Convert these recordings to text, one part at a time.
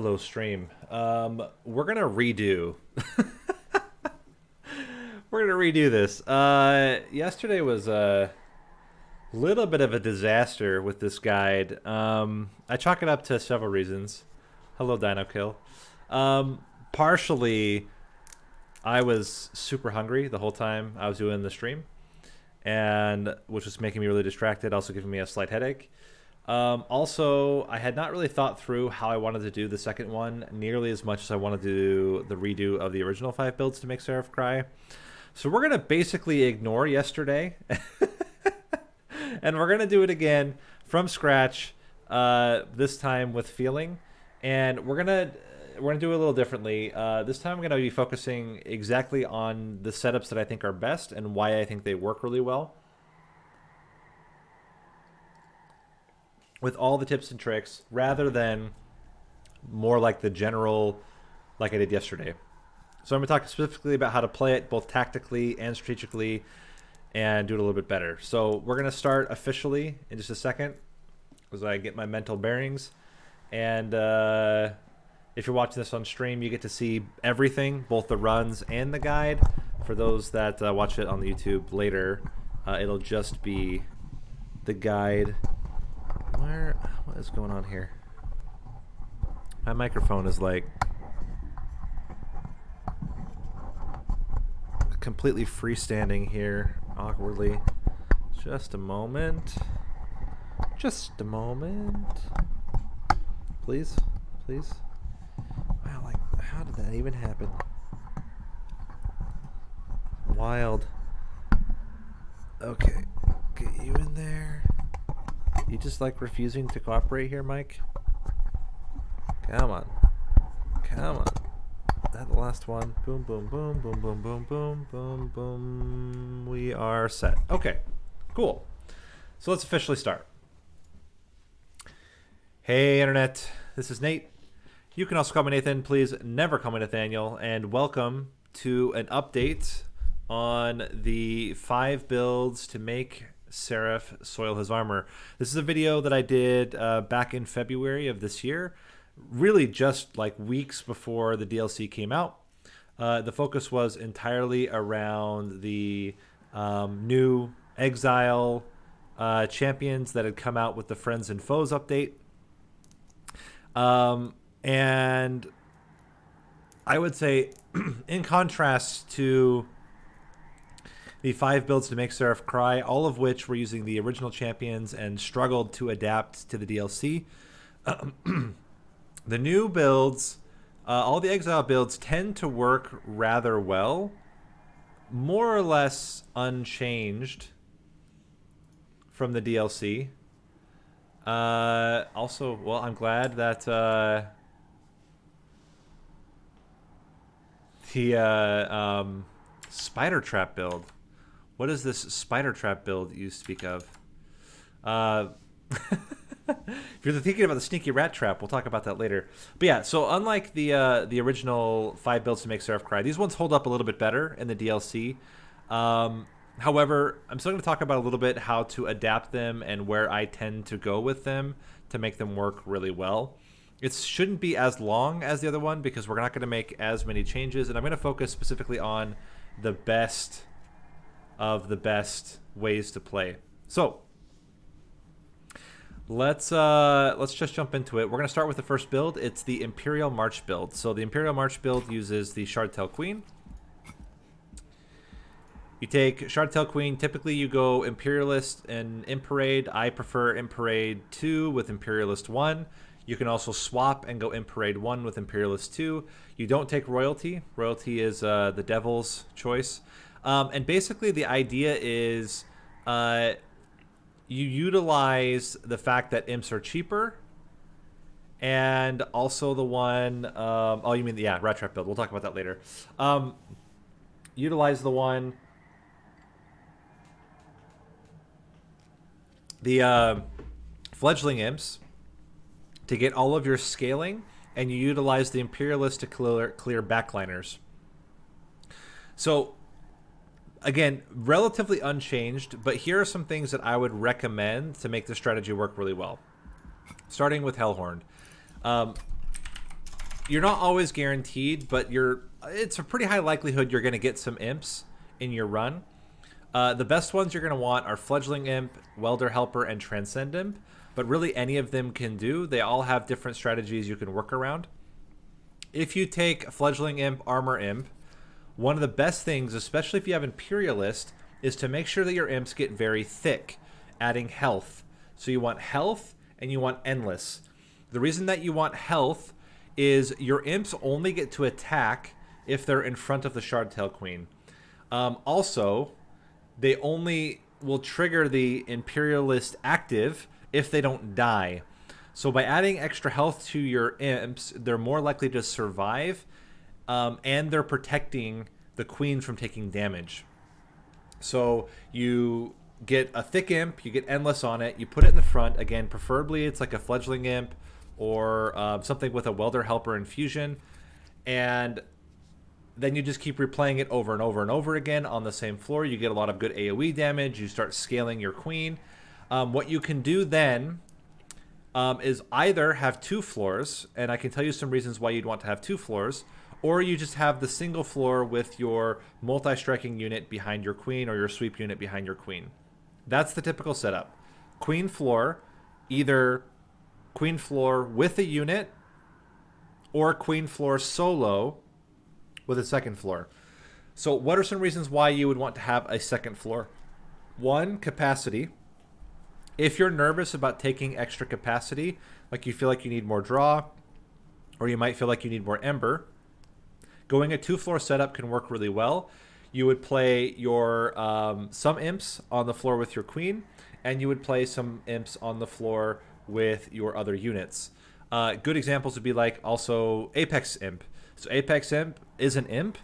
Hello, stream. We're gonna redo. We're gonna redo this. Yesterday was a little bit of a disaster with this guide. I chalk it up to several reasons. Hello, Dino Kill. Partially, I was super hungry the whole time I was doing the stream, and which was making me really distracted, also giving me a slight headache. Also, I had not really thought through how I wanted to do the second one nearly as much as I wanted to do the redo of the original 5 builds to make Seraph cry. So we're going to basically ignore yesterday, and we're going to do it again from scratch, this time with feeling. And we're gonna do it a little differently. This time I'm going to be focusing exactly on the setups that I think are best and why I think they work really well, with all the tips and tricks, rather than more like the general, like I did yesterday. So I'm going to talk specifically about how to play it both tactically and strategically and do it a little bit better. So we're going to start officially in just a second as I get my mental bearings. And if you're watching this on stream, you get to see everything, both the runs and the guide. For those that watch it on the YouTube later, it'll just be the guide. What is going on here? My microphone is like completely freestanding here awkwardly. Just a moment. Just a moment. Please, please. Wow, like, how did that even happen? Wild. Okay, get you in there. You just like refusing to cooperate here, Mike? Come on. Come on. That last one. Boom, boom, boom, boom, boom, boom, boom, boom, boom. We are set. Okay, cool. So let's officially start. Hey, Internet. This is Nate. You can also call me Nathan. Please never call me Nathaniel. And welcome to an update on the 5 builds to make Seraph soil his armor. This is a video that I did back in February of this year, really just like weeks before the DLC came out. The focus was entirely around the new Exile champions that had come out with the Friends and Foes update. And I would say, in contrast to the 5 builds to make Seraph cry, all of which were using the original champions and struggled to adapt to the DLC. The new builds, all the Exile builds, tend to work rather well, more or less unchanged from the DLC. Also, well, I'm glad that the Spider Trap build. What is this Spider Trap build you speak of? If you're thinking about the Sneaky Rat Trap, we'll talk about that later. But yeah, so unlike the original 5 builds to make Seraph cry, these ones hold up a little bit better in the DLC. However, I'm still going to talk about a little bit how to adapt them and where I tend to go with them to make them work really well. It shouldn't be as long as the other one because we're not going to make as many changes, and I'm going to focus specifically on the best of the best ways to play. So let's just jump into it. We're going to start with the first build. It's the Imperial March build. So the Imperial March build uses the Shardtail Queen. You take Shardtail Queen. Typically you go Imperialist and Imparade. I prefer Imparade 2 with Imperialist 1. You can also swap and go Imparade 1 with Imperialist 2. You don't take Royalty. Royalty is the devil's choice. And basically the idea is you utilize the fact that imps are cheaper, and also the one, oh, you mean, yeah, Rat Trap build. We'll talk about that later. Utilize the one, the fledgling imps, to get all of your scaling, and you utilize the Imperialist to clear backliners. So again, relatively unchanged, but here are some things that I would recommend to make this strategy work really well. Starting with Hellhorned. you're not always guaranteed, but it's a pretty high likelihood you're going to get some imps in your run. The best ones you're going to want are Fledgling Imp, Welder Helper, and Transcend Imp, but really any of them can do. They all have different strategies you can work around. If you take Fledgling Imp, Armor Imp, one of the best things, especially if you have Imperialist, is to make sure that your imps get very thick, adding health. So you want health and you want endless. The reason that you want health is your imps only get to attack if they're in front of the Shardtail Queen. Also, they only will trigger the Imperialist active if they don't die. So by adding extra health to your imps, they're more likely to survive, and they're protecting the queen from taking damage. So you get a thick imp, you get endless on it, you put it in the front. Again, preferably it's like a Fledgling Imp or something with a Welder Helper infusion. And then you just keep replaying it over and over and over again on the same floor. You get a lot of good AoE damage. You start scaling your queen. What you can do then is either have 2 floors, and I can tell you some reasons why you'd want to have 2 floors, or you just have the single floor with your multi-striking unit behind your queen or your sweep unit behind your queen. That's the typical setup. Queen floor, either queen floor with a unit or queen floor solo with a second floor. So what are some reasons why you would want to have a second floor? 1, capacity. If you're nervous about taking extra capacity, like you feel like you need more draw, or you might feel like you need more ember, going a 2-floor setup can work really well. You would play your some imps on the floor with your queen, and you would play some imps on the floor with your other units. Good examples would be like also Apex Imp. So Apex Imp is an imp.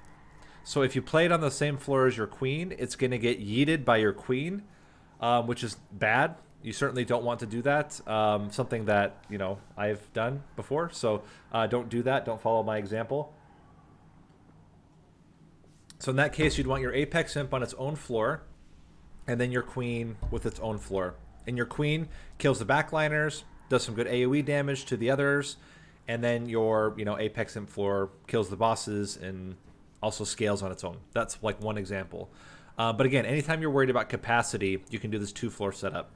So if you play it on the same floor as your queen, it's going to get yeeted by your queen, which is bad. You certainly don't want to do that. Something that, you know, I've done before. So don't do that. Don't follow my example. So in that case, you'd want your Apex Imp on its own floor, and then your queen with its own floor. And your queen kills the backliners, does some good AoE damage to the others, and then your, you know, Apex Imp floor kills the bosses and also scales on its own. That's like one example. But again, anytime you're worried about capacity, you can do this 2-floor setup.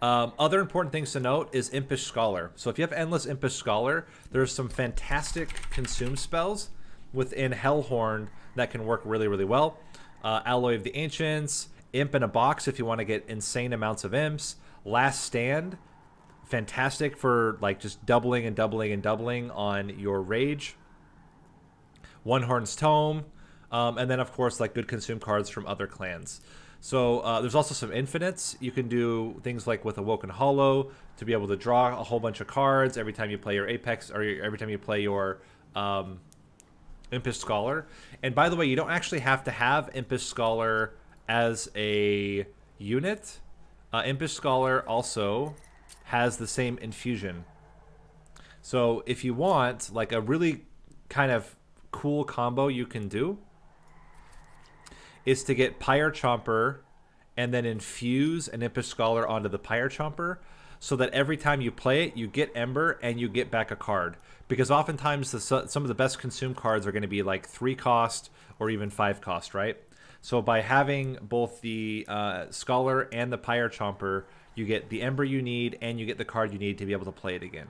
Other important things to note is Impish Scholar. So if you have Endless Impish Scholar, there's some fantastic consume spells within Hellhorned that can work really, really well. Alloy of the Ancients, Imp in a Box if you want to get insane amounts of imps. Last Stand, fantastic for like just doubling and doubling and doubling on your rage. One Horn's Tome, and then of course like good consume cards from other clans. So there's also some infinites. You can do things like with Awoken Hollow to be able to draw a whole bunch of cards every time you play your Apex, or every time you play your Impish Scholar. And by the way, you don't actually have to have Impish Scholar as a unit. Impish Scholar also has the same infusion. So if you want like a really kind of cool combo you can do is to get Pyre Chomper and then infuse an Impish Scholar onto the Pyre Chomper, so that every time you play it, you get Ember and you get back a card. Because oftentimes some of the best consume cards are going to be like 3 cost or even 5 cost, right? So by having both the Scholar and the Pyre Chomper, you get the Ember you need and you get the card you need to be able to play it again.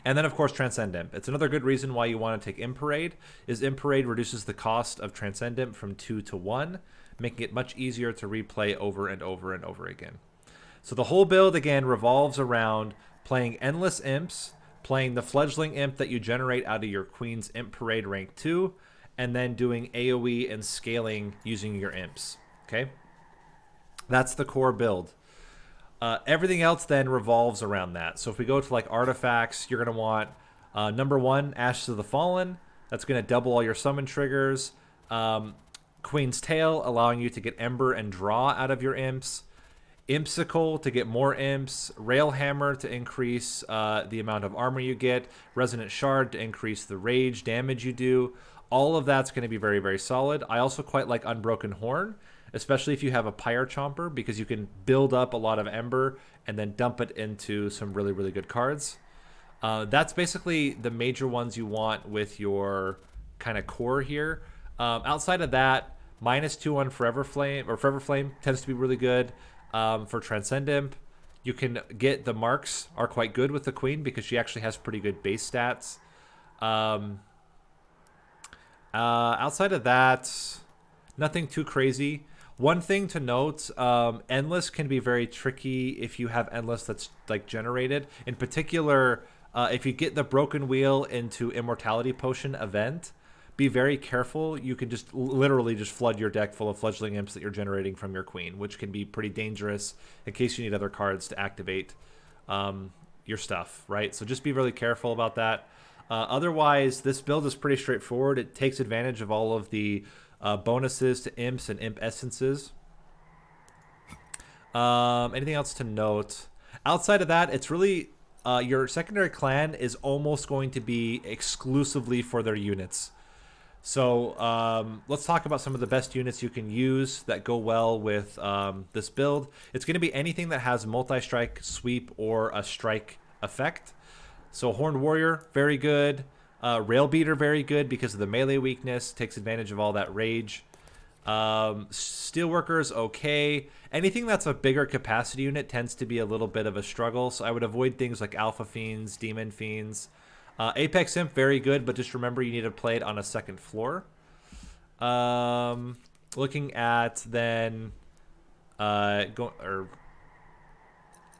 And then, of course, Transcend Imp. It's another good reason why you want to take Imp Parade, is Imp Parade reduces the cost of Transcend Imp from 2 to 1, making it much easier to replay over and over and over again. So the whole build, again, revolves around playing Endless Imps, playing the Fledgling Imp that you generate out of your Queen's Imp Parade rank 2, and then doing AoE and scaling using your imps. Okay? That's the core build. Everything else then revolves around that. So if we go to like artifacts, you're going to want number 1, Ashes of the Fallen. That's going to double all your summon triggers. Queen's Tail, allowing you to get Ember and draw out of your imps. Impsicle to get more imps. Railhammer to increase the amount of armor you get. Resonant Shard to increase the rage damage you do. All of that's going to be very, very solid. I also quite like Unbroken Horn, especially if you have a Pyre Chomper, because you can build up a lot of Ember and then dump it into some really, really good cards. That's basically the major ones you want with your kind of core here. Outside of that, -2 on Forever Flame, or Forever Flame tends to be really good. For Transcend Imp, you can get the marks are quite good with the Queen because she actually has pretty good base stats. Outside of that, nothing too crazy. One thing to note, Endless can be very tricky if you have Endless that's like generated. In particular, if you get the Broken Wheel into Immortality Potion event, be very careful. You can just literally just flood your deck full of Fledgling Imps that you're generating from your Queen, which can be pretty dangerous in case you need other cards to activate your stuff, right? So just be really careful about that. Otherwise, this build is pretty straightforward. It takes advantage of all of the bonuses to Imps and Imp Essences. Anything else to note? Outside of that, it's really your secondary clan is almost going to be exclusively for their units. So let's talk about some of the best units you can use that go well with this build. It's going to be anything that has multi-strike, sweep, or a strike effect. So Horned Warrior, very good. Rail Beater, very good because of the melee weakness. Takes advantage of all that rage. Steelworkers, okay. Anything that's a bigger capacity unit tends to be a little bit of a struggle. So I would avoid things like Alpha Fiends, Demon Fiends. Apex Imp, very good, but just remember you need to play it on a second floor. Looking at then... I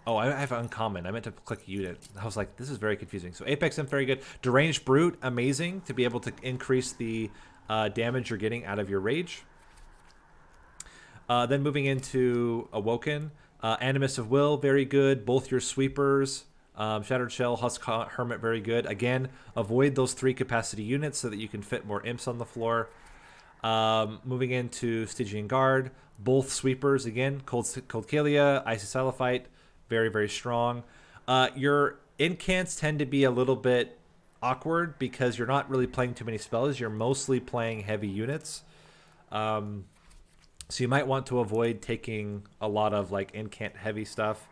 have Uncommon. I meant to click Unit. I was like, this is very confusing. So Apex Imp, very good. Deranged Brute, amazing to be able to increase the damage you're getting out of your rage. Then moving into Awoken. Animus of Will, very good. Both your sweepers... Shattered Shell, Husk Hermit, very good. Again, avoid those 3 capacity units so that you can fit more imps on the floor. Moving into Stygian Guard, both sweepers, again, Cold Kalia, Icy Salafite, very, very strong. Your incants tend to be a little bit awkward because you're not really playing too many spells. You're mostly playing heavy units. So you might want to avoid taking a lot of like incant heavy stuff.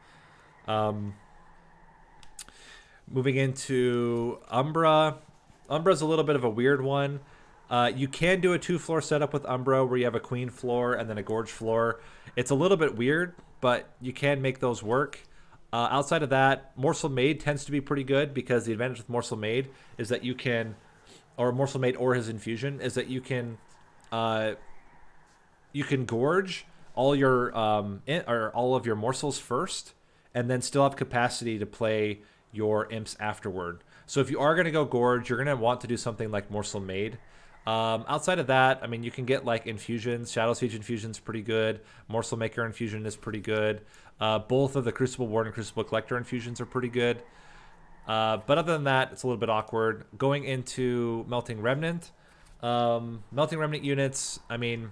Moving into Umbra. Umbra's a little bit of a weird one. You can do a 2-floor setup with Umbra where you have a Queen floor and then a Gorge floor. It's a little bit weird, but you can make those work. Outside of that, Morsel Maid tends to be pretty good because the advantage with Morsel Maid is that you can, or Morsel Maid or his infusion, is that you can gorge all your all of your morsels first, and then still have capacity to play your imps afterward. So if you are going to go gorge, you're going to want to do something like Morsel Maid. Outside of that, I mean, you can get like infusions. Shadow Siege infusion's pretty good. Morsel Maker infusion is pretty good. Both of the Crucible Ward and Crucible Collector infusions are pretty good. But other than that, it's a little bit awkward. Going into Melting Remnant. Melting Remnant units, I mean,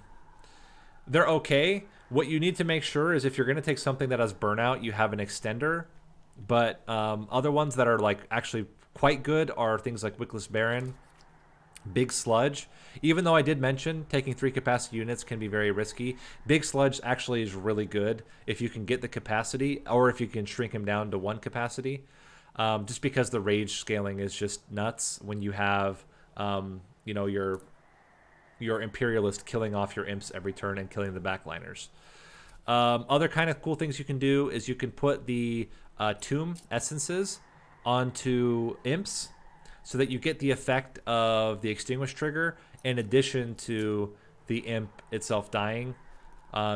they're okay. What you need to make sure is if you're going to take something that has Burnout, you have an extender. But other ones that are like actually quite good are things like Wickless Baron, Big Sludge. Even though I did mention taking 3 capacity units can be very risky, Big Sludge actually is really good if you can get the capacity or if you can shrink him down to 1 capacity. Just because the rage scaling is just nuts when you have your Imperialist killing off your imps every turn and killing the backliners. Other kind of cool things you can do is you can put the Tomb Essences onto imps so that you get the effect of the Extinguish trigger in addition to the imp itself dying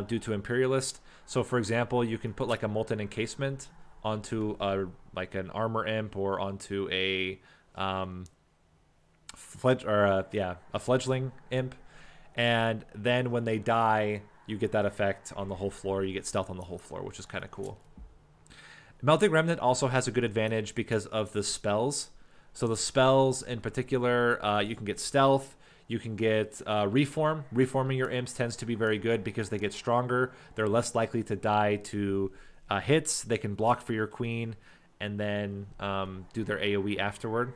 due to Imperialist. So for example, you can put like a Molten Encasement onto like an Armor Imp or onto a Fledgling Imp, and then when they die you get that effect on the whole floor. You get stealth on the whole floor, which is kind of cool. Melting Remnant also has a good advantage because of the spells. So the spells in particular, you can get stealth, you can get reform. Reforming your imps tends to be very good because they get stronger. They're less likely to die to hits. They can block for your queen and then do their AoE afterward.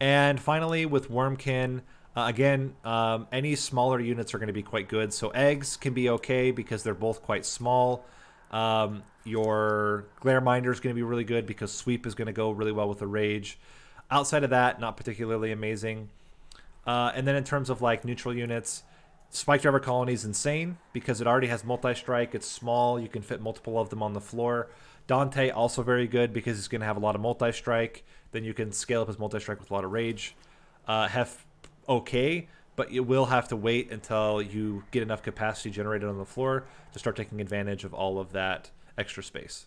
And finally, with Wormkin, again, any smaller units are going to be quite good. So eggs can be okay because they're both quite small. Your Glare Minder is going to be really good because Sweep is going to go really well with the Rage. Outside of that, not particularly amazing. And then in terms of like neutral units, Spike Driver Colony is insane because it already has multi-strike. It's small. You can fit multiple of them on the floor. Dante also very good because he's going to have a lot of multi-strike. Then you can scale up his multi-strike with a lot of Rage. Hef, okay, but you will have to wait until you get enough capacity generated on the floor to start taking advantage of all of that extra space.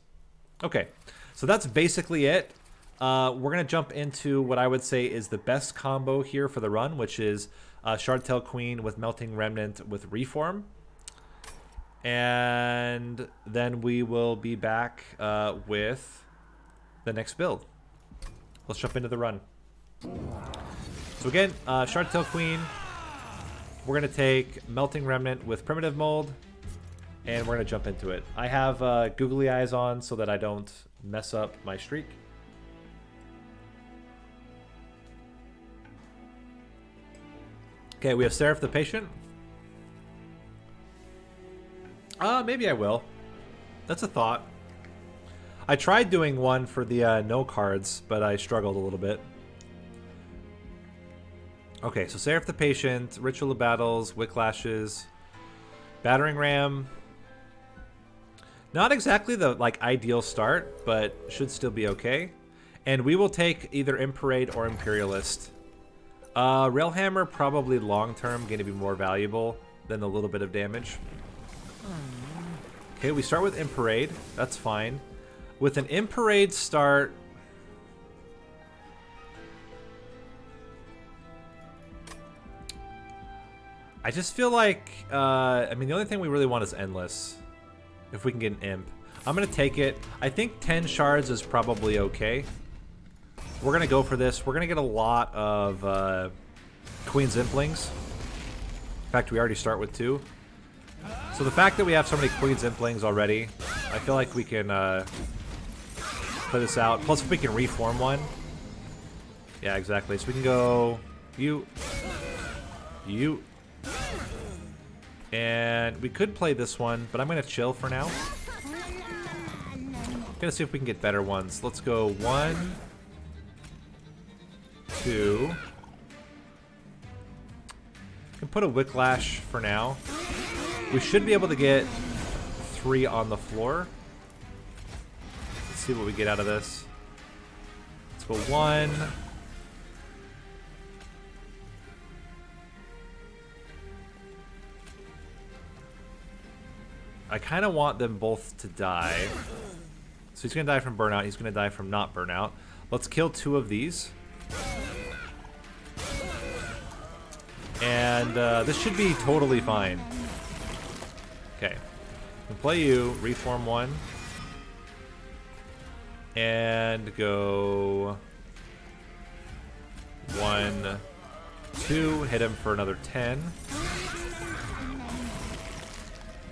Okay, so that's basically it. We're going to jump into what I would say is the best combo here for the run, which is Shardtail Queen with Melting Remnant with Reform. And then we will be back with the next build. Let's jump into the run. So again, Shardtail Queen. We're going to take Melting Remnant with Primitive Mold. And we're going to jump into it. I have googly eyes on so that I don't mess up my streak. Okay, we have Seraph the Patient. Maybe I will. That's a thought. I tried doing one for the no cards, but I struggled a little bit. Okay, so Seraph the Patient, Ritual of Battles, Wicklashes, Battering Ram. Not exactly the like ideal start, but should still be okay. And we will take either Imparade or Imperialist. Railhammer probably long-term going to be more valuable than the little bit of damage. Okay, we start with Imparade. That's fine. With an Imparade start... I just feel like... I mean, the only thing we really want is Endless. If we can get an Imp. I'm going to take it. I think 10 shards is probably okay. We're going to go for this. We're going to get a lot of Queen's Implings. In fact, we already start with 2. So the fact that we have so many Queen's Implings already, I feel like we can play this out. Plus, if we can reform one. Yeah, exactly. So we can go you. And we could play this one, but I'm going to chill for now. I'm going to see if we can get better ones. Let's go 1, 2. Can put a Wicklash for now. We should be able to get 3 on the floor. Let's see what we get out of this. Let's go 1. I kind of want them both to die. So he's going to die from burnout. He's going to die from not burnout. Let's kill 2 of these. And this should be totally fine. Okay. We'll play you. Reform 1. And go 1, 2. Hit him for another 10.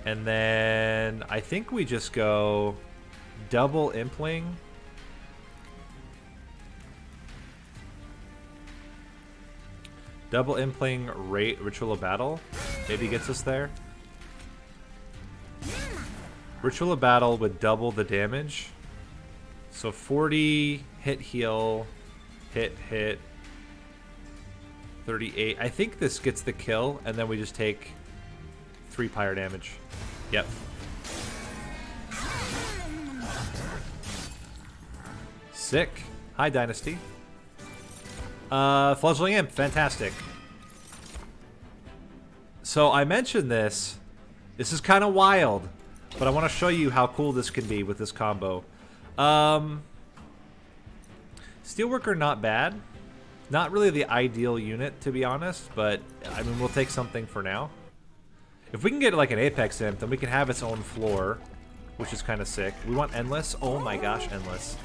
And then I think we just go double Impling. Double Impling Ritual of Battle. Maybe gets us there. Ritual of Battle would double the damage. So 40, hit, heal, hit, 38. I think this gets the kill, and then we just take 3 pyre damage. Yep. Sick. Hi, Dynasty. Fledgling Imp. Fantastic. So I mentioned this. This is kind of wild, but I want to show you how cool this can be with this combo. Steelworker, not bad. Not really the ideal unit, to be honest, but I mean, we'll take something for now. If we can get like an Apex Imp, then we can have its own floor, which is kind of sick. We want Endless. Oh my gosh, Endless.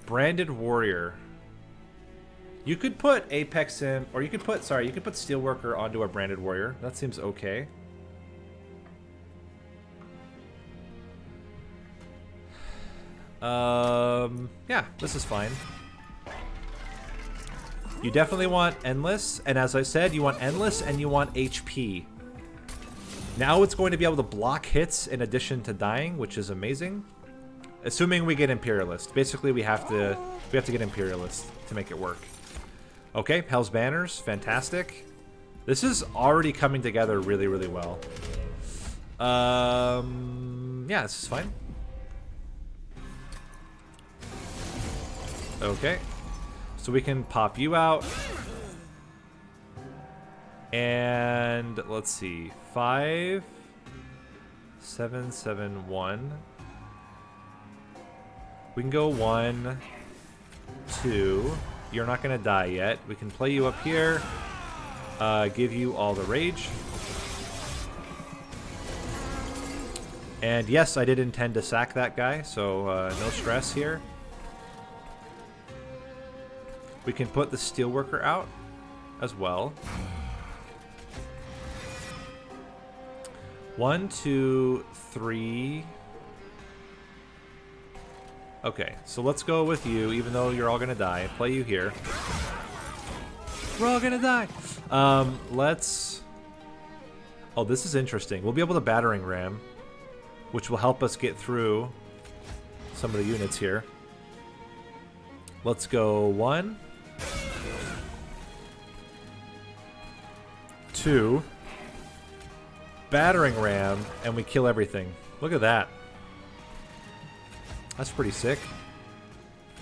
Branded Warrior. You could put Apex Imp, or you could put, sorry, you could put Steelworker onto a Branded Warrior. That seems okay. Yeah, this is fine. You definitely want Endless, and as I said, you want Endless and you want HP. Now it's going to be able to block hits in addition to dying, which is amazing. Assuming we get Imperialist. Basically, we have to get Imperialist to make it work. Okay, Hell's Banners, fantastic. This is already coming together really, really well. Yeah, this is fine. Okay, so we can pop you out. And let's see, 5, 7, 7, 1. We can go 1, 2. You're not gonna die yet. We can play you up here. Give you all the rage. And yes, I did intend to sack that guy, so no stress here. We can put the Steelworker out as well. 1, 2, 3. Okay, so let's go with you, even though you're all gonna die. Play you here. We're all gonna die. Let's... Oh, this is interesting. We'll be able to battering ram, which will help us get through some of the units here. Let's go 1, 2, battering ram, and we kill everything. Look at that. That's pretty sick.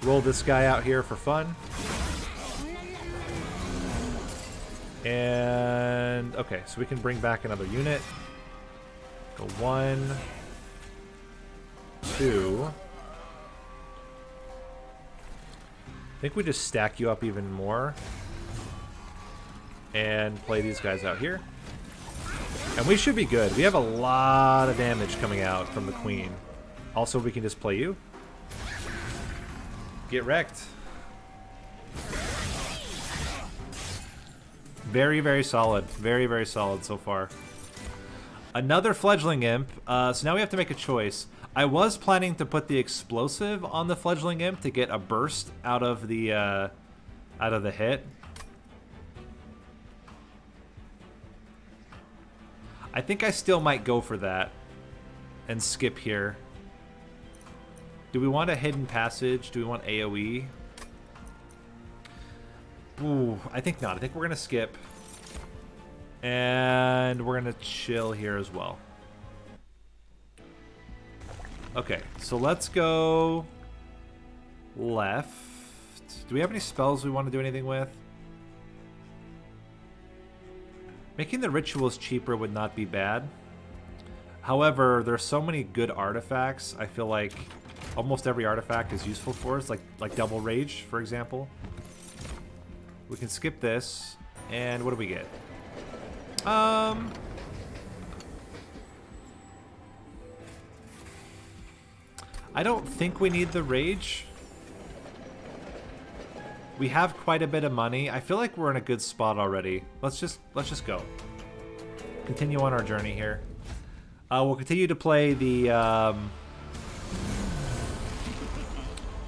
Roll this guy out here for fun. And okay, so we can bring back another unit. Go 1, 2. I think we just stack you up even more. And play these guys out here. And we should be good. We have a lot of damage coming out from the Queen. Also, we can just play you. Get wrecked. Very, very solid. Very, very solid so far. Another Fledgling Imp. So now we have to make a choice. I was planning to put the explosive on the Fledgling Imp to get a burst out of the hit. I think I still might go for that and skip here. Do we want a hidden passage? Do we want AoE? Ooh, I think not. I think we're gonna skip. And we're gonna chill here as well. Okay, so let's go left. Do we have any spells we want to do anything with? Making the rituals cheaper would not be bad. However, there's so many good artifacts. I feel like almost every artifact is useful for us, like double rage, for example. We can skip this, and what do we get? I don't think we need the rage. We have quite a bit of money. I feel like we're in a good spot already. Let's just go. Continue on our journey here. We'll continue to play the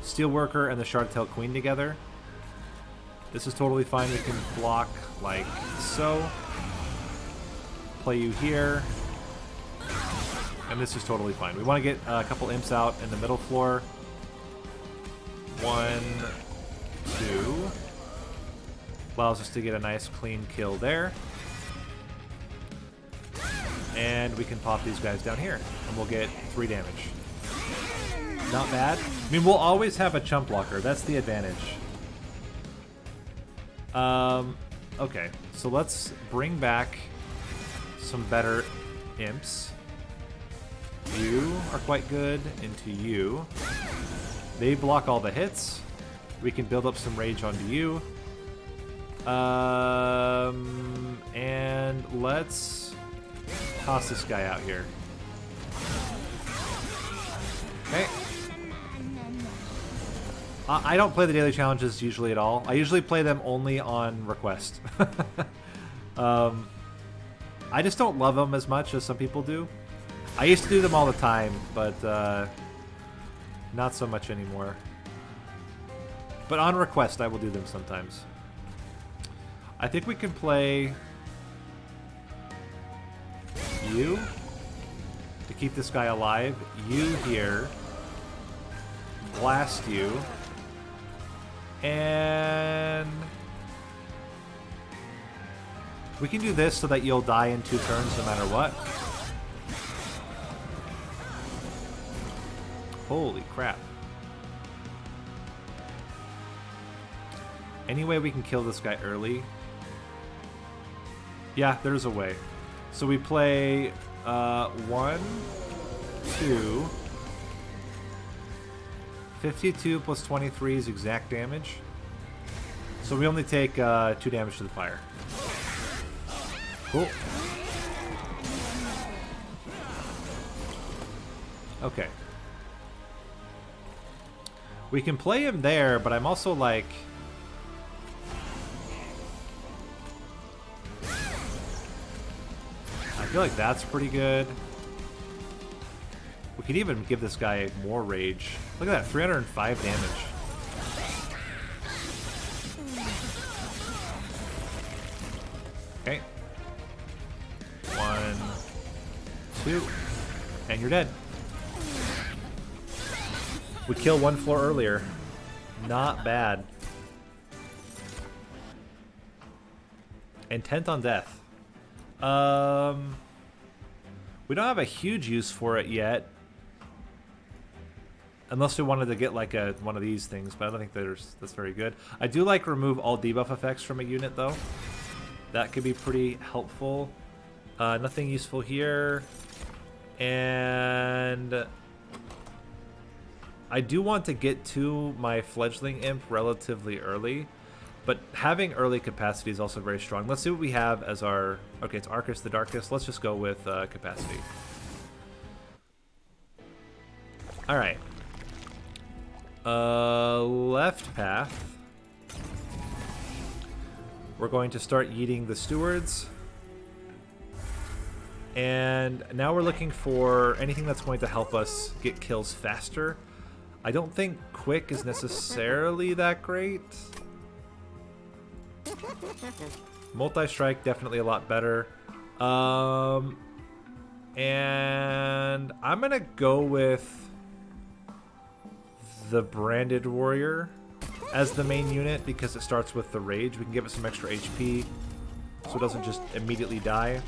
Steelworker and the Shard-Tailed Queen together. This is totally fine. We can block like so. Play you here. And this is totally fine. We want to get a couple imps out in the middle floor. 1, 2. Allows us to get a nice clean kill there. And we can pop these guys down here. And we'll get 3 damage. Not bad. I mean, we'll always have a chump blocker. That's the advantage. Okay. So let's bring back some better imps. You are quite good into you. They block all the hits. We can build up some rage onto you. And let's toss this guy out here. Okay. I don't play the daily challenges usually at all. I usually play them only on request. I just don't love them as much as some people do. I used to do them all the time, but not so much anymore. But on request, I will do them sometimes. I think we can play you to keep this guy alive. You here. Blast you. And we can do this so that you'll die in 2 turns no matter what. Holy crap. Any way we can kill this guy early? Yeah, there's a way. So we play 1, 2. 52 plus 23 is exact damage. So we only take 2 damage to the fire. Cool. Okay. We can play him there, but I'm also like... I feel like that's pretty good. We could even give this guy more rage. Look at that, 305 damage. Okay. 1, 2, and you're dead. We killed 1 floor earlier. Not bad. Intent on death. We don't have a huge use for it yet. Unless we wanted to get like one of these things, but I don't think that's very good. I do like remove all debuff effects from a unit though. That could be pretty helpful. Nothing useful here. And I do want to get to my fledgling imp relatively early, but having early capacity is also very strong. Let's see what we have as our... Okay, it's Arcus the Darkest. Let's just go with capacity. Alright. Left path. We're going to start yeeting the stewards. And now we're looking for anything that's going to help us get kills faster. I don't think quick is necessarily that great. Multi-strike, definitely a lot better. And I'm gonna go with the Branded Warrior as the main unit because it starts with the Rage. We can give it some extra HP so it doesn't just immediately die.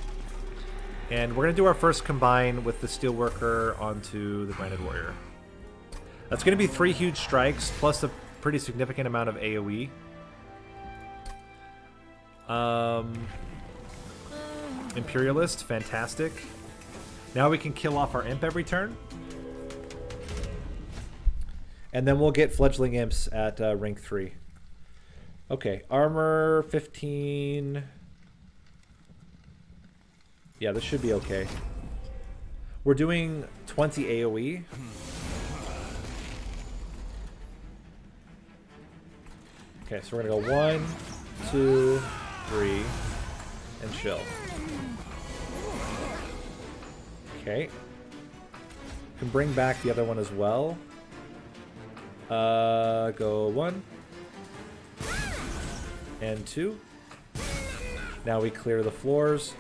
And we're gonna do our first combine with the Steelworker onto the Branded Warrior. That's gonna be 3 huge strikes plus a pretty significant amount of AoE. Imperialist, fantastic. Now we can kill off our imp every turn. And then we'll get fledgling imps at rank 3. Okay, armor 15. Yeah, this should be okay. We're doing 20 AoE. Okay, so we're gonna go 1, 2, 3, and chill. Okay. Can bring back the other one as well. Go 1 and 2. Now we clear the floors.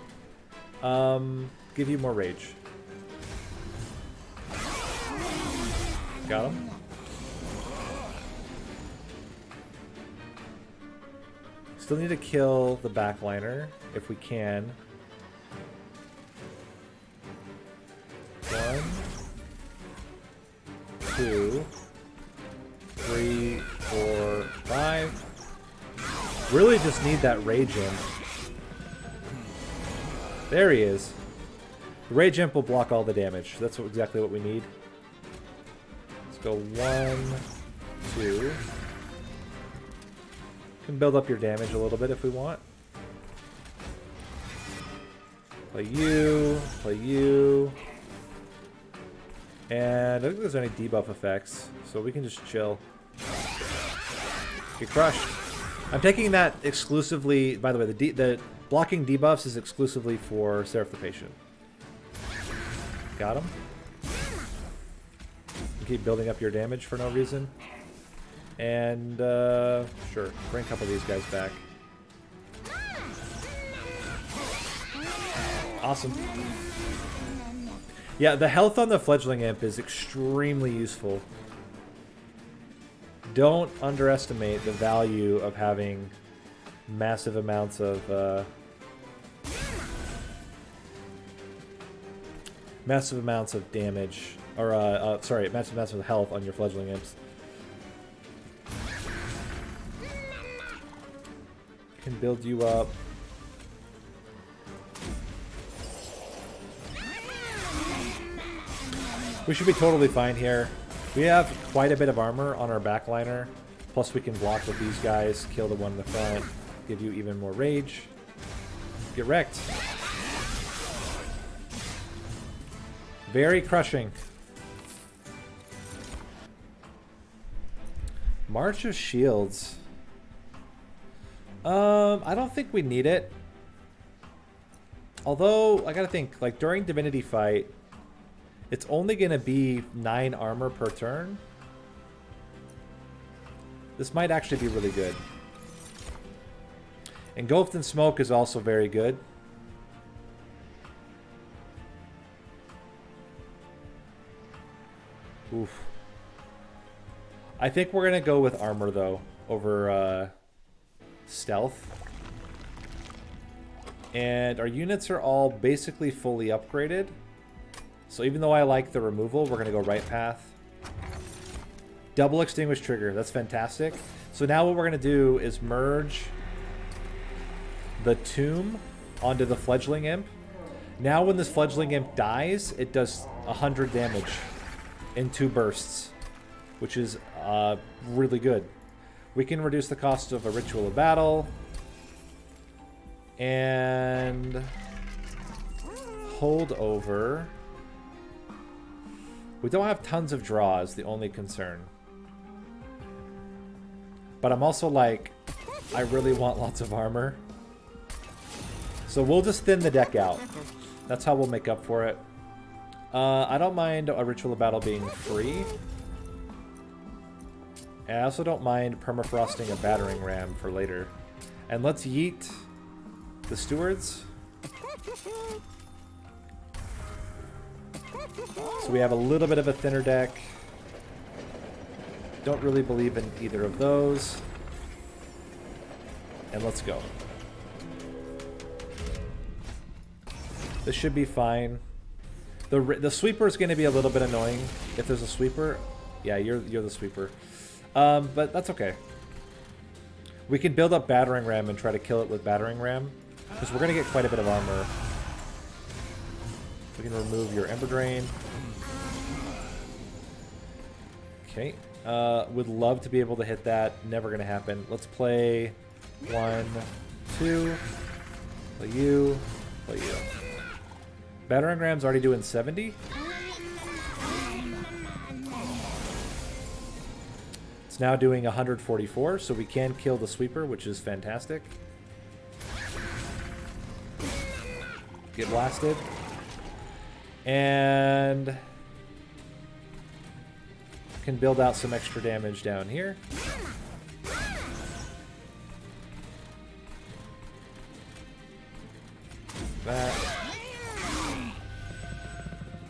Give you more rage. Got him. Still need to kill the backliner if we can. 1, 2, 3, 4, 5. Really just need that rage imp. There he is. The rage imp will block all the damage. That's exactly what we need. Let's go 1, 2. Can build up your damage a little bit if we want. Play you, play you. And I don't think there's any debuff effects, so we can just chill. Get crushed. I'm taking that exclusively, by the way, the blocking debuffs is exclusively for Seraph the Patient. Got him. Keep building up your damage for no reason. And, sure, bring a couple of these guys back. Awesome. Yeah, the health on the Fledgling Imp is extremely useful. Don't underestimate the value of having massive amounts of damage, or sorry, massive amounts of health on your Fledgling Imps. Can build you up. We should be totally fine here. We have quite a bit of armor on our backliner. Plus we can block with these guys, kill the one in the front, give you even more rage. Get wrecked. Very crushing. March of Shields. I don't think we need it. Although, I gotta think, like during Divinity Fight, it's only going to be 9 armor per turn. This might actually be really good. Engulfed in Smoke is also very good. Oof. I think we're going to go with armor, though, over stealth. And our units are all basically fully upgraded. So even though I like the removal, we're going to go right path. Double extinguish trigger. That's fantastic. So now what we're going to do is merge the tomb onto the fledgling imp. Now when this fledgling imp dies, it does 100 damage in 2 bursts, which is really good. We can reduce the cost of a ritual of battle. And hold over. We don't have tons of draws, the only concern. But I'm also like, I really want lots of armor. So we'll just thin the deck out. That's how we'll make up for it. I don't mind a Ritual of Battle being free. And I also don't mind permafrosting a Battering Ram for later. And let's yeet the Stewards. So we have a little bit of a thinner deck. Don't really believe in either of those. And let's go. This should be fine. The sweeper is going to be a little bit annoying if there's a sweeper. Yeah, you're the sweeper. But that's okay. We can build up Battering Ram and try to kill it with Battering Ram. Because we're going to get quite a bit of armor. We can remove your Ember Drain. Okay. Would love to be able to hit that. Never going to happen. Let's play 1, 2. Play you. Play you. Battering Ram's already doing 70. It's now doing 144, so we can kill the sweeper, which is fantastic. Get blasted. And can build out some extra damage down here. That.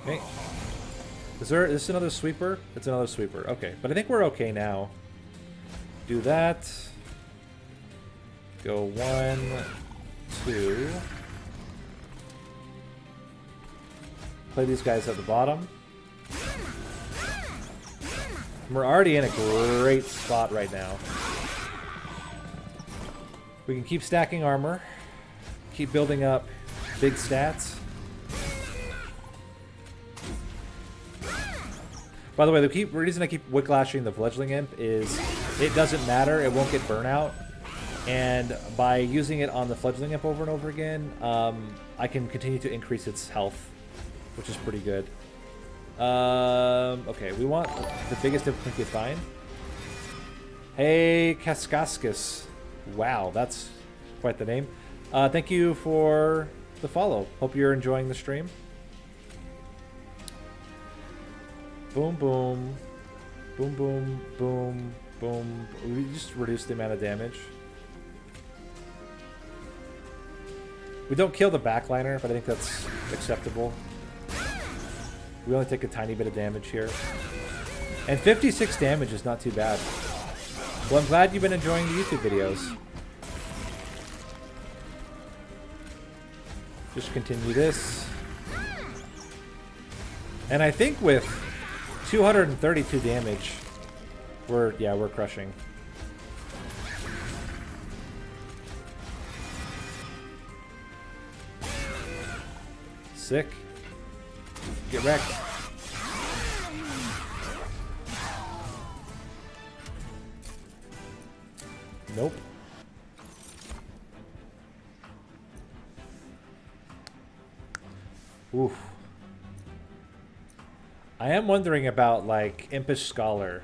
Okay. Is this another sweeper? It's another sweeper. Okay, but I think we're okay now. Do that. Go 1, 2. Play these guys at the bottom. We're already in a great spot right now. We can keep stacking armor. Keep building up big stats. By the way, the reason I keep whiplashing the Fledgling Imp is it doesn't matter. It won't get burnout. And by using it on the Fledgling Imp over and over again, I can continue to increase its health, which is pretty good. Okay, we want the biggest imp we can find. Hey, Kaskaskus. Wow, that's quite the name. Thank you for the follow. Hope you're enjoying the stream. Boom, boom. Boom, boom, boom, boom. We just reduced the amount of damage. We don't kill the backliner, but I think that's acceptable. We only take a tiny bit of damage here. And 56 damage is not too bad. Well, I'm glad you've been enjoying the YouTube videos. Just continue this. And I think with 232 damage, we're crushing. Sick. Get wrecked. Nope. Oof. I am wondering about, like, Impish Scholar.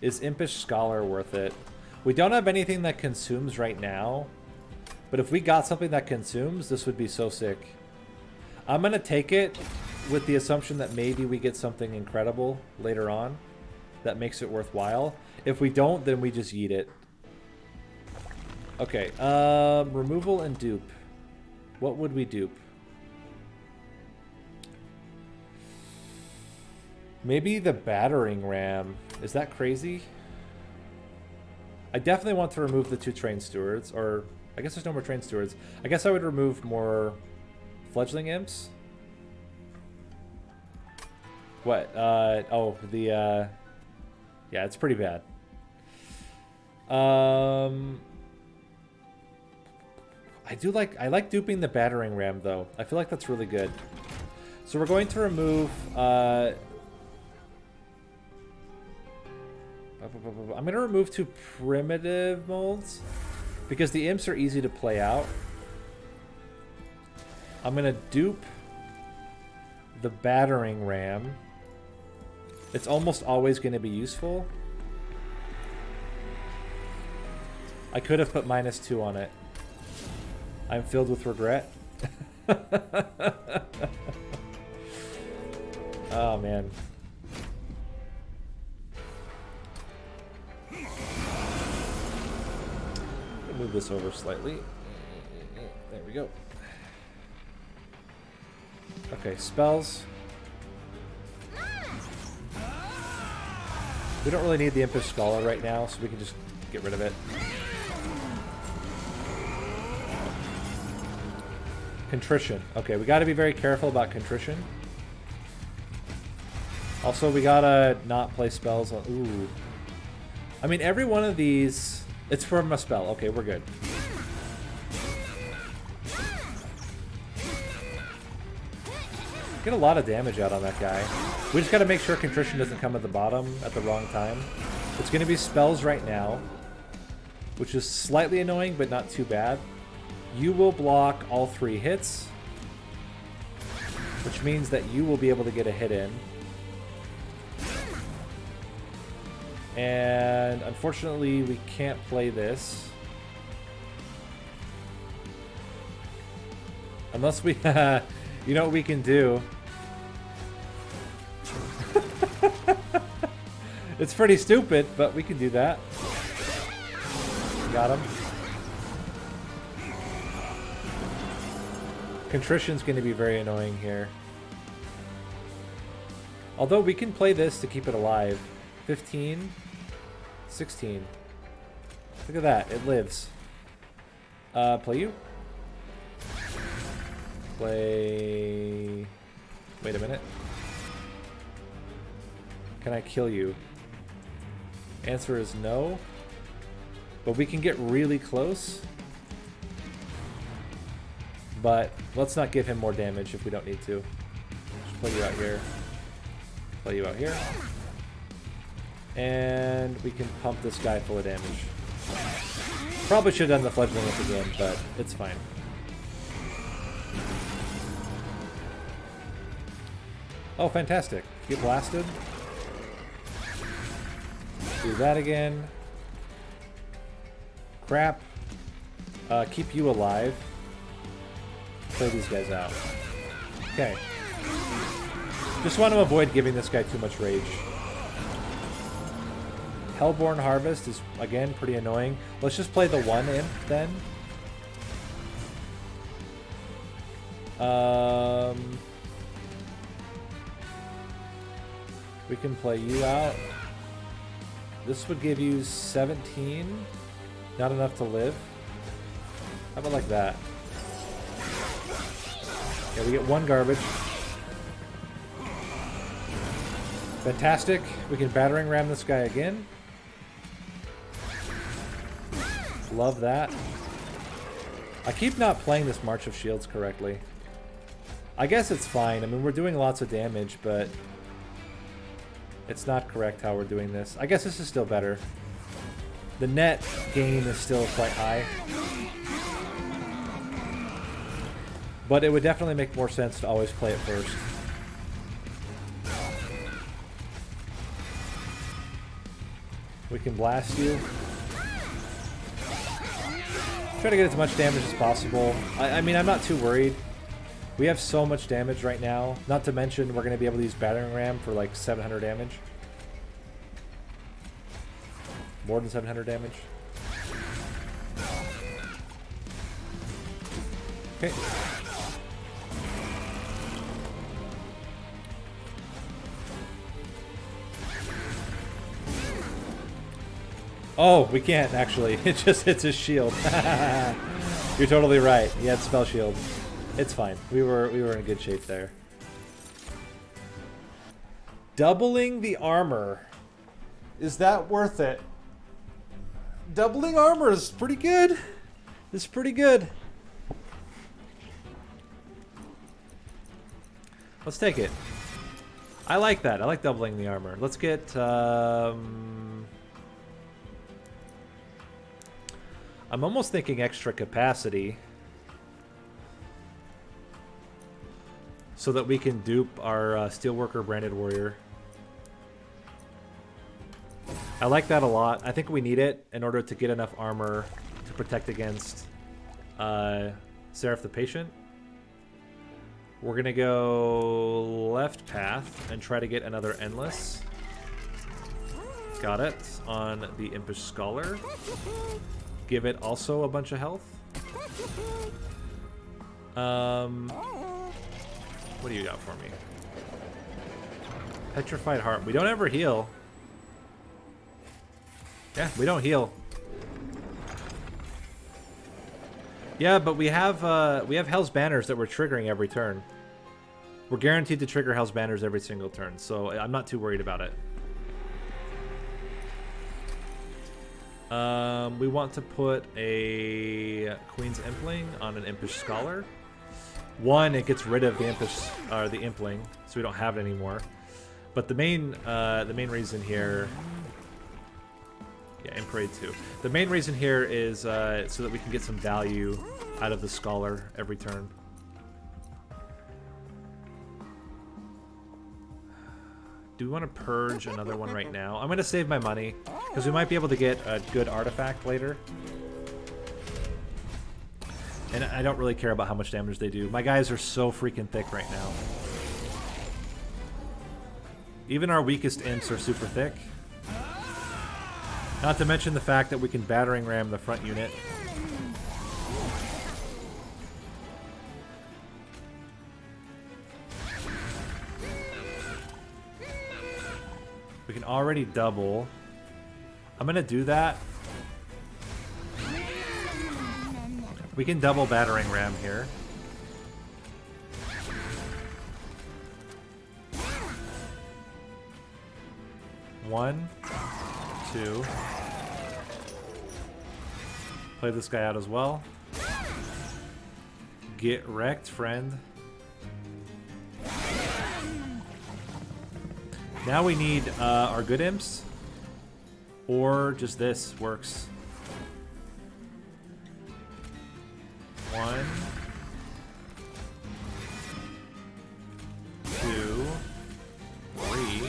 Is Impish Scholar worth it? We don't have anything that consumes right now, but if we got something that consumes, this would be so sick. I'm going to take it with the assumption that maybe we get something incredible later on that makes it worthwhile. If we don't, then we just yeet it. Okay, removal and dupe. What would we dupe? Maybe the battering ram. Is that crazy? I definitely want to remove the 2 train stewards, or I guess there's no more train stewards. I guess I would remove more fledgling imps. What? Oh, the yeah, it's pretty bad. I like duping the battering ram though. I feel like that's really good. So we're going to remove I'm going to remove 2 primitive molds because the imps are easy to play out. I'm going to dupe the battering ram. It's almost always going to be useful. I could have put -2 on it. I'm filled with regret. Oh, man. Move this over slightly. There we go. Okay, spells. We don't really need the Impish Scholar right now, so we can just get rid of it. Contrition. Okay, we gotta be very careful about Contrition. Also, we gotta not play spells on... Ooh. I mean, every one of these... It's from a spell. Okay, we're good. Get a lot of damage out on that guy. We just gotta make sure Contrition doesn't come at the bottom at the wrong time. It's gonna be spells right now, which is slightly annoying, but not too bad. You will block all 3 hits, which means that you will be able to get a hit in. And unfortunately, we can't play this. Unless we... you know what we can do? It's pretty stupid, but we can do that. Got him. Contrition's going to be very annoying here. Although we can play this to keep it alive. 15, 16. Look at that, it lives. Play you? Play... Wait a minute. Can I kill you? Answer is no. But we can get really close. But let's not give him more damage if we don't need to. Just play you out here. Play you out here. And we can pump this guy full of damage. Probably should have done the fledgling at the end, but it's fine. Oh, fantastic. Get blasted. Do that again. Crap. Keep you alive. Play these guys out. Okay. Just want to avoid giving this guy too much rage. Hellhorned Harvest is, again, pretty annoying. Let's just play the 1 imp then. We can play you out. This would give you 17. Not enough to live. How about like that? Yeah, we get 1 garbage. Fantastic. We can battering ram this guy again. Love that. I keep not playing this March of Shields correctly. I guess it's fine. I mean, we're doing lots of damage, but it's not correct how we're doing this. I guess this is still better. The net gain is still quite high. But it would definitely make more sense to always play it first. We can blast you. Try to get as much damage as possible. I mean, I'm not too worried. We have so much damage right now. Not to mention, we're going to be able to use battering ram for like 700 damage. More than 700 damage. Okay. Oh, we can't actually. It just hits his shield. You're totally right. He had spell shield. It's fine. We were in good shape there. Doubling the armor. Is that worth it? Doubling armor is pretty good. It's pretty good. Let's take it. I like that. I like doubling the armor. Let's get... I'm almost thinking extra capacity so that we can dupe our Steelworker Branded Warrior. I like that a lot. I think we need it in order to get enough armor to protect against Seraph the Patient. We're going to go left path and try to get another Endless. Got it. On the Impish Scholar. Give it also a bunch of health. What do you got for me? Petrified Heart. We don't ever heal. Yeah, we don't heal. Yeah, but we have Hell's Banners that we're triggering every turn. We're guaranteed to trigger Hell's Banners every single turn, so I'm not too worried about it. We want to put a Queen's Impling on an Impish Scholar. One, it gets rid of the the Impling, so we don't have it anymore. But the main reason here, yeah, Imparade too. The main reason here is so that we can get some value out of the Scholar every turn. Do we want to purge another one right now? I'm going to save my money, because we might be able to get a good artifact later. And I don't really care about how much damage they do. My guys are so freaking thick right now. Even our weakest imps are super thick. Not to mention the fact that we can battering ram the front unit. We can already double. I'm gonna do that. We can double battering ram here. One, two. Play this guy out as well. Get wrecked, friend. Now we need our good imps, or just this works. One, two, three.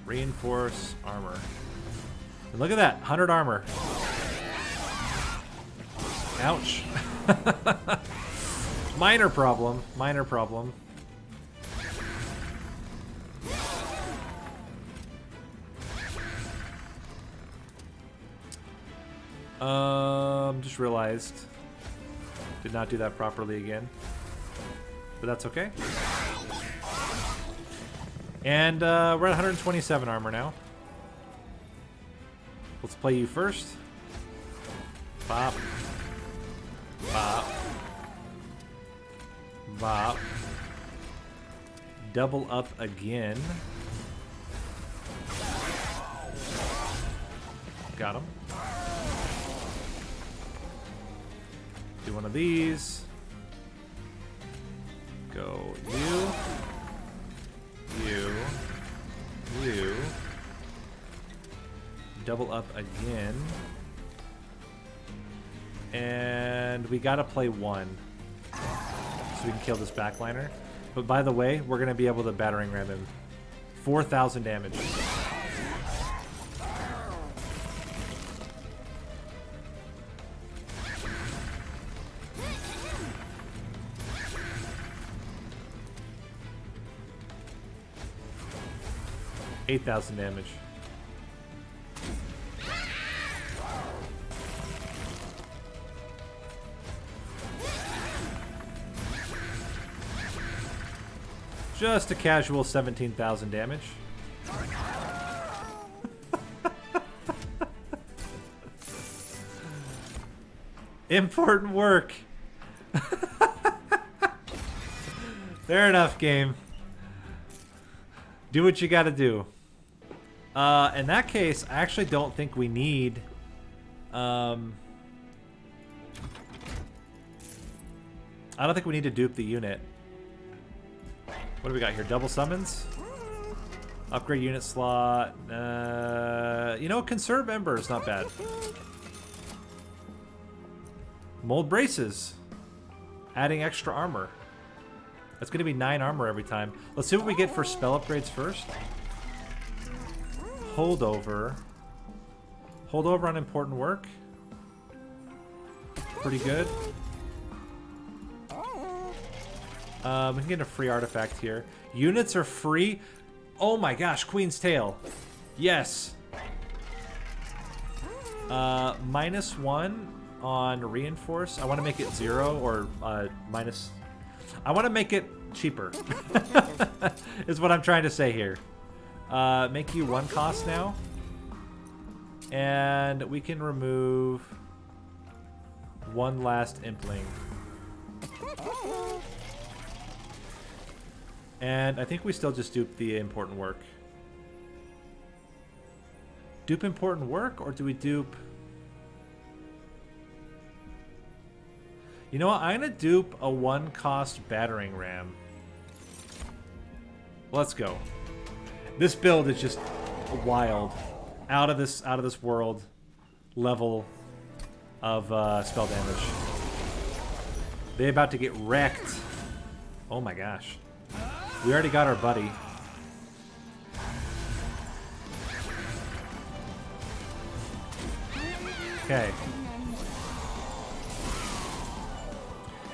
Reinforce armor. And look at that, 100 armor. Ouch. Minor problem, minor problem. Just realized. Did not do that properly again. but that's okay. And we're at 127 armor now. Let's play you first. Bop. Bop. Bop. Double up again. Got him. Do one of these. Go you. You. Double up again. And we gotta play one. So we can kill this backliner. But by the way, we're gonna be able to battering ram him. 4,000 damage. $8,000 damage. Just a casual 17,000 damage. Important work. Fair enough, game. Do what you gotta do. In that case, I actually don't think we need... I don't think we need to dupe the unit. What do we got here? Double summons? Upgrade unit slot. You know, conserve ember is not bad. Mold braces. Adding extra armor. That's going to be 9 armor every time. Let's see what we get for spell upgrades first. Holdover. Holdover on important work. Pretty good. We can get a free artifact here. Units are free. Oh my gosh, Queen's Tail. Yes. -1 on reinforce. I want to make it 0 or minus. I want to make it cheaper. Is what I'm trying to say here. Make you 1 cost now. And we can remove 1 last impling. And I think we still just dupe the important work. Dupe important work, or do we dupe... You know what? I'm going to dupe a 1-cost battering ram. Let's go. This build is just wild. Out of this world level of spell damage. They're about to get wrecked. Oh my gosh. We already got our buddy. Okay.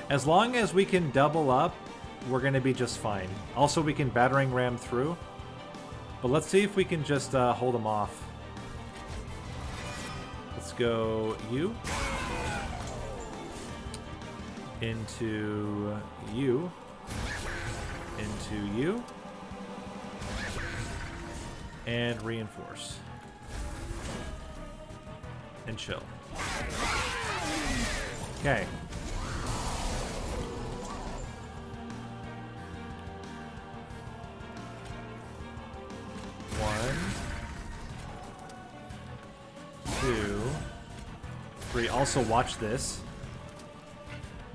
As long as we can double up, we're going to be just fine. Also, we can battering ram through. But let's see if we can just hold them off. Let's go you. Into you. Into you. And reinforce. And chill. Okay. One, 2, 3. Also, watch this.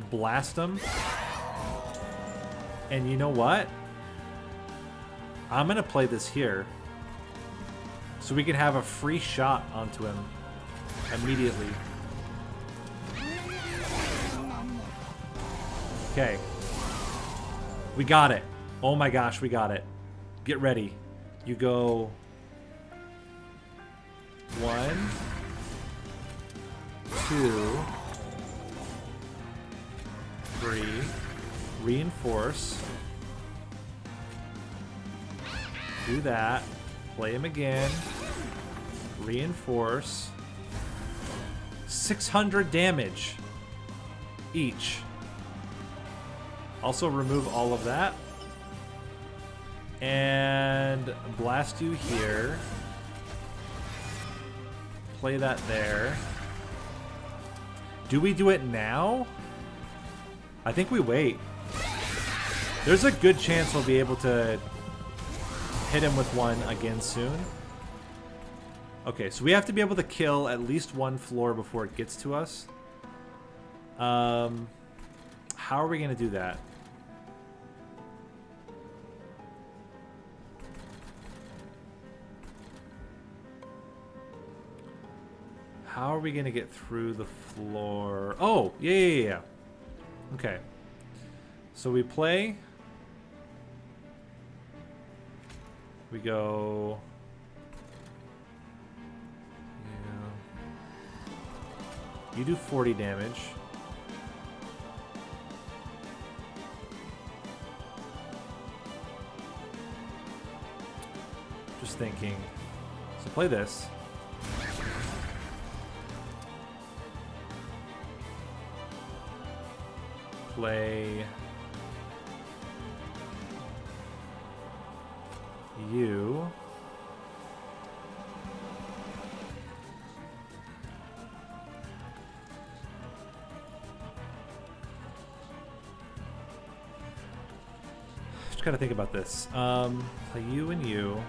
Blast him. And you know what? I'm gonna play this here, so we can have a free shot onto him immediately. Okay. We got it. Oh my gosh, we got it. Get ready. You go 1, 2, 3, reinforce. Do that. Play him again. Reinforce. 600 damage each. Also remove all of that. And blast you here. Play that there. Do we do it now? I think we wait. There's a good chance we'll be able to hit him with one again soon. Okay, so we have to be able to kill at least one floor before it gets to us. How are we going to do that? How are we going to get through the floor? Oh, yeah. Okay. So we play. We go. Yeah. You do 40 damage. Just thinking. So play this. Play you. Just gotta think about this. Play you and you.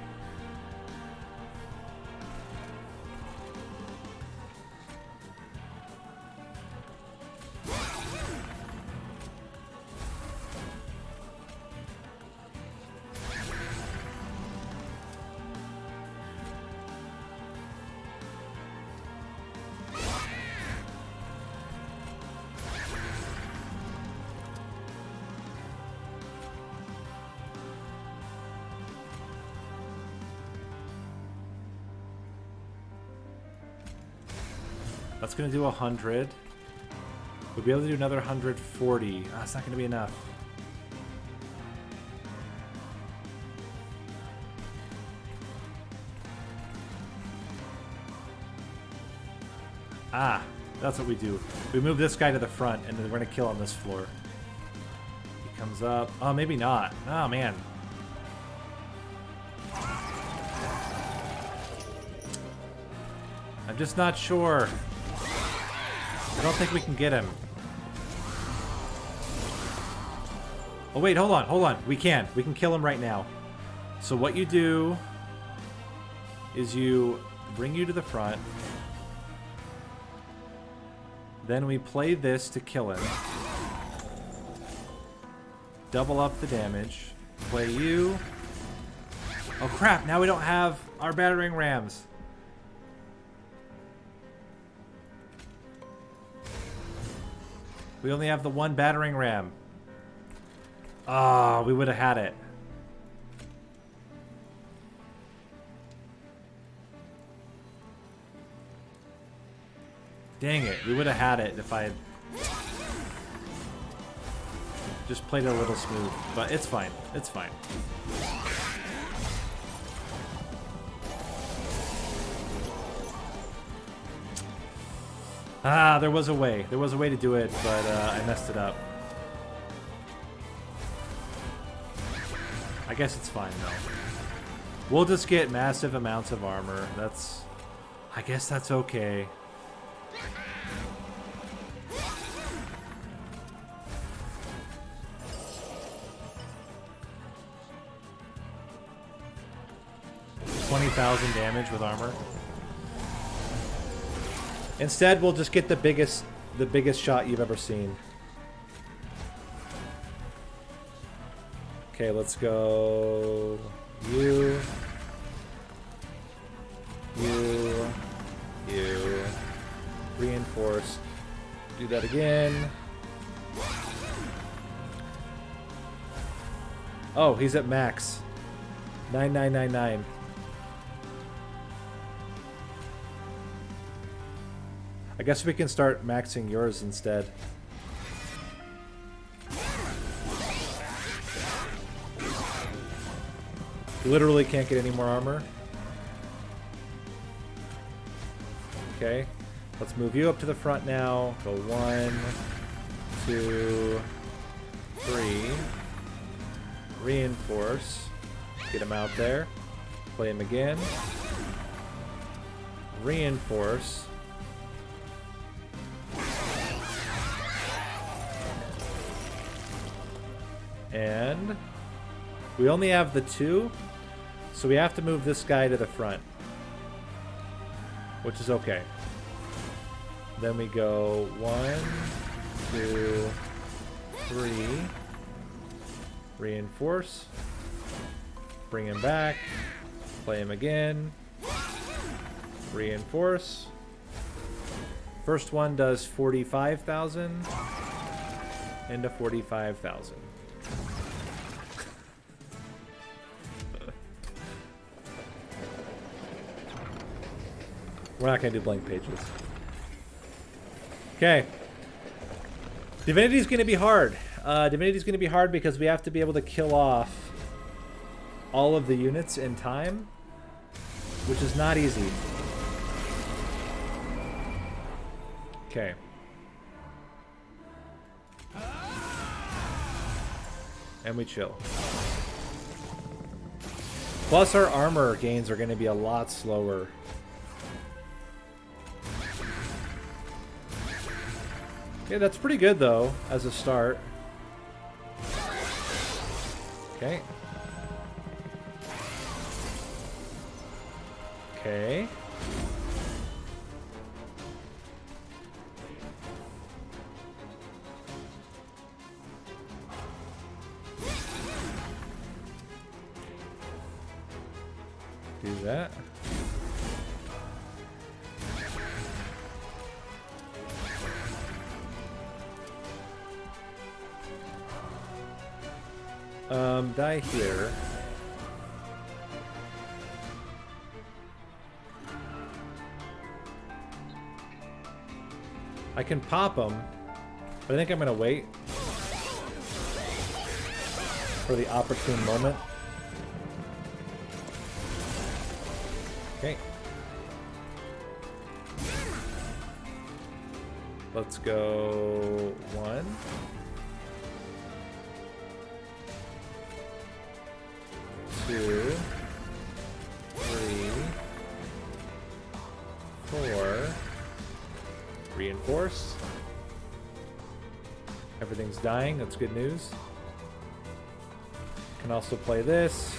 That's going to do 100. We'll be able to do another 140. Ah, it's not going to be enough. Ah, that's what we do. We move this guy to the front, and then we're going to kill on this floor. He comes up. Oh, maybe not. Oh, man. I'm just not sure. I don't think we can get him. Oh wait, hold on. We can kill him right now. So what you do is you bring you to the front. Then we play this to kill him. Double up the damage. Play you. Oh crap, now we don't have our battering rams. We only have the one battering ram. Ah, we would have had it. Dang it, we would have had it if I had just played it a little smooth. But it's fine, it's fine. Ah, there was a way. There was a way to do it, but I messed it up. I guess it's fine, though. We'll just get massive amounts of armor. That's... I guess that's okay. $20,000 damage with armor. Instead, we'll just get the biggest shot you've ever seen. Okay, let's go. You. Reinforce. Do that again. Oh, he's at max. 9999. I guess we can start maxing yours instead. Literally can't get any more armor. Okay. Let's move you up to the front now. Go 1, 2, 3. Reinforce. Get him out there. Play him again. Reinforce. And we only have the 2, so we have to move this guy to the front, which is okay. Then we go 1, 2, 3. Reinforce. Bring him back. Play him again. Reinforce. First one does 45,000 into 45,000. We're not going to do blank pages. Okay. Divinity's going to be hard. Divinity's going to be hard because we have to be able to kill off all of the units in time, which is not easy. Okay. And we chill. Plus our armor gains are going to be a lot slower. Okay, that's pretty good though, as a start. Okay. Okay. Do that. Die here. I can pop them, but I think I'm gonna wait for the opportune moment. Okay. Let's go 1. 2, 3, 4. Reinforce. Everything's dying. That's good news. Can also play this.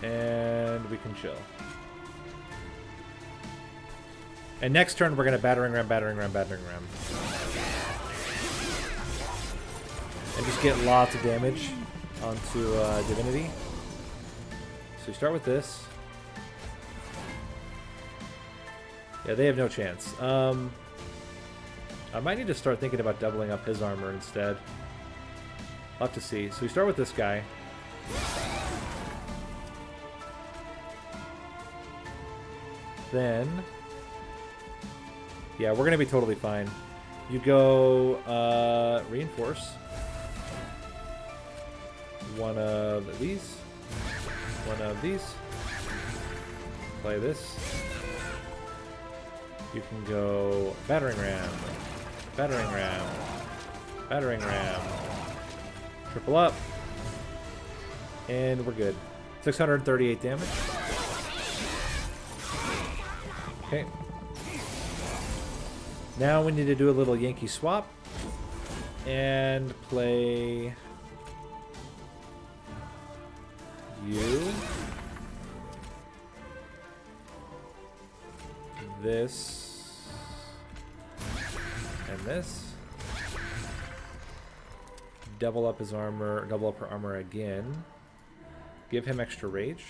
And we can chill. And next turn we're gonna battering ram. And just get lots of damage onto Divinity. So we start with this. Yeah, they have no chance. I might need to start thinking about doubling up his armor instead. I'll have to see. So we start with this guy. Then... yeah, we're going to be totally fine. You go reinforce. One of these. One of these. Play this. You can go battering ram. Battering ram. Battering ram. Triple up. And we're good. 638 damage. Okay. Now we need to do a little Yankee swap. And play... you. This. And this. Double up his armor, double up her armor again. Give him extra rage.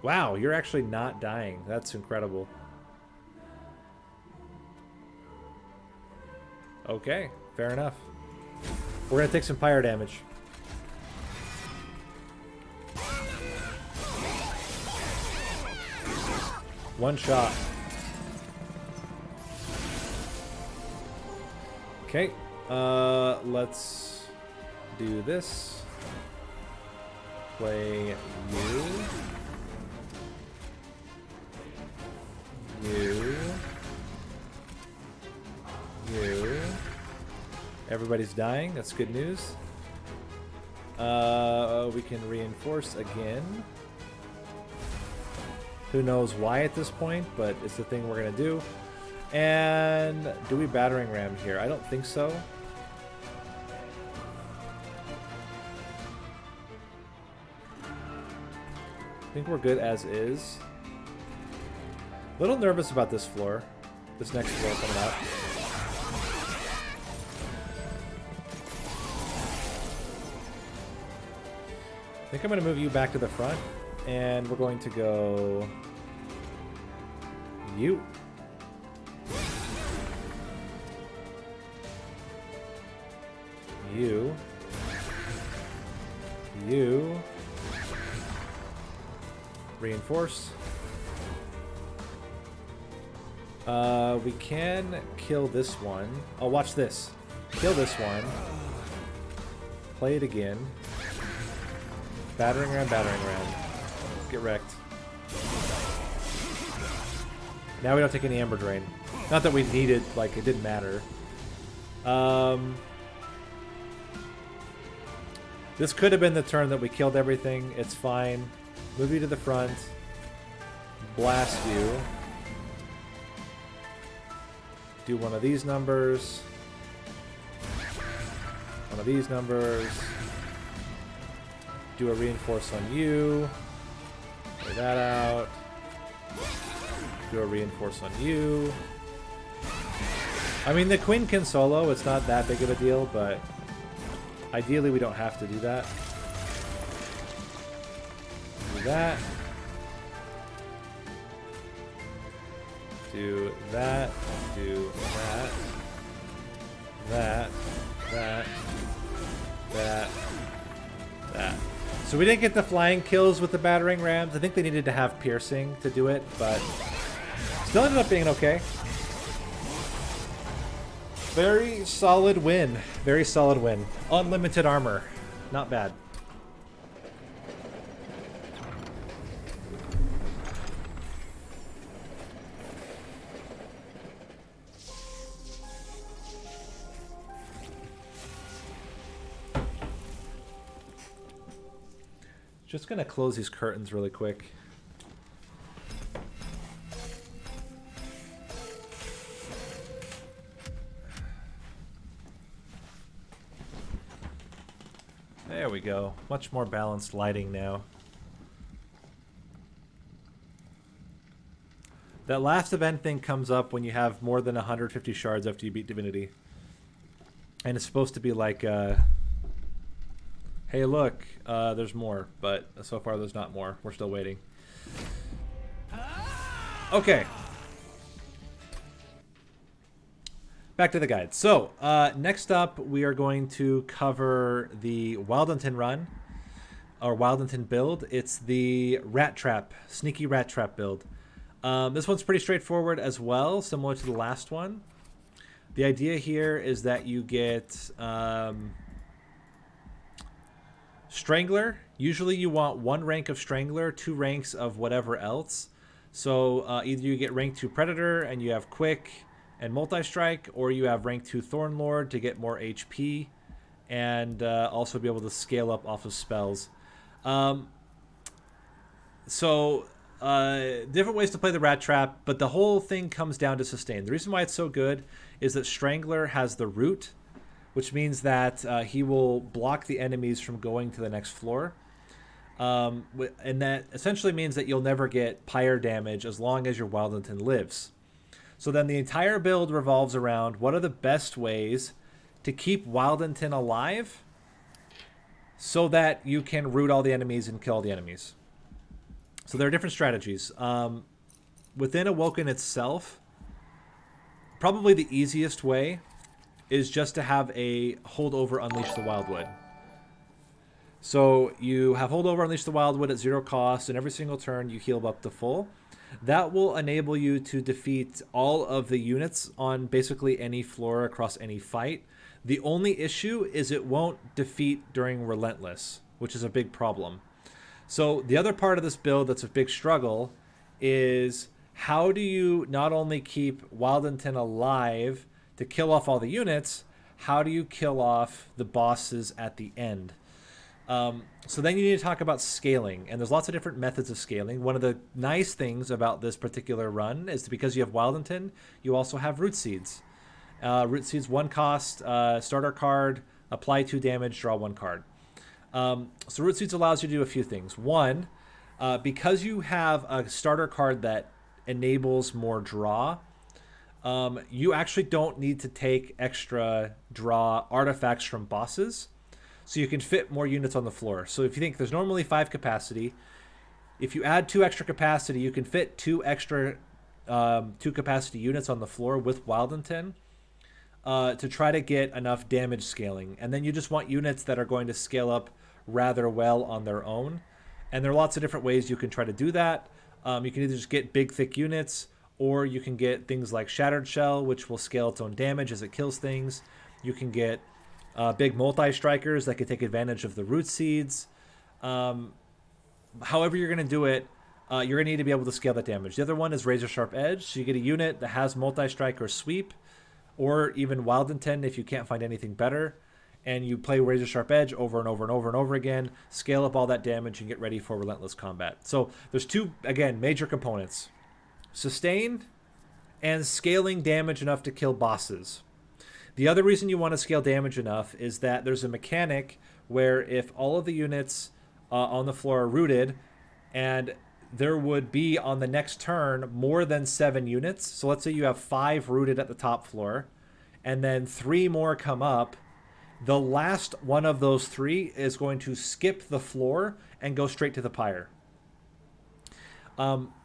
Wow, you're actually not dying. That's incredible. Okay, fair enough. We're gonna take some pyre damage. One shot. Okay, let's do this. Play you. You. You. Everybody's dying. That's good news. We can reinforce again. Who knows why at this point, but it's the thing we're going to do. And do we battering ram here? I don't think so. I think we're good as is. A little nervous about this floor. This next floor coming up. I think I'm going to move you back to the front. And we're going to go... You. You. You. Reinforce. We can kill this one. Oh, watch this. Kill this one. Play it again. Battering ram, battering ram. Get wrecked. Now we don't take any Amber Drain. Not that we need it, like, it didn't matter. This could have been the turn that we killed everything. It's fine. Move you to the front. Blast you. Do one of these numbers. One of these numbers. Do a reinforce on you. Play that out. Do a reinforce on you. I mean, the Queen can solo. It's not that big of a deal, but ideally we don't have to do that. Do that. Do that. Do that. That. That. That. That. So we didn't get the flying kills with the battering rams. I think they needed to have piercing to do it, but still ended up being okay. Very solid win. Very solid win. Unlimited armor. Not bad. Just gonna close these curtains really quick. There we go. Much more balanced lighting now. That last event thing comes up when you have more than 150 shards after you beat Divinity. And it's supposed to be like, hey, look, there's more, but so far there's not more. We're still waiting. Okay. Back to the guide. So, next up, we are going to cover the Wildington run, or Wildington build. It's the Rat Trap, Sneaky Rat Trap build. This one's pretty straightforward as well, similar to the last one. The idea here is that you get... Strangler. Usually you want 1 rank of Strangler, 2 ranks of whatever else. So either you get rank 2 Predator and you have Quick and Multi-Strike, or you have rank 2 Thorn Lord to get more HP and also be able to scale up off of spells. Different ways to play the Rat Trap, but the whole thing comes down to sustain. The reason why it's so good is that Strangler has the root, which means that he will block the enemies from going to the next floor. And that essentially means that you'll never get pyre damage as long as your Wildington lives. So then the entire build revolves around what are the best ways to keep Wildington alive so that you can root all the enemies and kill all the enemies. So there are different strategies. Within Awoken itself, probably the easiest way is just to have a holdover Unleash the Wildwood. So you have holdover Unleash the Wildwood at 0 cost, and every single turn you heal up to full. That will enable you to defeat all of the units on basically any floor across any fight. The only issue is it won't defeat during Relentless, which is a big problem. So the other part of this build that's a big struggle is how do you not only keep Wildington alive to kill off all the units, how do you kill off the bosses at the end? So then you need to talk about scaling, and there's lots of different methods of scaling. One of the nice things about this particular run is that because you have Wildington, you also have root seeds. Root seeds, 1 cost, starter card, apply 2 damage, draw 1 card. So root seeds allows you to do a few things. One, because you have a starter card that enables more draw, you actually don't need to take extra draw artifacts from bosses, so you can fit more units on the floor. So if you think there's normally 5 capacity, if you add 2 extra capacity, you can fit 2 extra 2 capacity units on the floor with Wildington to try to get enough damage scaling. And then you just want units that are going to scale up rather well on their own. And there are lots of different ways you can try to do that. You can either just get big, thick units, or you can get things like Shattered Shell, which will scale its own damage as it kills things. You can get big multi-strikers that can take advantage of the root seeds. However you're going to do it, you're going to need to be able to scale that damage. The other one is Razor Sharp Edge. So you get a unit that has multi-strike or sweep, or even Wildington if you can't find anything better. And you play Razor Sharp Edge over and over and over and over again, scale up all that damage, and get ready for relentless combat. So there's 2, again, major components. Sustain and scaling damage enough to kill bosses. The other reason you want to scale damage enough is that there's a mechanic where if all of the units on the floor are rooted, and there would be on the next turn more than 7 units. So let's say you have 5 rooted at the top floor, and then 3 more come up. The last one of those 3 is going to skip the floor and go straight to the pyre.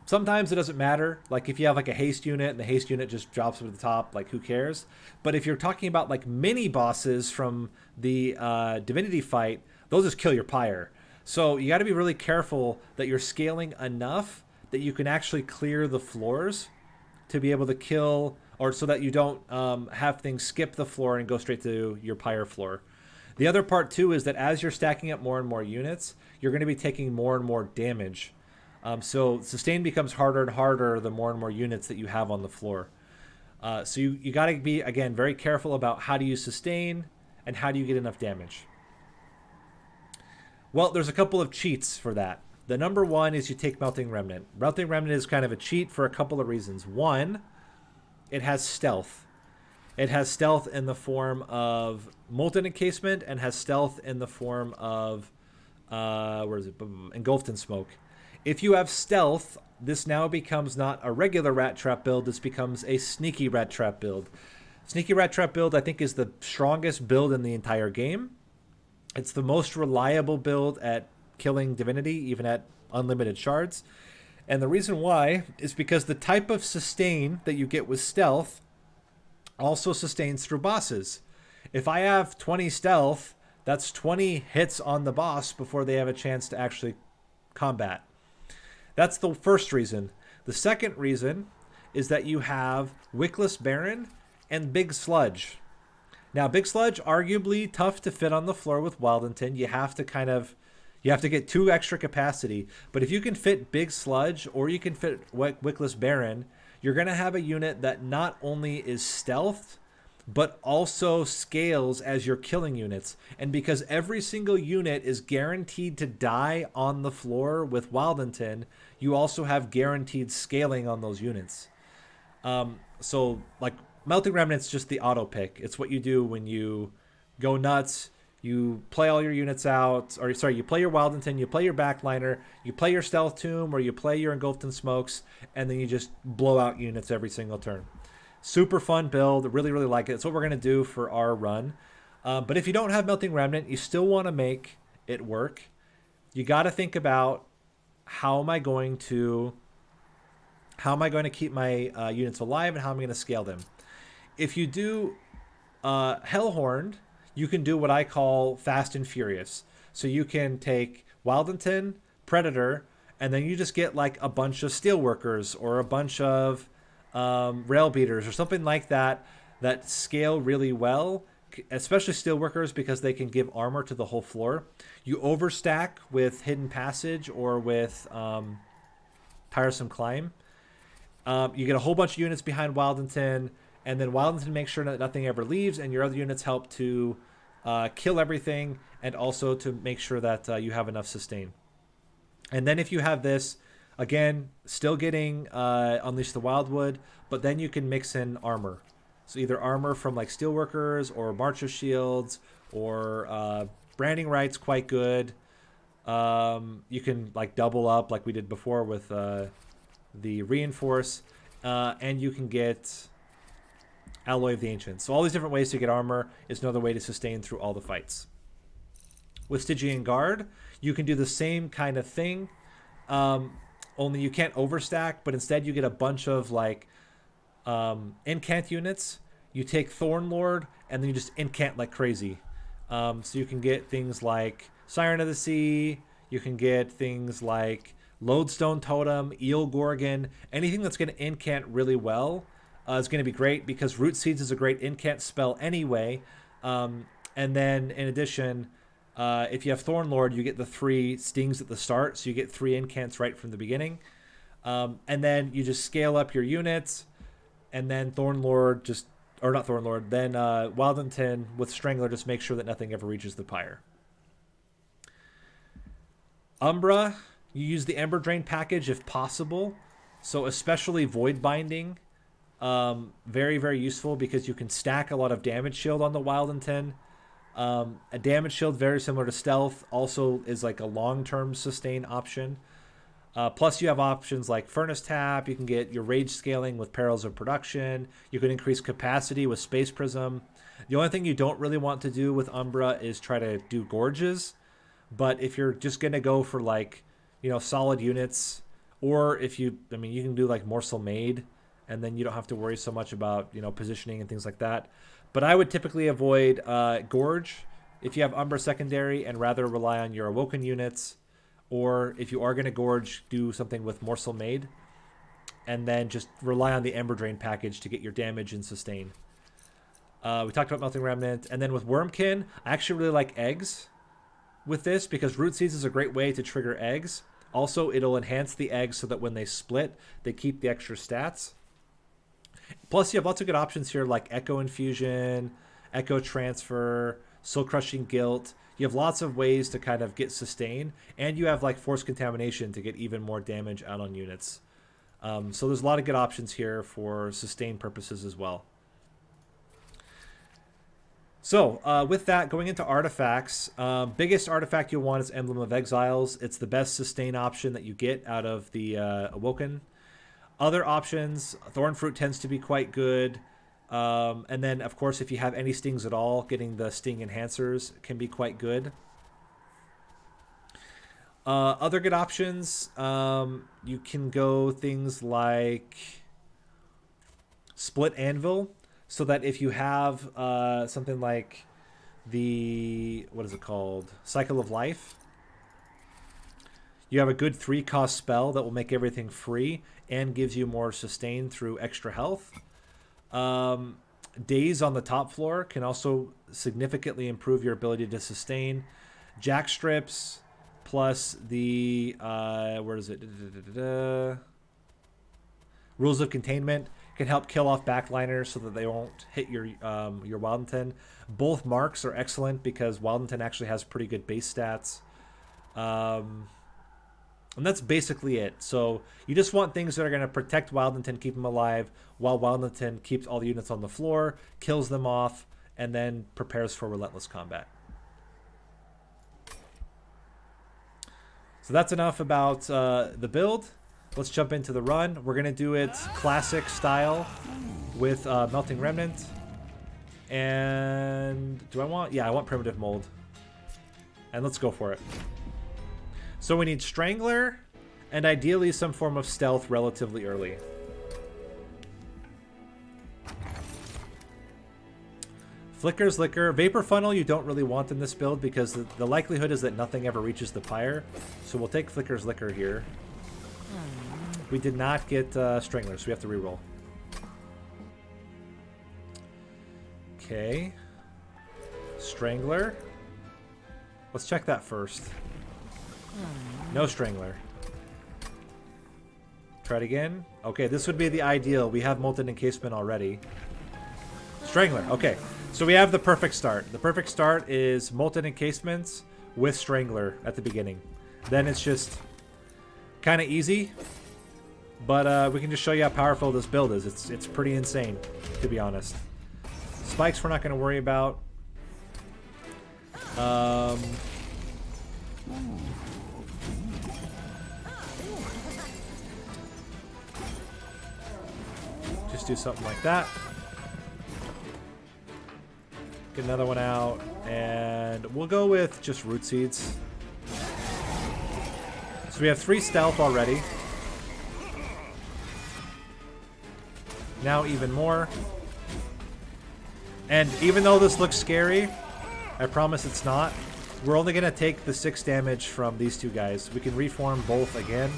Sometimes it doesn't matter. Like if you have like a haste unit and the haste unit just drops to the top, like who cares? But if you're talking about like mini bosses from the Divinity fight, they'll just kill your pyre. So you got to be really careful that you're scaling enough that you can actually clear the floors to be able to kill, or so that you don't have things skip the floor and go straight to your pyre floor. The other part too is that as you're stacking up more and more units, you're going to be taking more and more damage. So sustain becomes harder and harder the more and more units that you have on the floor. So you got to be, again, very careful about how do you sustain and how do you get enough damage. Well, there's a couple of cheats for that. The number one is you take Melting Remnant. Melting Remnant is kind of a cheat for a couple of reasons. One, it has stealth. It has stealth in the form of Molten Encasement and has stealth in the form of, Engulfed in Smoke. If you have stealth, this now becomes not a regular Rat Trap build. This becomes a Sneaky Rat Trap build. Sneaky Rat Trap build, I think, is the strongest build in the entire game. It's the most reliable build at killing Divinity, even at unlimited shards. And the reason why is because the type of sustain that you get with stealth also sustains through bosses. If I have 20 stealth, that's 20 hits on the boss before they have a chance to actually combat. That's the first reason. The second reason is that you have Wickless Baron and Big Sludge. Now, Big Sludge, arguably tough to fit on the floor with Wildington. You have to get 2 extra capacity. But if you can fit Big Sludge or you can fit Wickless Baron, you're going to have a unit that not only is stealthed, but also scales as you're killing units. And because every single unit is guaranteed to die on the floor with Wildington, you also have guaranteed scaling on those units. So, like, Melting Remnant's just the auto pick. It's what you do when you go nuts. You play all your units out, or sorry, you play your Wildington, you play your Backliner, you play your Stealth Tomb, or you play your Engulfed in Smokes, and then you just blow out units every single turn. Super fun build. Really, really like it. It's what we're going to do for our run. But if you don't have Melting Remnant, you still want to make it work. You got to think about how am I going to keep my units alive and how am I going to scale them. If you do Hellhorned, you can do what I call fast and furious. So you can take Wildington, Predator, and then you just get like a bunch of Steelworkers or a bunch of Rail Beaters or something like that that scale really well, especially Steelworkers because they can give armor to the whole floor. You overstack with Hidden Passage or with Tiresome Climb. You get a whole bunch of units behind Wildington, and then Wildington makes sure that nothing ever leaves, and your other units help to kill everything, and also to make sure that you have enough sustain. And then if you have this, again, still getting Unleash the Wildwood, but then you can mix in armor. So either armor from like Steelworkers or March of Shields or Branding Right's quite good. You can like double up like we did before with the Reinforce, and you can get Alloy of the Ancients. So all these different ways to get armor is another way to sustain through all the fights. With Stygian Guard, you can do the same kind of thing, only you can't overstack, but instead you get a bunch of like incant units. You take Thornlord, and then you just incant like crazy. So you can get things like Siren of the Sea, you can get things like Lodestone Totem, Eel Gorgon, anything that's going to incant really well is going to be great, because Root Seeds is a great incant spell anyway. And then in addition, if you have Thornlord, you get the 3 stings at the start, so you get 3 incants right from the beginning. And then you just scale up your units, and then Thornlord just, or not Thornlord, then Wildington with Strangler just make sure that nothing ever reaches the pyre. Umbra, you use the Ember Drain package if possible. So especially Void Binding, very, very useful, because you can stack a lot of damage shield on the Wildington. A damage shield, very similar to stealth, also is like a long-term sustain option. Plus you have options like Furnace Tap. You can get your rage scaling with Perils of Production. You can increase capacity with Space Prism. The only thing you don't really want to do with Umbra is try to do Gorges. But if you're just going to go for like, you know, solid units, or if you, I mean, you can do like Morsel Maid, and then you don't have to worry so much about, you know, positioning and things like that. But I would typically avoid Gorge if you have Umbra secondary, and rather rely on your Awoken units. Or if you are going to Gorge, do something with Morsel Maid, and then just rely on the Ember Drain package to get your damage and sustain. We talked about Melting Remnant. And then with Wormkin, I actually really like eggs with this, because Root Seeds is a great way to trigger eggs. Also, it'll enhance the eggs so that when they split, they keep the extra stats. Plus, you have lots of good options here like Echo Infusion, Echo Transfer, Soul Crushing Guilt. You have lots of ways to kind of get sustain, and you have like Force Contamination to get even more damage out on units. So there's a lot of good options here for sustain purposes as well. So with that, going into artifacts, biggest artifact you'll want is Emblem of Exiles. It's the best sustain option that you get out of the Awoken. Other options, Thornfruit tends to be quite good. And then, of course, if you have any stings at all, getting the sting enhancers can be quite good. Other good options, you can go things like Split Anvil, so that if you have something like the, what is it called? Cycle of Life, you have a good 3-cost spell that will make everything free and gives you more sustain through extra health. Days on the top floor can also significantly improve your ability to sustain. Jack Strips plus the where is it? Rules of Containment can help kill off backliners so that they won't hit your Wildington. Both marks are excellent because Wildington actually has pretty good base stats. And that's basically it. So you just want things that are going to protect Wildington, keep them alive, while Wildington keeps all the units on the floor, kills them off, and then prepares for relentless combat. So that's enough about the build. Let's jump into the run. We're going to do it classic style with Melting Remnant. And do I want... Yeah, I want Primitive Mold. And let's go for it. So we need Strangler, and ideally some form of stealth relatively early. Flicker's Liquor. Vapor Funnel you don't really want in this build because the likelihood is that nothing ever reaches the pyre. So we'll take Flicker's Liquor here. We did not get Strangler, so we have to reroll. Okay. Strangler. Let's check that first. No Strangler. Try it again. Okay, this would be the ideal. We have Molten Encasement already. Strangler. Okay, so we have the perfect start. The perfect start is Molten Encasements with Strangler at the beginning. Then it's just kind of easy, but we can just show you how powerful this build is. It's pretty insane, to be honest. Spikes we're not going to worry about. Just do something like that. Get another one out, and we'll go with just root seeds. So we have 3 stealth already. Now even more. And even though this looks scary, I promise it's not. We're only going to take the 6 damage from these 2 guys. We can reform both again.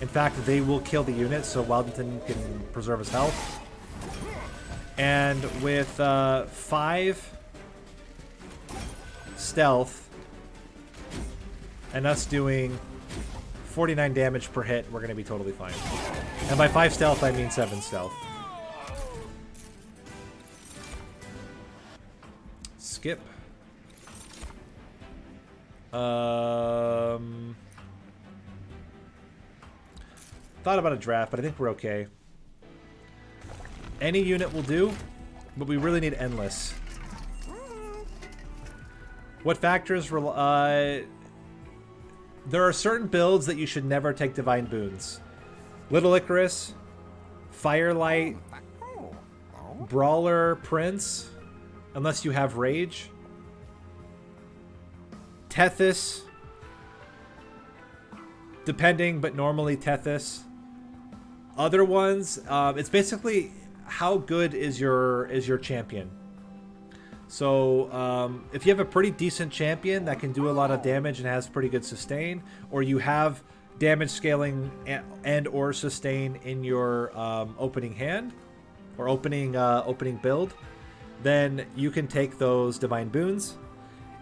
In fact, they will kill the unit, so Wildington can preserve his health. And with 5 stealth and us doing 49 damage per hit, we're going to be totally fine. And by 5 stealth, I mean 7 stealth. Skip. Thought about a draft, but I think we're okay. Any unit will do, but we really need endless. What factors? There are certain builds that you should never take divine boons. Little Icarus, Firelight, Brawler, Prince, unless you have Rage. Tethys, depending, but normally Tethys. Other ones, it's basically how good is your champion. So if you have a pretty decent champion that can do a lot of damage and has pretty good sustain, or you have damage scaling and or sustain in your opening hand or opening build, then you can take those divine boons.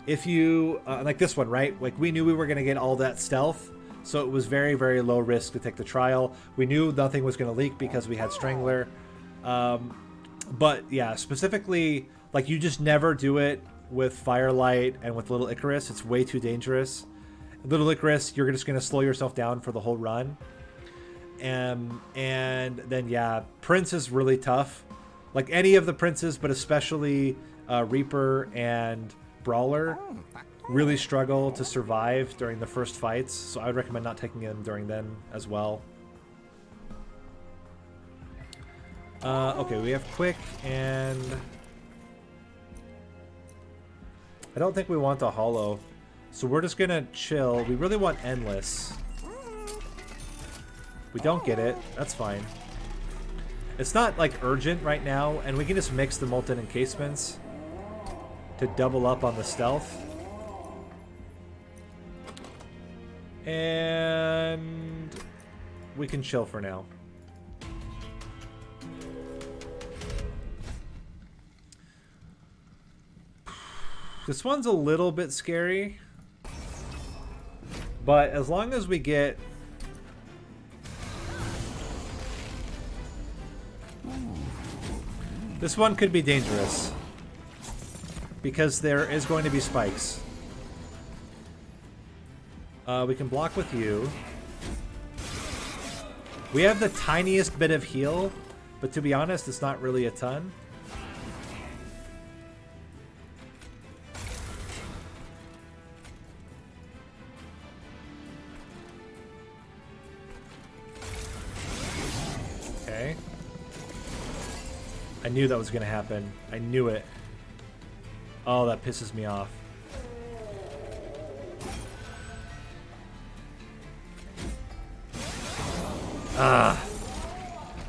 If you like this one, right? Like we knew we were going to get all that stealth, so it was very, very low risk to take the trial. We knew nothing was going to leak because we had Strangler. But yeah, specifically, like you just never do it with Firelight and with Little Icarus. It's way too dangerous. Little Icarus, you're just going to slow yourself down for the whole run. And then yeah, Prince is really tough. Like any of the Princes, but especially Reaper and Brawler really struggle to survive during the first fights, so I would recommend not taking them during then as well. Okay, we have Quick, and I don't think we want the Hollow, so we're just gonna chill. We really want Endless. We don't get it, that's fine. It's not like urgent right now, and we can just mix the Molten Encasements to double up on the stealth. And we can chill for now. This one's a little bit scary, but as long as we get this one could be dangerous because there is going to be spikes. We can block with you. We have the tiniest bit of heal, but to be honest, it's not really a ton. Okay. I knew that was going to happen. I knew it. Oh, that pisses me off.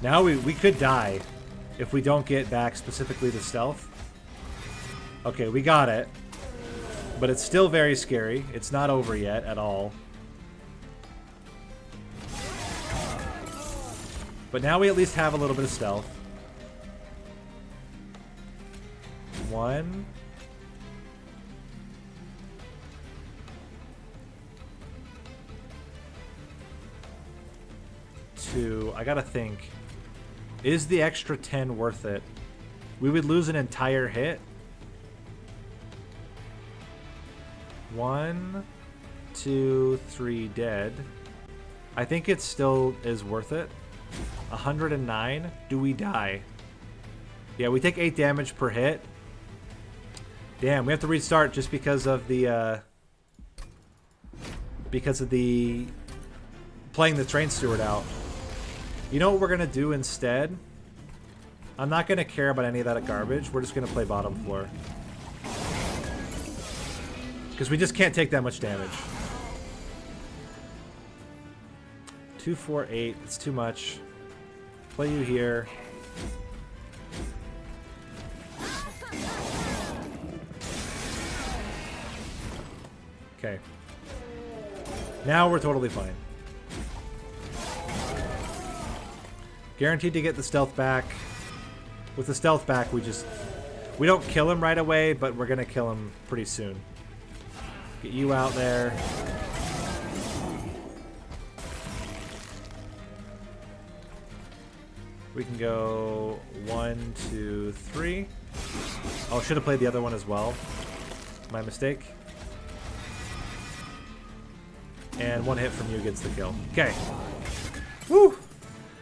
Now we could die if we don't get back specifically the stealth. Okay, we got it. But it's still very scary. It's not over yet at all. But now we at least have a little bit of stealth. 1. 2. I gotta think. Is the extra 10 worth it? We would lose an entire hit. 1, 2, 3 dead. I think it still is worth it. 109. Do we die? Yeah, we take 8 damage per hit. Damn, we have to restart just because of the playing the train steward out. You know what we're gonna do instead? I'm not gonna care about any of that garbage. We're just gonna play bottom floor. Because we just can't take that much damage. 2, 4, 8. It's too much. Play you here. Okay. Now we're totally fine. Guaranteed to get the stealth back. With the stealth back, we don't kill him right away, but we're gonna kill him pretty soon. Get you out there. We can go 1, 2, 3. Oh, should have played the other one as well. My mistake. And 1 hit from you gets the kill. Okay. Woo!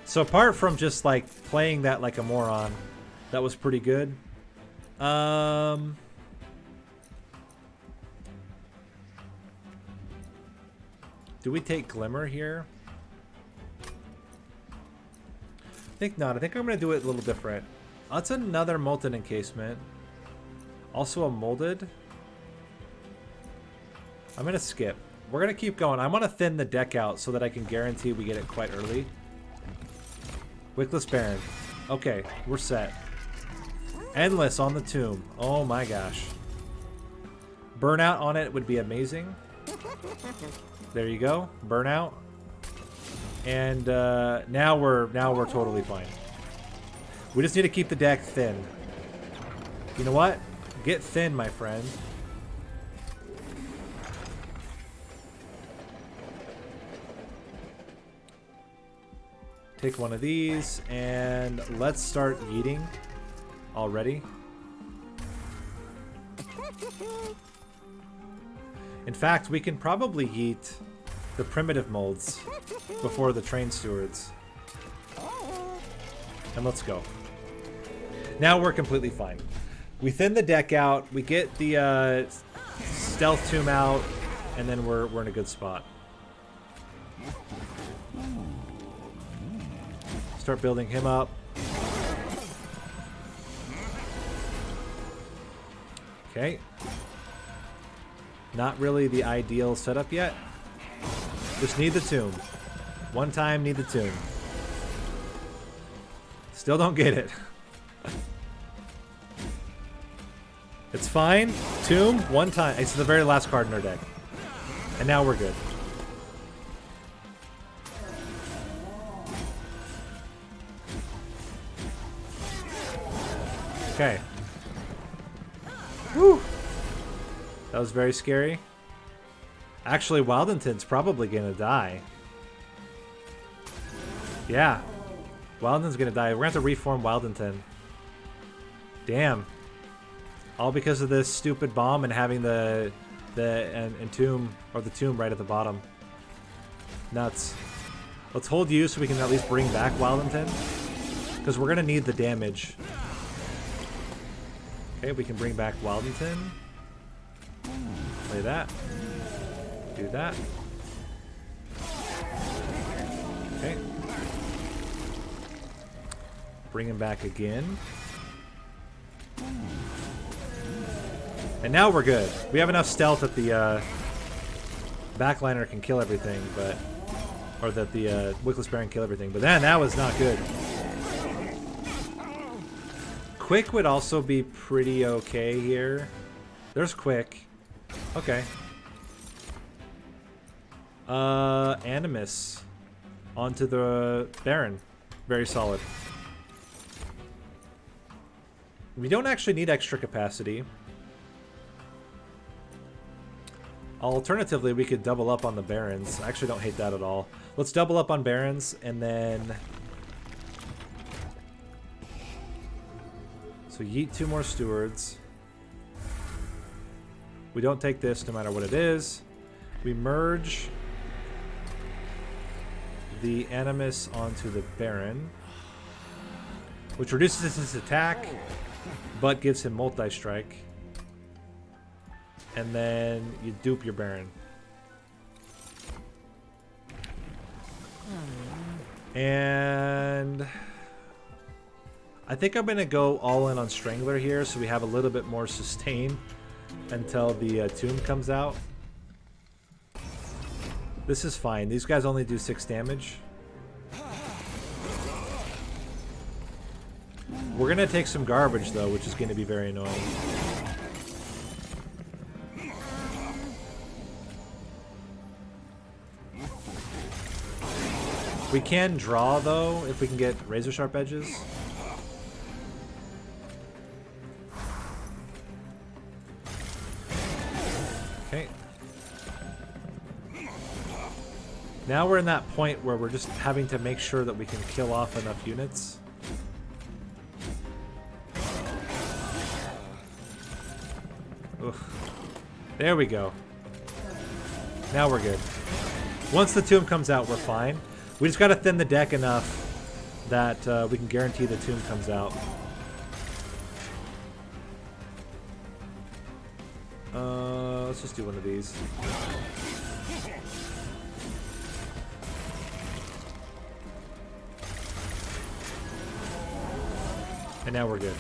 So apart from just like playing that like a moron, that was pretty good. Do we take Glimmer here? I think not. I think I'm going to do it a little different. That's another Molten Encasement. Also a Molded. I'm going to skip. We're going to keep going. I want to thin the deck out so that I can guarantee we get it quite early. Wickless Baron. Okay, we're set. Endless on the tomb. Oh my gosh. Burnout on it would be amazing. There you go. Burnout. And now we're totally fine. We just need to keep the deck thin. You know what? Get thin, my friend. Take one of these, and let's start yeeting already. In fact, we can probably yeet the primitive molds before the train stewards. And let's go. Now we're completely fine. We thin the deck out, we get the stealth tomb out, and then we're in a good spot. Start building him up. Okay. Not really the ideal setup yet. Just need the tomb. One time, need the tomb. Still don't get it. It's fine. Tomb, one time. It's the very last card in our deck. And now we're good. Okay. Woo! That was very scary. Actually, Wildington's probably gonna die. Yeah. Wildington's gonna die. We're gonna have to reform Wildington. Damn. All because of this stupid bomb and having the tomb, or the tomb right at the bottom. Nuts. Let's hold you so we can at least bring back Wildington. Because we're gonna need the damage. Okay, we can bring back Wildington. Play that. Do that. Okay. Bring him back again. And now we're good. We have enough stealth that the backliner can kill everything, but... Or that the Wickless Baron kill everything. But then that was not good. Quick would also be pretty okay here. There's Quick. Okay. Animus. Onto the Baron. Very solid. We don't actually need extra capacity. Alternatively, we could double up on the Barons. I actually don't hate that at all. Let's double up on Barons, and then... So yeet 2 more Stewards. We don't take this no matter what it is. We merge the Animus onto the Baron, which reduces his attack, but gives him multi-strike. And then you dupe your Baron. And I think I'm going to go all in on Strangler here so we have a little bit more sustain until the tomb comes out. This is fine. These guys only do 6 damage. We're going to take some garbage though, which is going to be very annoying. We can draw though if we can get razor sharp edges. Okay. Now we're in that point where we're just having to make sure that we can kill off enough units. Oof. There we go. Now we're good. Once the tomb comes out, we're fine. We just got to thin the deck enough that we can guarantee the tomb comes out. Let's just do one of these. And now we're good.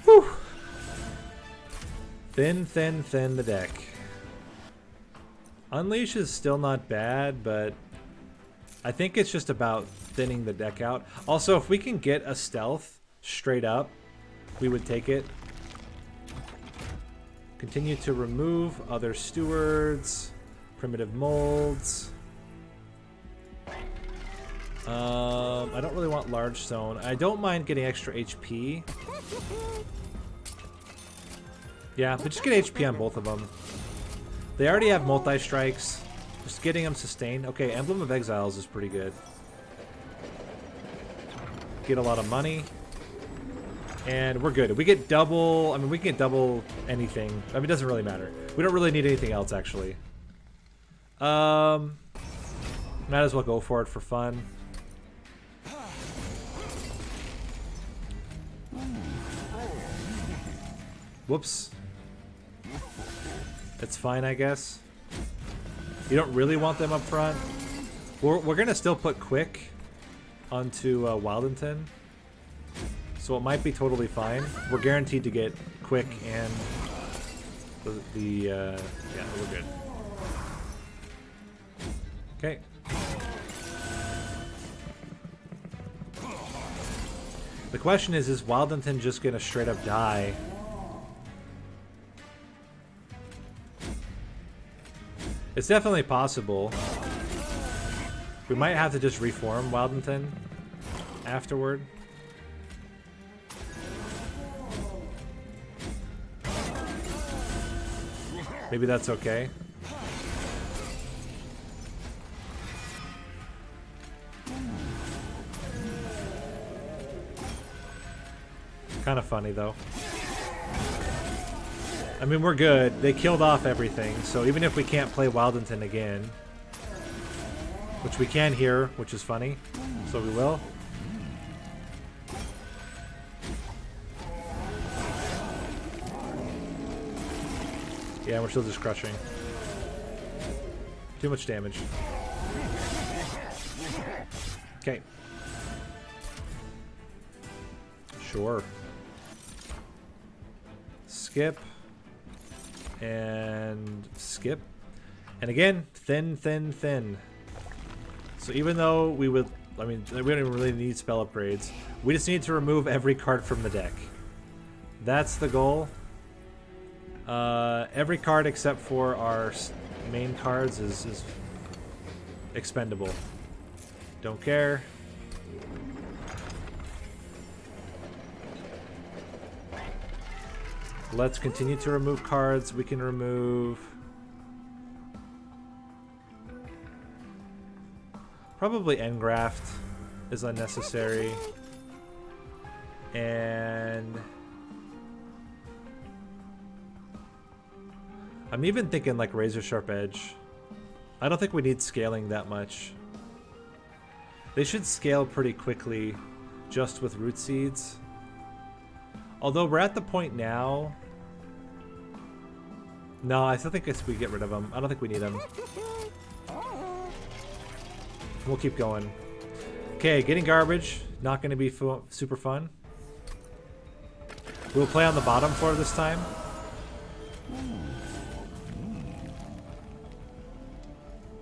Whew. Thin the deck. Unleash is still not bad, but I think it's just about thinning the deck out. Also, if we can get a stealth straight up, we would take it. Continue to remove other stewards, primitive molds. I don't really want large stone. I don't mind getting extra HP. Yeah, but just get HP on both of them. They already have multi-strikes. Just getting them sustained. Okay, Emblem of Exiles is pretty good. Get a lot of money. And we're good. If we get double... I mean, we can get double anything. I mean, it doesn't really matter. We don't really need anything else, actually. Might as well go for it for fun. Whoops. It's fine, I guess. You don't really want them up front. We're going to still put Quick onto Wildington. So it might be totally fine. We're guaranteed to get Quick and yeah, we're good. Okay. The question is Wildington just going to straight up die? It's definitely possible. We might have to just reform Wildington afterward. Maybe that's okay. Kind of funny though. I mean, we're good. They killed off everything, so even if we can't play Wildington again, which we can here, which is funny, so we will. Yeah, we're still just crushing. Too much damage. Okay. Sure. Skip. And skip. And again, thin. So even though we would, I mean, we don't even really need spell upgrades. We just need to remove every card from the deck. That's the goal. Every card except for our main cards is expendable. Don't care. Let's continue to remove cards. We can remove... Probably Engraft is unnecessary. And... I'm even thinking like Razor Sharp Edge. I don't think we need scaling that much. They should scale pretty quickly just with root seeds. Although we're at the point now... No, I still think we get rid of them. I don't think we need them. We'll keep going. Okay, getting garbage. Not going to be super fun. We'll play on the bottom floor this time.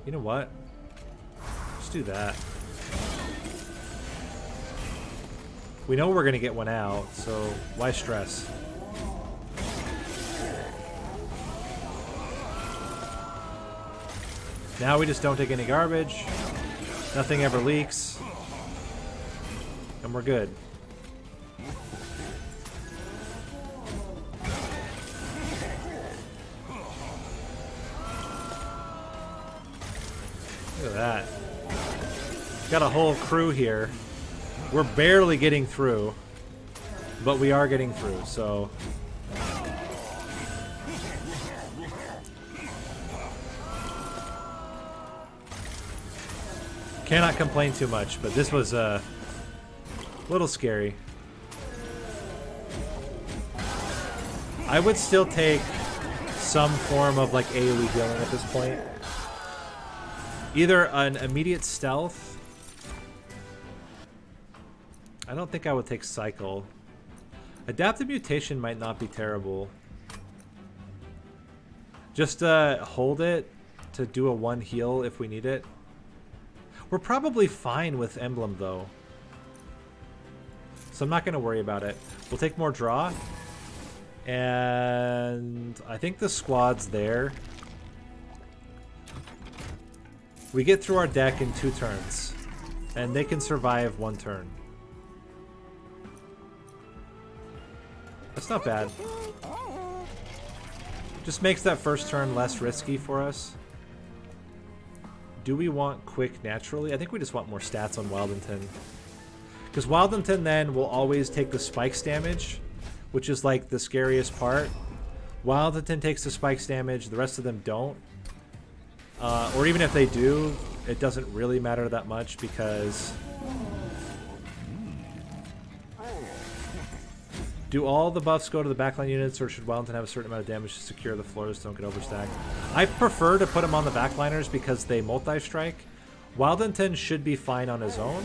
You know what? Let's do that. We know we're going to get one out, so why stress? Now we just don't take any garbage. Nothing ever leaks. And we're good. Look at that. Got a whole crew here. We're barely getting through, but we are getting through, so... Cannot complain too much, but this was a little scary. I would still take some form of like AoE healing at this point. Either an immediate stealth. I don't think I would take Cycle. Adaptive Mutation might not be terrible. Just hold it to do a 1 heal if we need it. We're probably fine with Emblem though. So I'm not going to worry about it. We'll take more draw. And I think the squad's there. We get through our deck in 2 turns. And they can survive 1 turn. That's not bad. Just makes that first turn less risky for us. Do we want quick naturally? I think we just want more stats on Wildington. Because Wildington then will always take the spikes damage, which is like the scariest part. Wildington takes the spikes damage, the rest of them don't. Or even if they do, it doesn't really matter that much because... Do all the buffs go to the backline units, or should Wellington have a certain amount of damage to secure the floors so don't get overstacked? I prefer to put them on the backliners because they multi-strike. Wildington should be fine on his own.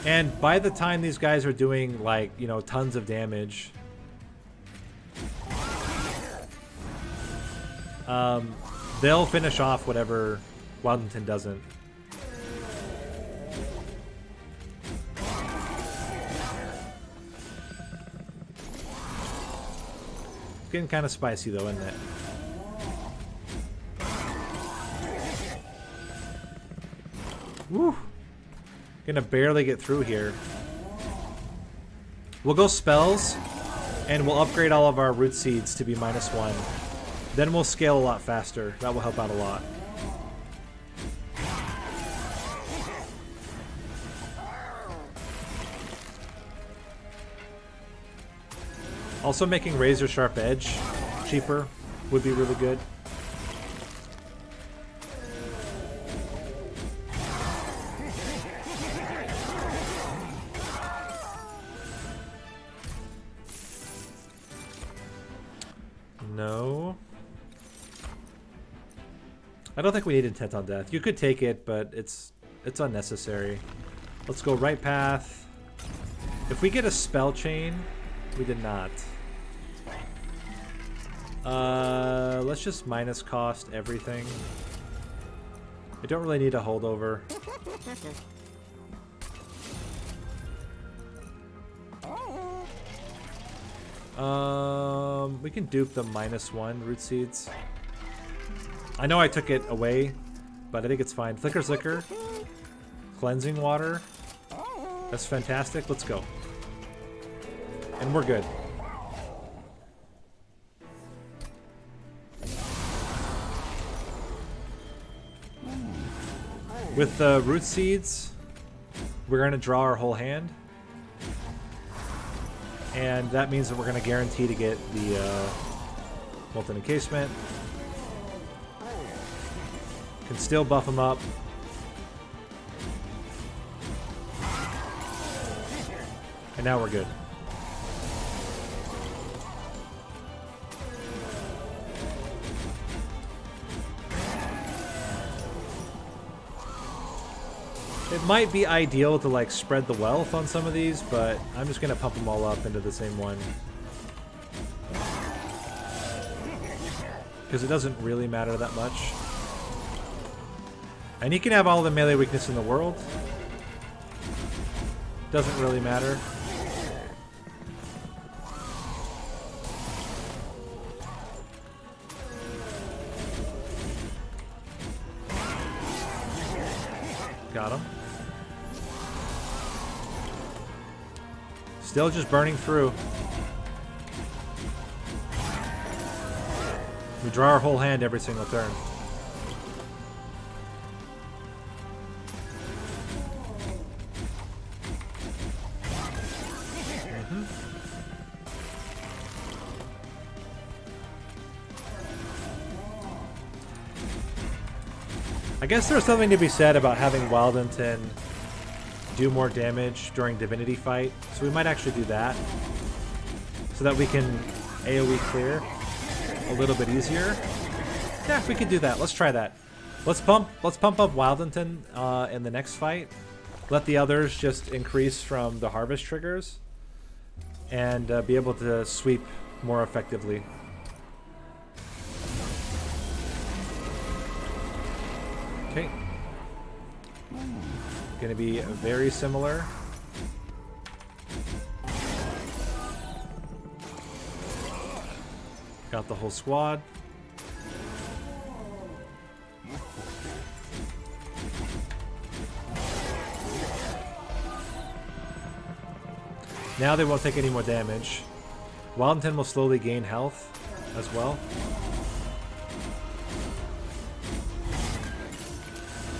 And by the time these guys are doing, like, you know, tons of damage... they'll finish off whatever Wildington doesn't. It's getting kind of spicy though, isn't it? Woo! Gonna barely get through here. We'll go spells, and we'll upgrade all of our root seeds to be -1. Then we'll scale a lot faster. That will help out a lot. Also making Razor Sharp Edge cheaper would be really good. No. I don't think we need Intent on Death. You could take it, but it's unnecessary. Let's go right path. If we get a spell chain, we did not. Let's just minus cost everything. I don't really need a holdover. We can dupe the -1 root seeds. I know I took it away, but I think it's fine. Flicker's Liquor. Cleansing Water. That's fantastic. Let's go. And we're good. With the root seeds, we're going to draw our whole hand. And that means that we're going to guarantee to get the Molten Encasement. Can still buff them up. And now we're good. It might be ideal to like spread the wealth on some of these, but I'm just gonna pump them all up into the same one. Because it doesn't really matter that much. And he can have all the melee weakness in the world. Doesn't really matter. Got him. Still just burning through. We draw our whole hand every single turn. I guess there's something to be said about having Wildington do more damage during Divinity fight, so we might actually do that so that we can AoE clear a little bit easier. Yeah, we could do that. Let's try that. Let's pump up Wildington in the next fight. Let the others just increase from the harvest triggers and be able to sweep more effectively. Okay. Gonna be very similar. Got the whole squad. Now they won't take any more damage. Wildington will slowly gain health as well.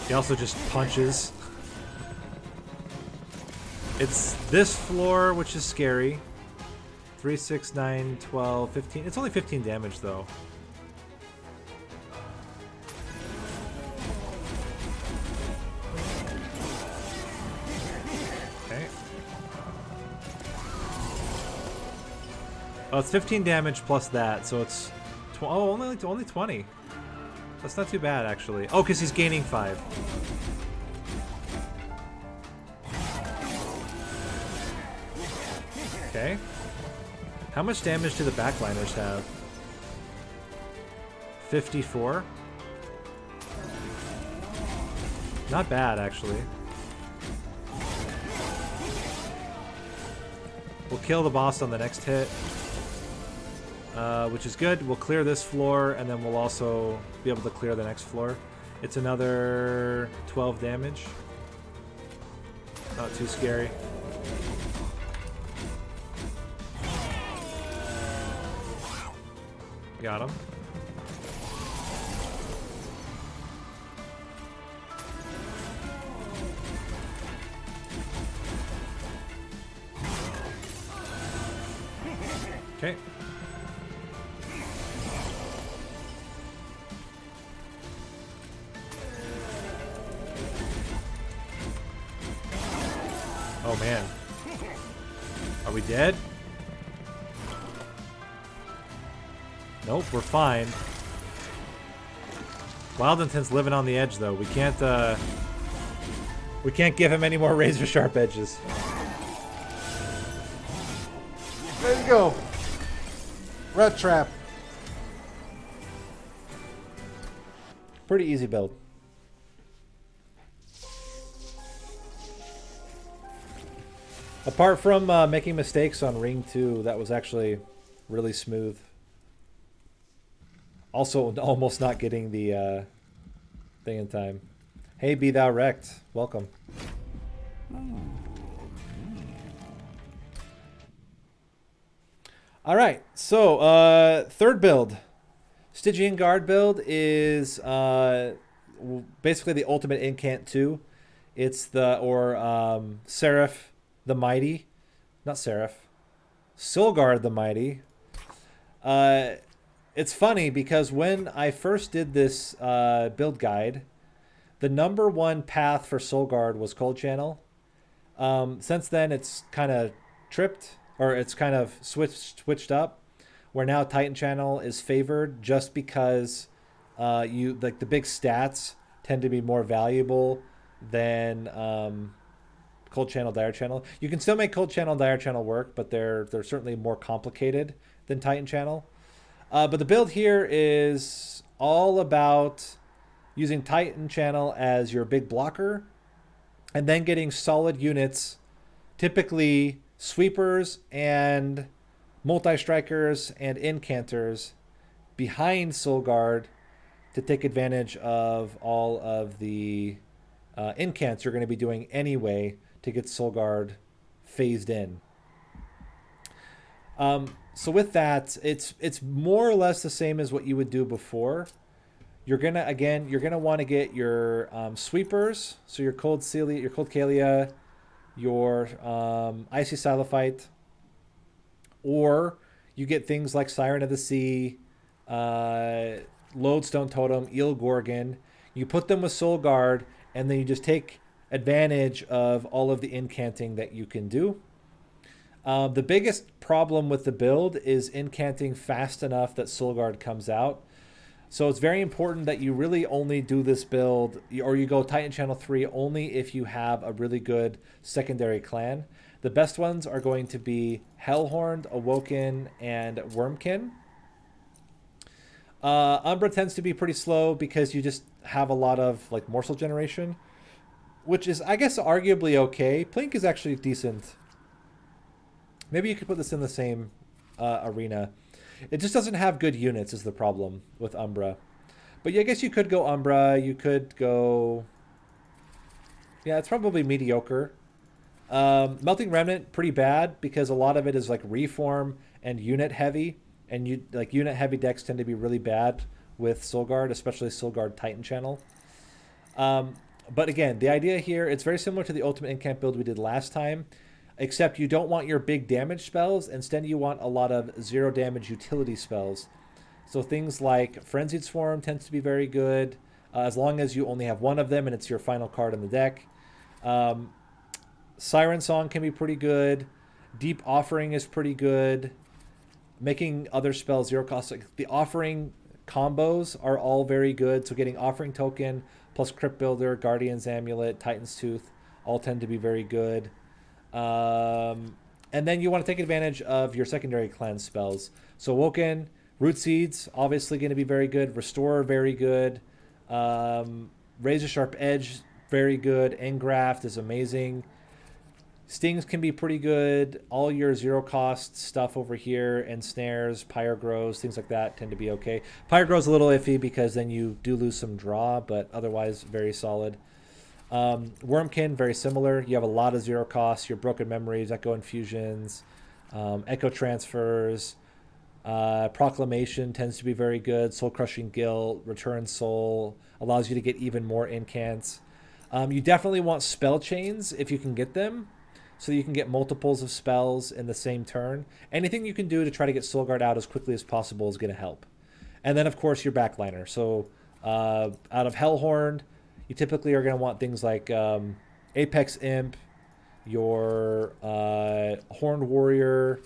He also just punches. It's this floor, which is scary. 3, 6, 9, 12, 15. It's only 15 damage, though. Okay. Oh, it's 15 damage plus that, so it's... only 20. That's not too bad, actually. Oh, because he's gaining 5. Okay. How much damage do the backliners have? 54? Not bad, actually. We'll kill the boss on the next hit. Which is good. We'll clear this floor, and then we'll also be able to clear the next floor. It's another 12 damage. Not too scary. Got him. Okay. Oh man. Are we dead? Nope, we're fine. Wildington's living on the edge though. We can't give him any more razor sharp edges. There you go. Rat trap. Pretty easy build. Apart from making mistakes on Ring 2, that was actually really smooth. Also, almost not getting the thing in time. Hey, Be Thou Wrecked. Welcome. All right, so third build. Stygian Guard build is basically the ultimate incant 2. It's Seraph the Mighty. Not Seraph. Silgard the Mighty. It's funny because when I first did this build guide, the number one path for Silgard was Cold Channel. Since then, it's kind of tripped, or it's kind of switched up, where now Titan Channel is favored just because the big stats tend to be more valuable than Cold Channel, Dire Channel. You can still make Cold Channel and Dire Channel work, but they're certainly more complicated than Titan Channel. But the build here is all about using Titan Channel as your big blocker, and then getting solid units, typically sweepers and multi-strikers and incanters behind Silgard to take advantage of all of the incants you're going to be doing anyway to get Silgard phased in. So with that, it's more or less the same as what you would do before. You're gonna want to get your sweepers, so your Cold Celia, your Cold Kalia, your Icy Silophyte, or you get things like Siren of the Sea, Lodestone Totem, Eel Gorgon. You put them with Soul Guard, and then you just take advantage of all of the incanting that you can do. The biggest problem with the build is incanting fast enough that Soul Guard comes out. So it's very important that you really only do this build, or you go Titan Channel 3 only if you have a really good secondary clan. The best ones are going to be Hellhorned, Awoken, and Wormkin. Umbra tends to be pretty slow because you just have a lot of like morsel generation, which is, I guess, arguably okay. Plink is actually decent. Maybe you could put this in the same arena. It just doesn't have good units is the problem with Umbra. But yeah, I guess you could go Umbra. You could go... Yeah, it's probably mediocre. Melting Remnant, pretty bad because a lot of it is like reform and unit heavy. And unit heavy decks tend to be really bad with Soulguard, especially Soulguard Titan Channel. But again, the idea here, it's very similar to the Ultimate Incant build we did last time. Except you don't want your big damage spells. Instead, you want a lot of 0 damage utility spells. So things like Frenzied Swarm tends to be very good, as long as you only have one of them and it's your final card in the deck. Siren Song can be pretty good. Deep Offering is pretty good. Making other spells 0 cost. Like the Offering combos are all very good. So getting Offering Token plus Crypt Builder, Guardian's Amulet, Titan's Tooth all tend to be very good. And then you want to take advantage of your secondary cleanse spells. So Woken, Root Seeds, obviously going to be very good. Restore, very good. Razor Sharp Edge, very good. Engraft is amazing. Stings can be pretty good. All your 0 cost stuff over here, and snares, Pyrogrows, things like that tend to be okay. Pyrogrows a little iffy because then you do lose some draw, but otherwise very solid. Wormkin, very similar. You have a lot of 0 costs. Your Broken Memories, Echo Infusions, Echo Transfers, Proclamation tends to be very good. Soul Crushing Guilt, Return Soul, allows you to get even more incants. You definitely want Spell Chains if you can get them, so you can get multiples of spells in the same turn. Anything you can do to try to get Soulguard out as quickly as possible is going to help. And then, of course, your backliner. So out of Hellhorned, you typically are going to want things like Apex Imp, your Horned Warrior,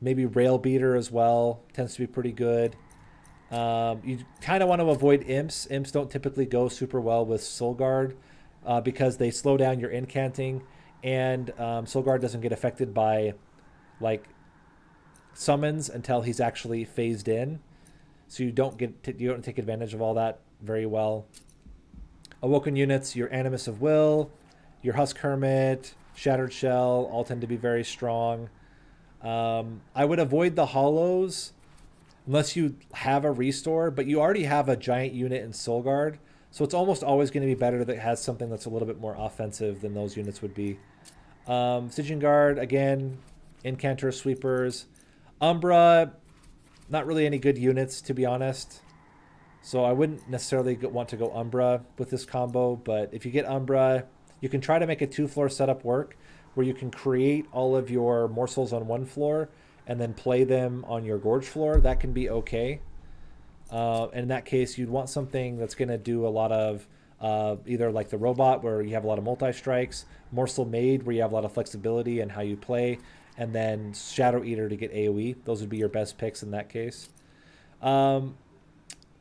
maybe Rail Beater as well. Tends to be pretty good. You kind of want to avoid Imps. Imps don't typically go super well with Soulguard because they slow down your incanting, and Soulguard doesn't get affected by like summons until he's actually phased in. So you don't take advantage of all that very well. Awoken units, your Animus of Will, your Husk Hermit, Shattered Shell, all tend to be very strong. I would avoid the Hollows unless you have a restore, but you already have a giant unit in Soul Guard, so it's almost always going to be better that it has something that's a little bit more offensive than those units would be. Stygian Guard, again, Incanter, Sweepers. Umbra, not really any good units, to be honest. So I wouldn't necessarily want to go Umbra with this combo, but if you get Umbra, you can try to make a 2-floor setup work where you can create all of your morsels on one floor and then play them on your gorge floor. That can be okay. And in that case, you'd want something that's going to do a lot of either like the robot where you have a lot of multi-strikes, Morsel Maid where you have a lot of flexibility in how you play, and then Shadow Eater to get AoE. Those would be your best picks in that case.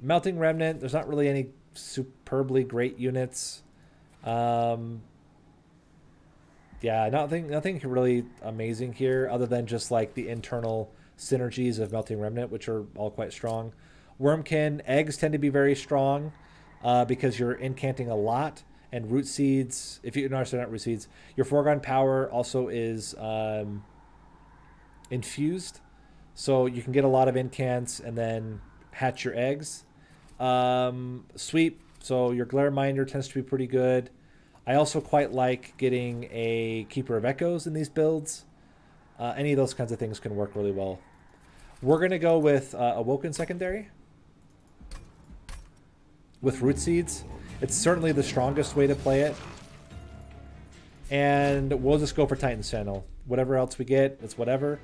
Melting Remnant, there's not really any superbly great units. Yeah, nothing really amazing here other than just like the internal synergies of Melting Remnant, which are all quite strong. Wormkin, eggs tend to be very strong because you're incanting a lot, and root seeds, if you no, sorry, not root seeds, your foregone power also is infused, so you can get a lot of incants and then hatch your eggs. Sweep, so your Glare Minder tends to be pretty good. I also quite like getting a Keeper of Echoes in these builds. Any of those kinds of things can work really well. We're going to go with Awoken Secondary with Root Seeds. It's certainly the strongest way to play it. And we'll just go for Titan's Channel. Whatever else we get, it's whatever.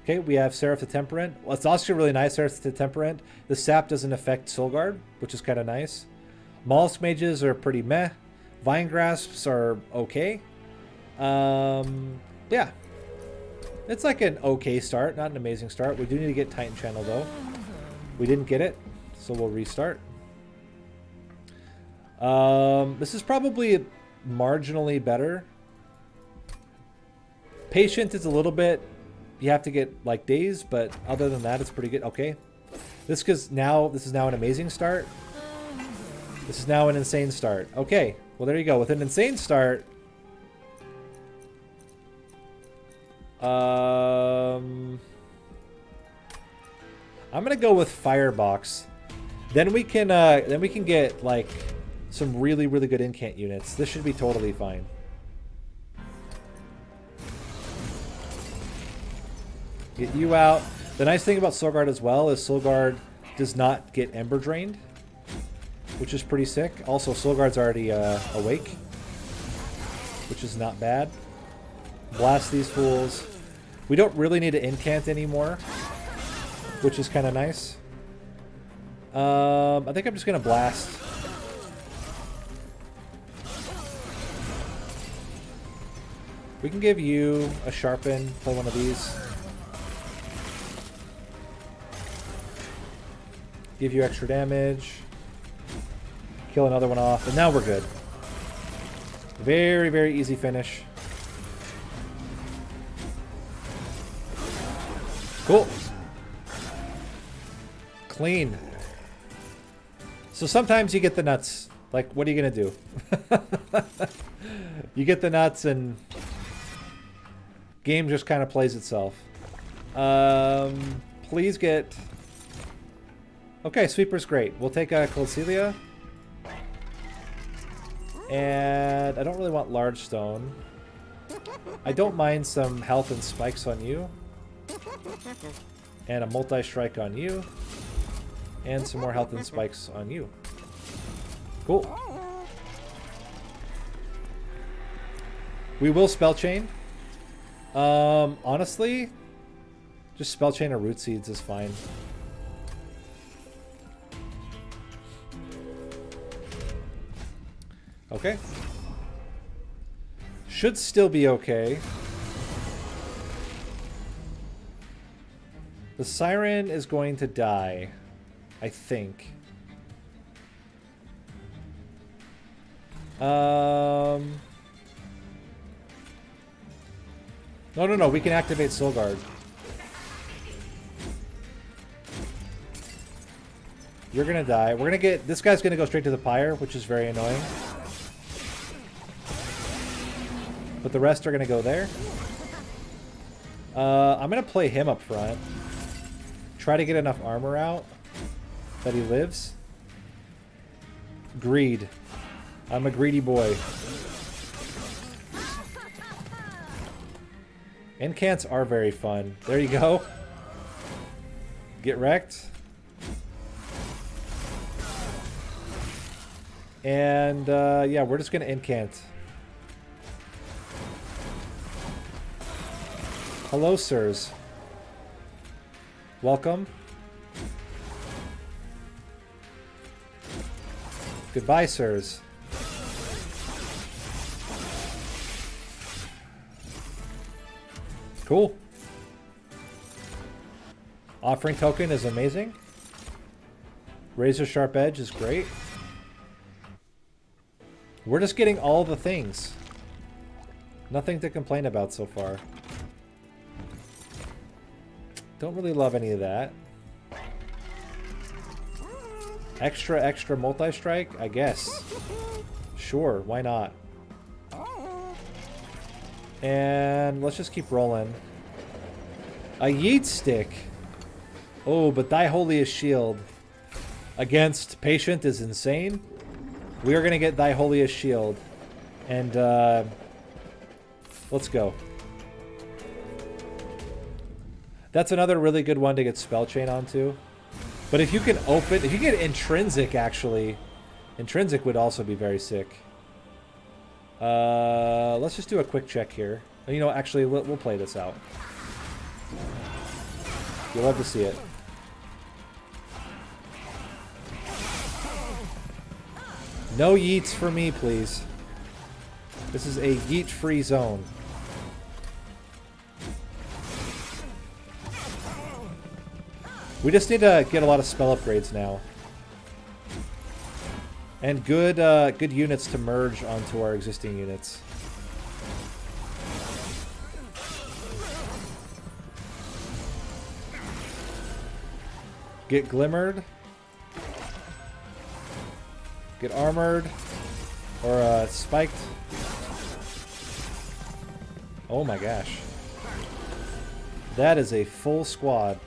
Okay, we have Seraph the Temperant. Well, it's also really nice, Seraph the Temperant. The sap doesn't affect Soul Guard, which is kind of nice. Mollusk Mages are pretty meh. Vine Grasps are okay. Yeah. It's like an okay start, not an amazing start. We do need to get Titan Channel, though. We didn't get it, so we'll restart. This is probably marginally better. Patient is a little bit... You have to get, like, days, but other than that, it's pretty good. Okay. This is now an amazing start. This is now an insane start. Okay. Well, there you go. With an insane start... I'm gonna go with Firebox. Then we can get like some really good incant units. This should be totally fine. Get you out. The nice thing about Soul Guard as well is Soul Guard does not get Ember Drained, which is pretty sick. Also, Soul Guard's already awake, which is not bad. Blast these fools. We don't really need to incant anymore, which is kind of nice. I think I'm just going to blast. We can give you a Sharpen, play one of these. Give you extra damage. Kill another one off, and now we're good. Very easy finish. Cool. Clean. So sometimes you get the nuts. Like, what are you going to do? You get the nuts and game just kind of plays itself. Please get... Okay, Sweeper's great. We'll take a Colcelia. And I don't really want Large Stone. I don't mind some health and spikes on you. And a multi-strike on you. And some more health and spikes on you. Cool. We will Spell Chain. Honestly, just Spell Chain or Root Seeds is fine. Okay. Should still be okay. The Siren is going to die, I think. No, we can activate Soul Guard. You're gonna die. We're gonna get... This guy's gonna go straight to the Pyre, which is very annoying. But the rest are gonna go there. I'm gonna play him up front. Try to get enough armor out that he lives. Greed. I'm a greedy boy. Incants are very fun. There you go. Get wrecked. And yeah, we're just gonna incant. Hello, sirs. Welcome. Goodbye, sirs. Cool. Offering token is amazing. Razor sharp edge is great. We're just getting all the things. Nothing to complain about so far. Don't really love any of that. Extra multi-strike? I guess. Sure, why not? And let's just keep rolling. A yeet stick. Oh, but thy holiest shield against patient is insane. We are going to get thy holiest shield. And let's go. That's another really good one to get spell chain onto. But if you can open, if you get intrinsic, actually, intrinsic would also be very sick. Let's just do a quick check here. You know, actually, we'll play this out. You'll love to see it. No yeets for me, please. This is a yeet-free zone. We just need to get a lot of spell upgrades now. And good good units to merge onto our existing units. Get glimmered. Get armored. Or spiked. Oh my gosh. That is a full squad.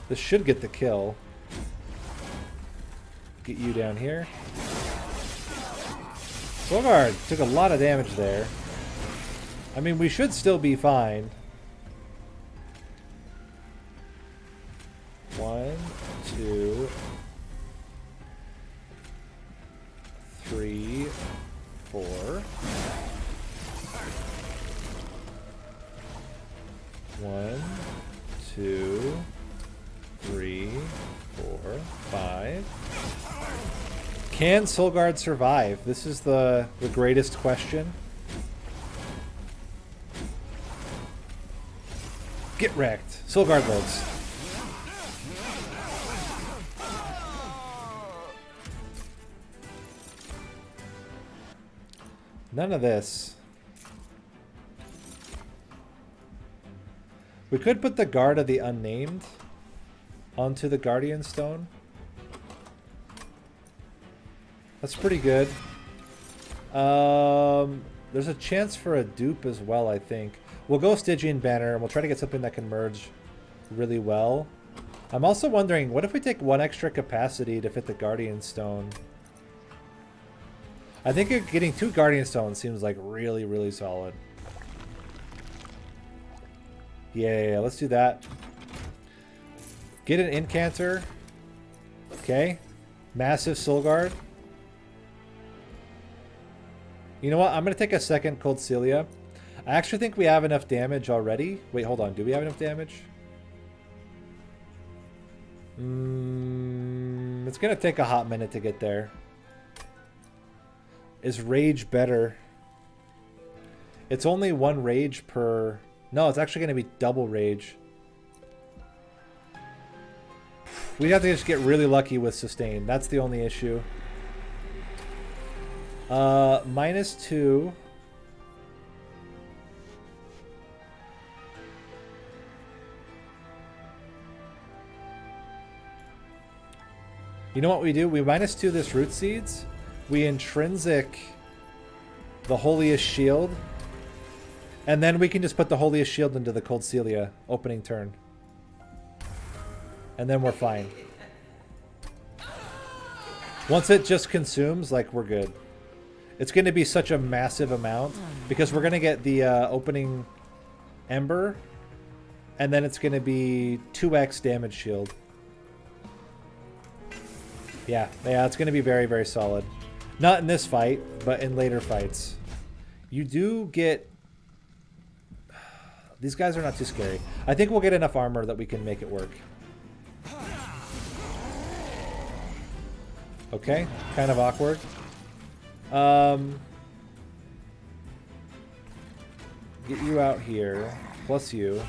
This should get the kill. Get you down here. Bogard took a lot of damage there. I mean, we should still be fine. 1, 2, 3, 4. 1, 2, 3, 4, 5. Can Soulguard survive? This is the greatest question. Get wrecked. Soulguard lives. None of this. We could put the Guard of the Unnamed onto the Guardian Stone. That's pretty good. There's a chance for a dupe as well, I think. We'll go Stygian Banner, and we'll try to get something that can merge really well. I'm also wondering, what if we take 1 extra capacity to fit the Guardian Stone? I think getting 2 Guardian Stones seems like really, really solid. Yeah, let's do that. Get an Incanter. Okay. Massive Soul Guard. You know what? I'm going to take a second Cold Celia. I actually think we have enough damage already. Wait, hold on. Do we have enough damage? It's going to take a hot minute to get there. Is Rage better? It's only 1 Rage per... No, it's actually going to be double Rage. We have to just get really lucky with Sustain. That's the only issue. -2. You know what we do? We -2 this Root Seeds. We intrinsic the Holiest Shield. And then we can just put the Holiest Shield into the Cold Celia opening turn. And then we're fine. Once it just consumes, like, we're good. It's going to be such a massive amount because we're going to get the opening Ember, and then it's going to be 2x damage shield. Yeah, it's going to be very, very solid. Not in this fight, but in later fights. You do get... These guys are not too scary. I think we'll get enough armor that we can make it work. Okay, kind of awkward. Get you out here, plus you.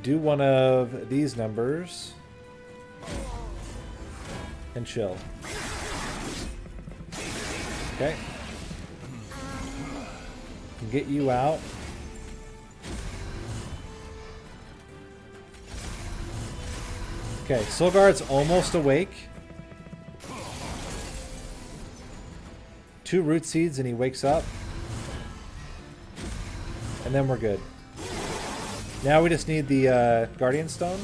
Do one of these numbers. And chill. Okay. Get you out. Okay, Soulguard's almost awake. 2 root seeds and he wakes up. And then we're good. Now we just need the Guardian Stone.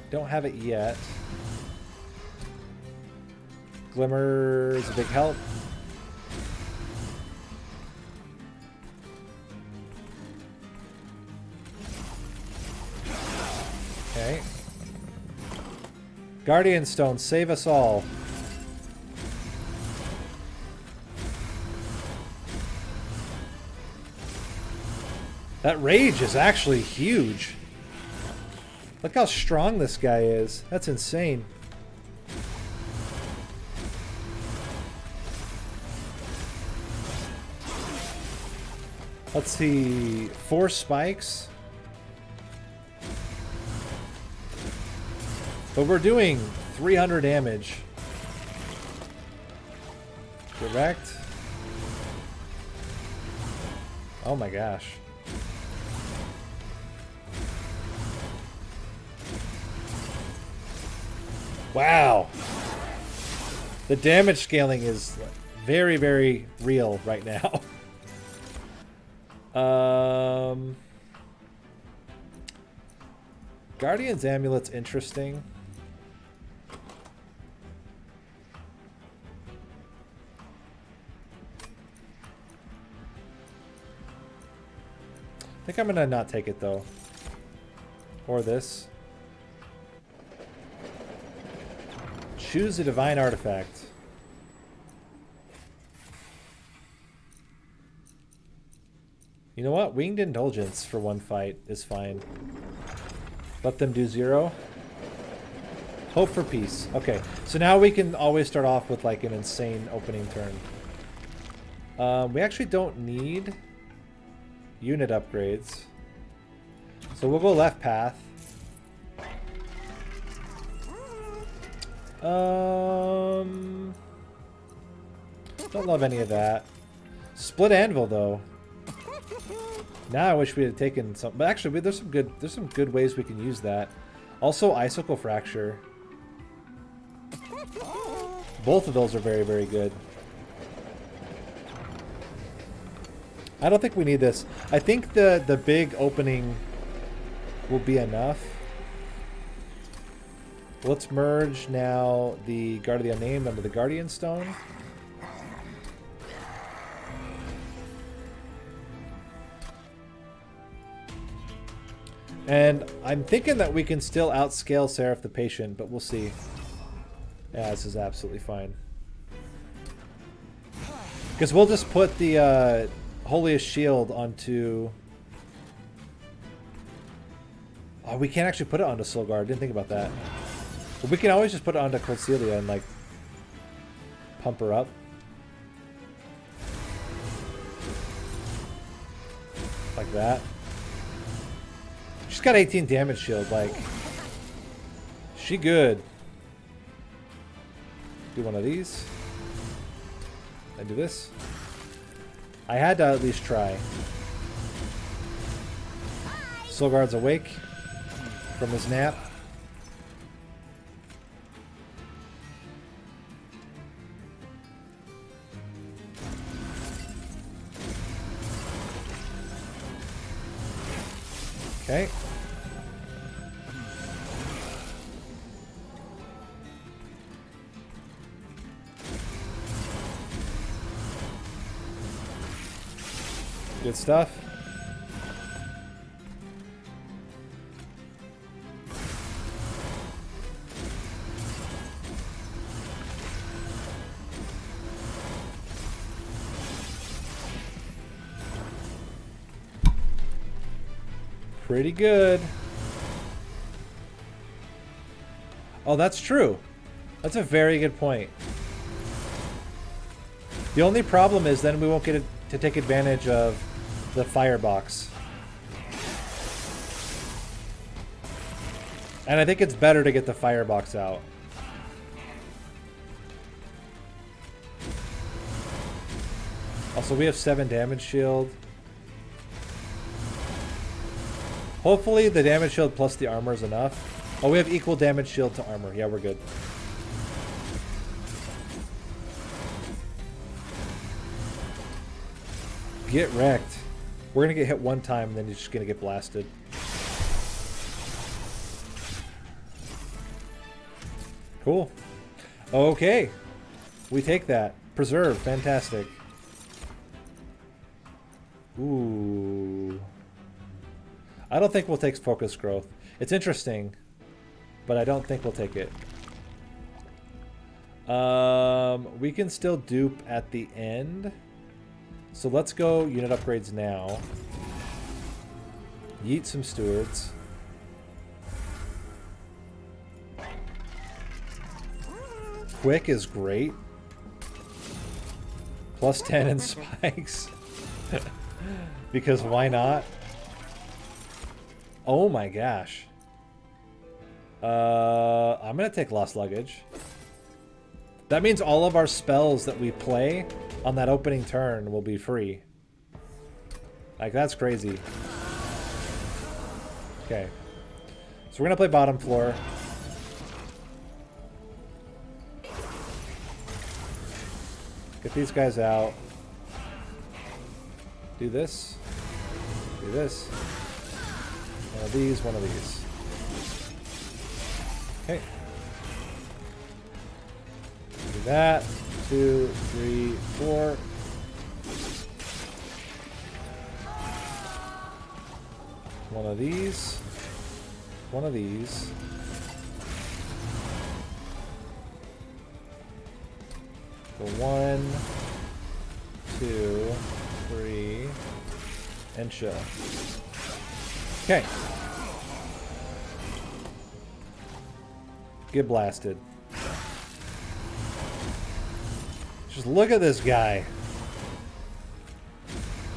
Don't have it yet. Glimmer is a big help. Okay. Guardian Stone, save us all. That rage is actually huge. Look how strong this guy is. That's insane. Let's see. 4 spikes. But we're doing 300 damage. Correct? Oh my gosh. Wow. The damage scaling is very, very real right now. Guardian's Amulet's interesting. I think I'm gonna not take it though. Or this. Choose a divine artifact. You know what? Winged Indulgence for one fight is fine. Let them do 0. Hope for peace. Okay, so now we can always start off with like an insane opening turn. We actually don't need unit upgrades. So we'll go left path. Don't love any of that. Split anvil though. Now I wish we had taken some, but actually there's some good ways we can use that. Also icicle fracture. Both of those are very, very good. I don't think we need this. I think the big opening will be enough. Let's merge now the Guard of the Unnamed under the Guardian Stone. And I'm thinking that we can still outscale Seraph the Patient, but we'll see. Yeah, this is absolutely fine. Because we'll just put the Holiest Shield onto... Oh, we can't actually put it onto Soulguard. Didn't think about that. But we can always just put it onto Cordelia and, like, pump her up. Like that. She's got 18 damage shield, like... She good. Do one of these. And do this. I had to at least try. Soulguard's awake from his nap. Good stuff. Pretty good. Oh, that's true. That's a very good point. The only problem is then we won't get to take advantage of the firebox. And I think it's better to get the firebox out. Also, we have 7 damage shield. Hopefully the damage shield plus the armor is enough. Oh, we have equal damage shield to armor. Yeah, we're good. Get wrecked. We're gonna get hit one time and then you're just gonna get blasted. Cool. Okay. We take that. Preserve. Fantastic. Ooh. I don't think we'll take focus growth. It's interesting, but I don't think we'll take it. We can still dupe at the end. So let's go unit upgrades now. Yeet some stewards. Quick is great. Plus 10 in spikes. Because why not? Oh my gosh. I'm gonna take Lost Luggage. That means all of our spells that we play on that opening turn will be free. Like, that's crazy. Okay. So we're gonna play bottom floor. Get these guys out. Do this. Do this. One of these, one of these. Okay. Do that. 2, 3, 4. One of these. One of these. So 1, 2, 3, and show. Okay. Get blasted. Just look at this guy.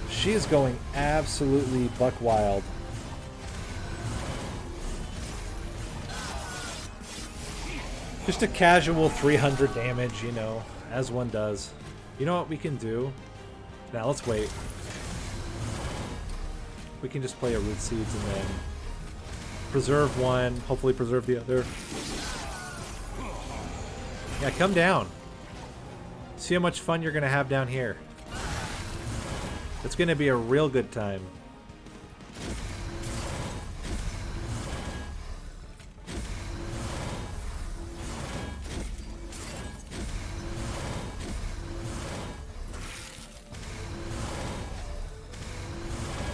She is going absolutely buck wild. Just a casual 300 damage, you know, as one does. You know what we can do? Now let's wait. We can just play a Root Seeds and then preserve one, hopefully preserve the other. Yeah, come down. See how much fun you're going to have down here. It's going to be a real good time.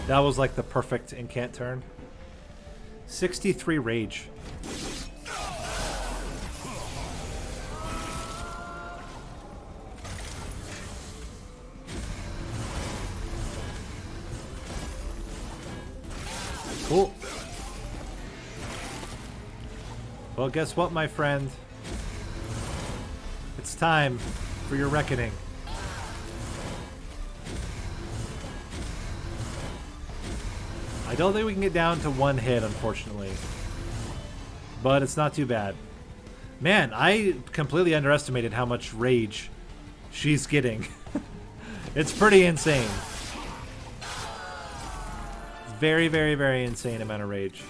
That was like the perfect incant turn. 63 rage. Cool. Well, guess what, my friend? It's time for your reckoning. I don't think we can get down to one hit, unfortunately. But it's not too bad. Man, I completely underestimated how much rage she's getting. It's pretty insane. Very, very, very insane amount of rage.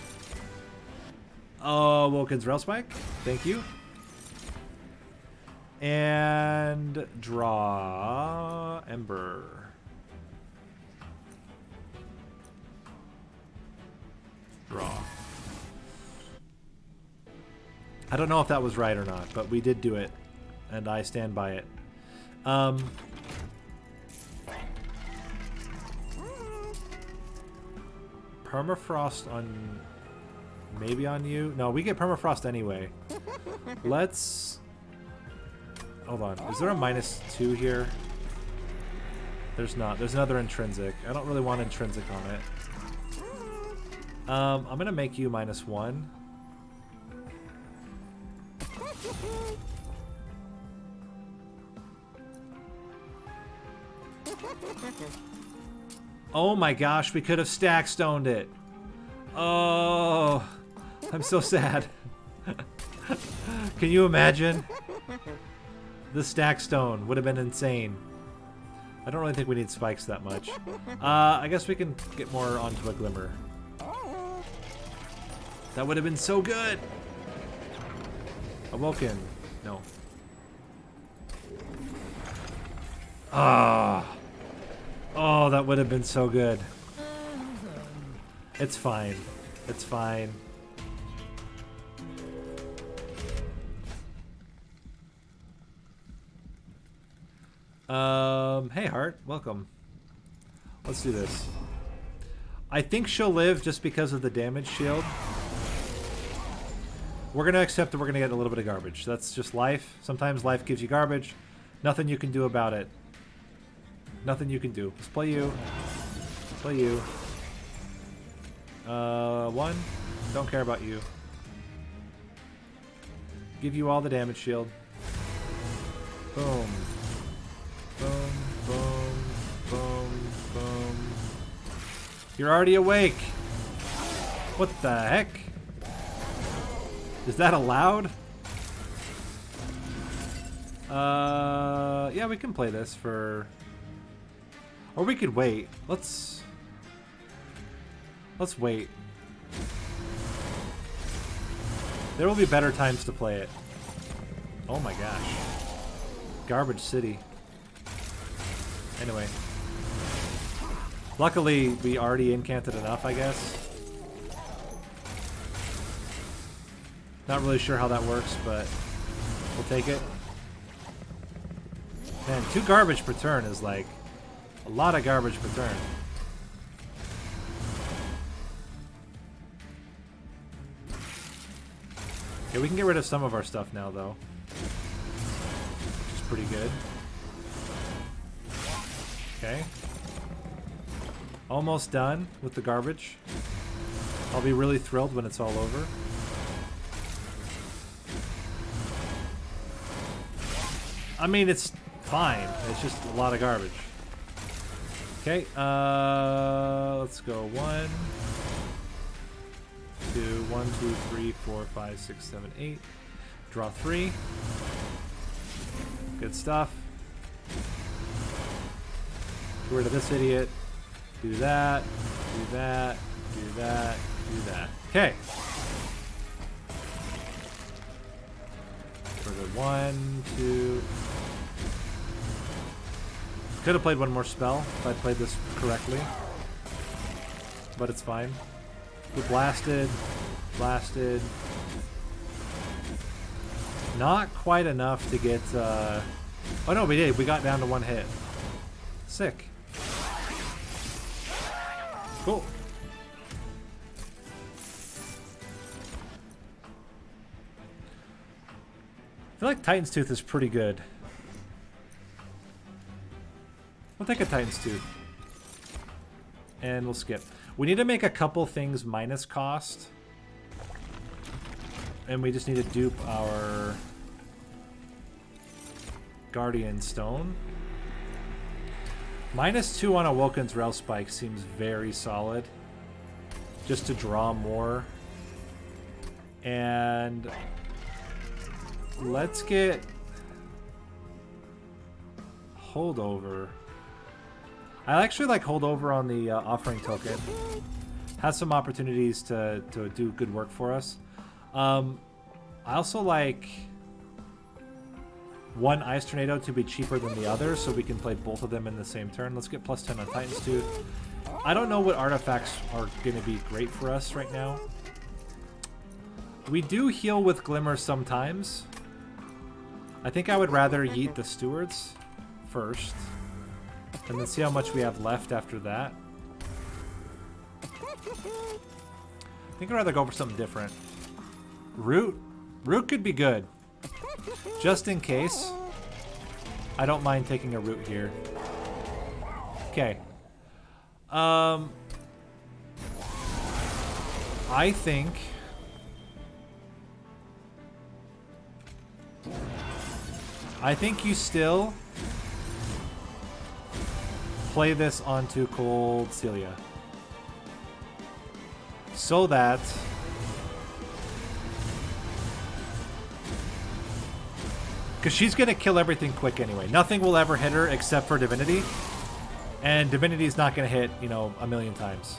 Oh, Woken's Rail Spike. Thank you. And draw Ember. Draw. I don't know if that was right or not, but we did do it, and I stand by it. permafrost on... Maybe on you? No, we get permafrost anyway. Let's... Hold on. Is there a -2 here? There's not. There's another intrinsic. I don't really want intrinsic on it. I'm going to make you -1. Oh my gosh, we could have stack stoned it. Oh, I'm so sad. Can you imagine? The stack stone would have been insane. I don't really think we need spikes that much. I guess we can get more onto a glimmer. That would have been so good. Awoken. No. Ah. Oh, that would have been so good. It's fine. It's fine. Hey Heart, welcome. Let's do this. I think she'll live just because of the damage shield. We're gonna accept that we're gonna get a little bit of garbage. That's just life. Sometimes life gives you garbage. Nothing you can do about it. Nothing you can do. Let's play you. Play you. 1. Don't care about you. Give you all the damage shield. Boom. Boom, boom, boom, boom. You're already awake. What the heck? Is that allowed? Yeah, we can play this for... Or we could wait. Let's wait. There will be better times to play it. Oh my gosh. Garbage City. Anyway. Luckily, we already incanted enough, I guess. Not really sure how that works, but we'll take it. Man, 2 garbage per turn is like a lot of garbage per turn. Okay, we can get rid of some of our stuff now, though. Which is pretty good. Okay. Almost done with the garbage. I'll be really thrilled when it's all over. I mean, it's fine. It's just a lot of garbage. Okay, let's go 1, 2, 1, 2, 3, 4, 5, 6, 7, 8. Draw 3. Good stuff. Get rid of this idiot. Do that. Do that. Do that. Do that. Okay. For the 1, 2. Could have played one more spell if I played this correctly. But it's fine. We blasted. Blasted. Not quite enough to get... Oh no, we did. We got down to 1 hit. Sick. Cool. I feel like Titan's Tooth is pretty good. We'll take a Titan's Tooth. And we'll skip. We need to make a couple things minus cost. And we just need to dupe our Guardian Stone. -2 on Awoken's Rail Spike seems very solid. Just to draw more. And let's get Holdover. I actually like Holdover on the Offering Token. Has some opportunities to do good work for us. I also like one Ice Tornado to be cheaper than the other, so we can play both of them in the same turn. Let's get +10 on Titan's Tooth. I don't know what artifacts are going to be great for us right now. We do heal with Glimmer sometimes. I think I would rather yeet the Stewards first, and then see how much we have left after that. think I'd rather go for something different. Root? Root could be good. Just in case. I don't mind taking a root here. Okay. I think... you still play this onto Cold Celia. So that... because she's going to kill everything quick anyway. Nothing will ever hit her except for Divinity. And Divinity is not going to hit, you know, a million times.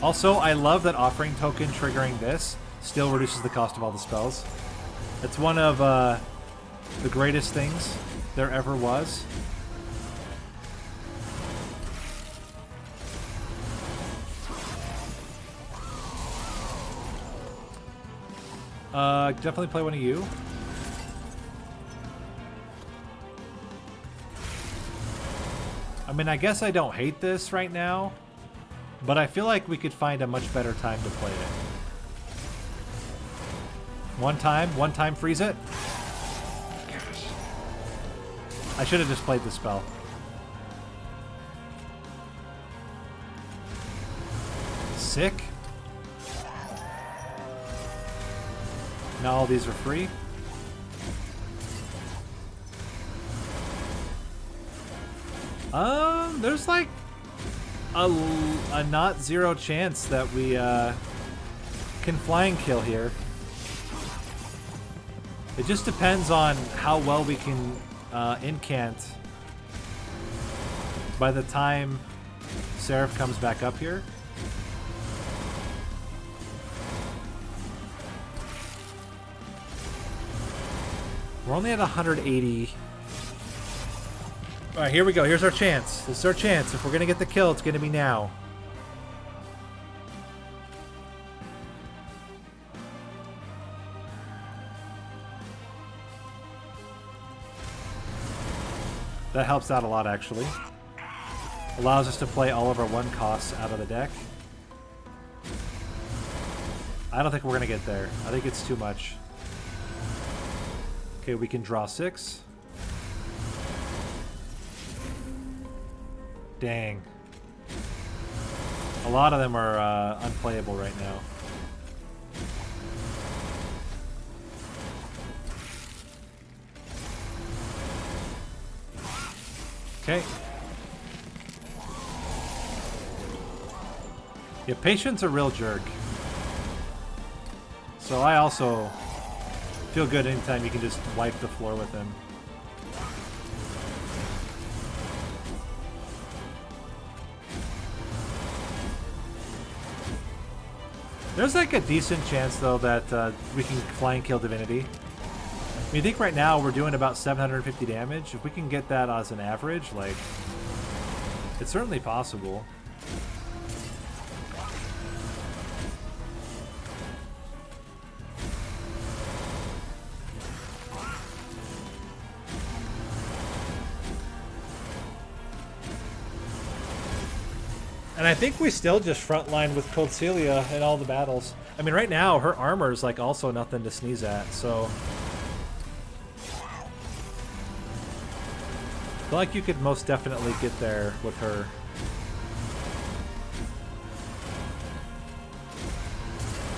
Also, I love that offering token triggering this still reduces the cost of all the spells. It's one of the greatest things there ever was. Definitely play one of you. I mean, I guess I don't hate this right now, but I feel like we could find a much better time to play it. One time freeze it. Gosh. I should have just played the spell. Sick. Now all these are free. There's like a not zero chance that we can flying kill here. It just depends on how well we can incant by the time Seraph comes back up here. We're only at 180. All right, here we go. Here's our chance. This is our chance. If we're going to get the kill, it's going to be now. That helps out a lot, actually. Allows us to play all of our one costs out of the deck. I don't think we're going to get there. I think it's too much. Okay, we can draw 6. Dang. A lot of them are unplayable right now. Okay. Yeah, Patient's a real jerk. So I also feel good anytime you can just wipe the floor with him. There's like a decent chance, though, that we can flying kill Divinity. I mean, I think right now we're doing about 750 damage. If we can get that as an average, like, it's certainly possible. And I think we still just frontline with Cold Celia in all the battles. I mean, right now, her armor is like also nothing to sneeze at, so... I feel like you could most definitely get there with her.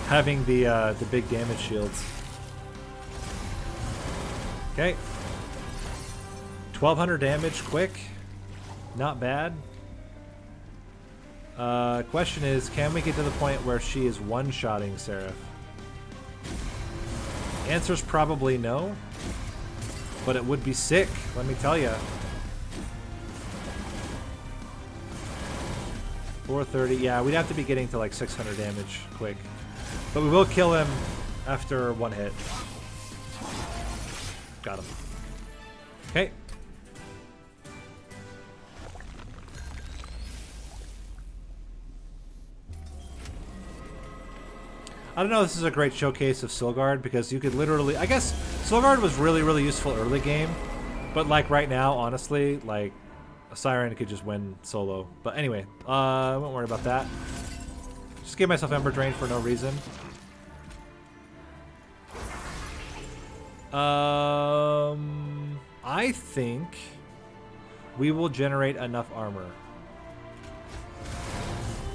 Having the big damage shields. Okay. 1200 damage quick. Not bad. Question is, can we get to the point where she is one-shotting Seraph? Answer's probably no. But it would be sick, let me tell ya. 430, yeah, we'd have to be getting to like 600 damage quick. But we will kill him after one hit. Got him. Okay. I don't know if this is a great showcase of Silguard, because you could literally... I guess Silguard was really, really useful early game. But like right now, honestly, like a Siren could just win solo. But anyway, I won't worry about that. Just gave myself Ember Drain for no reason. I think we will generate enough armor.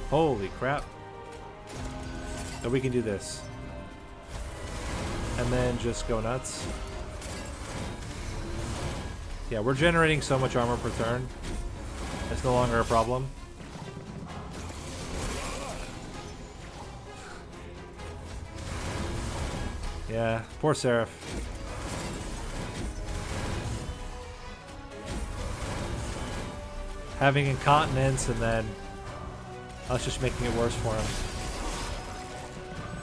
Holy crap. That we can do this. And then just go nuts. Yeah, we're generating so much armor per turn. It's no longer a problem. Yeah, poor Seraph. Having incontinence and then us just making it worse for him.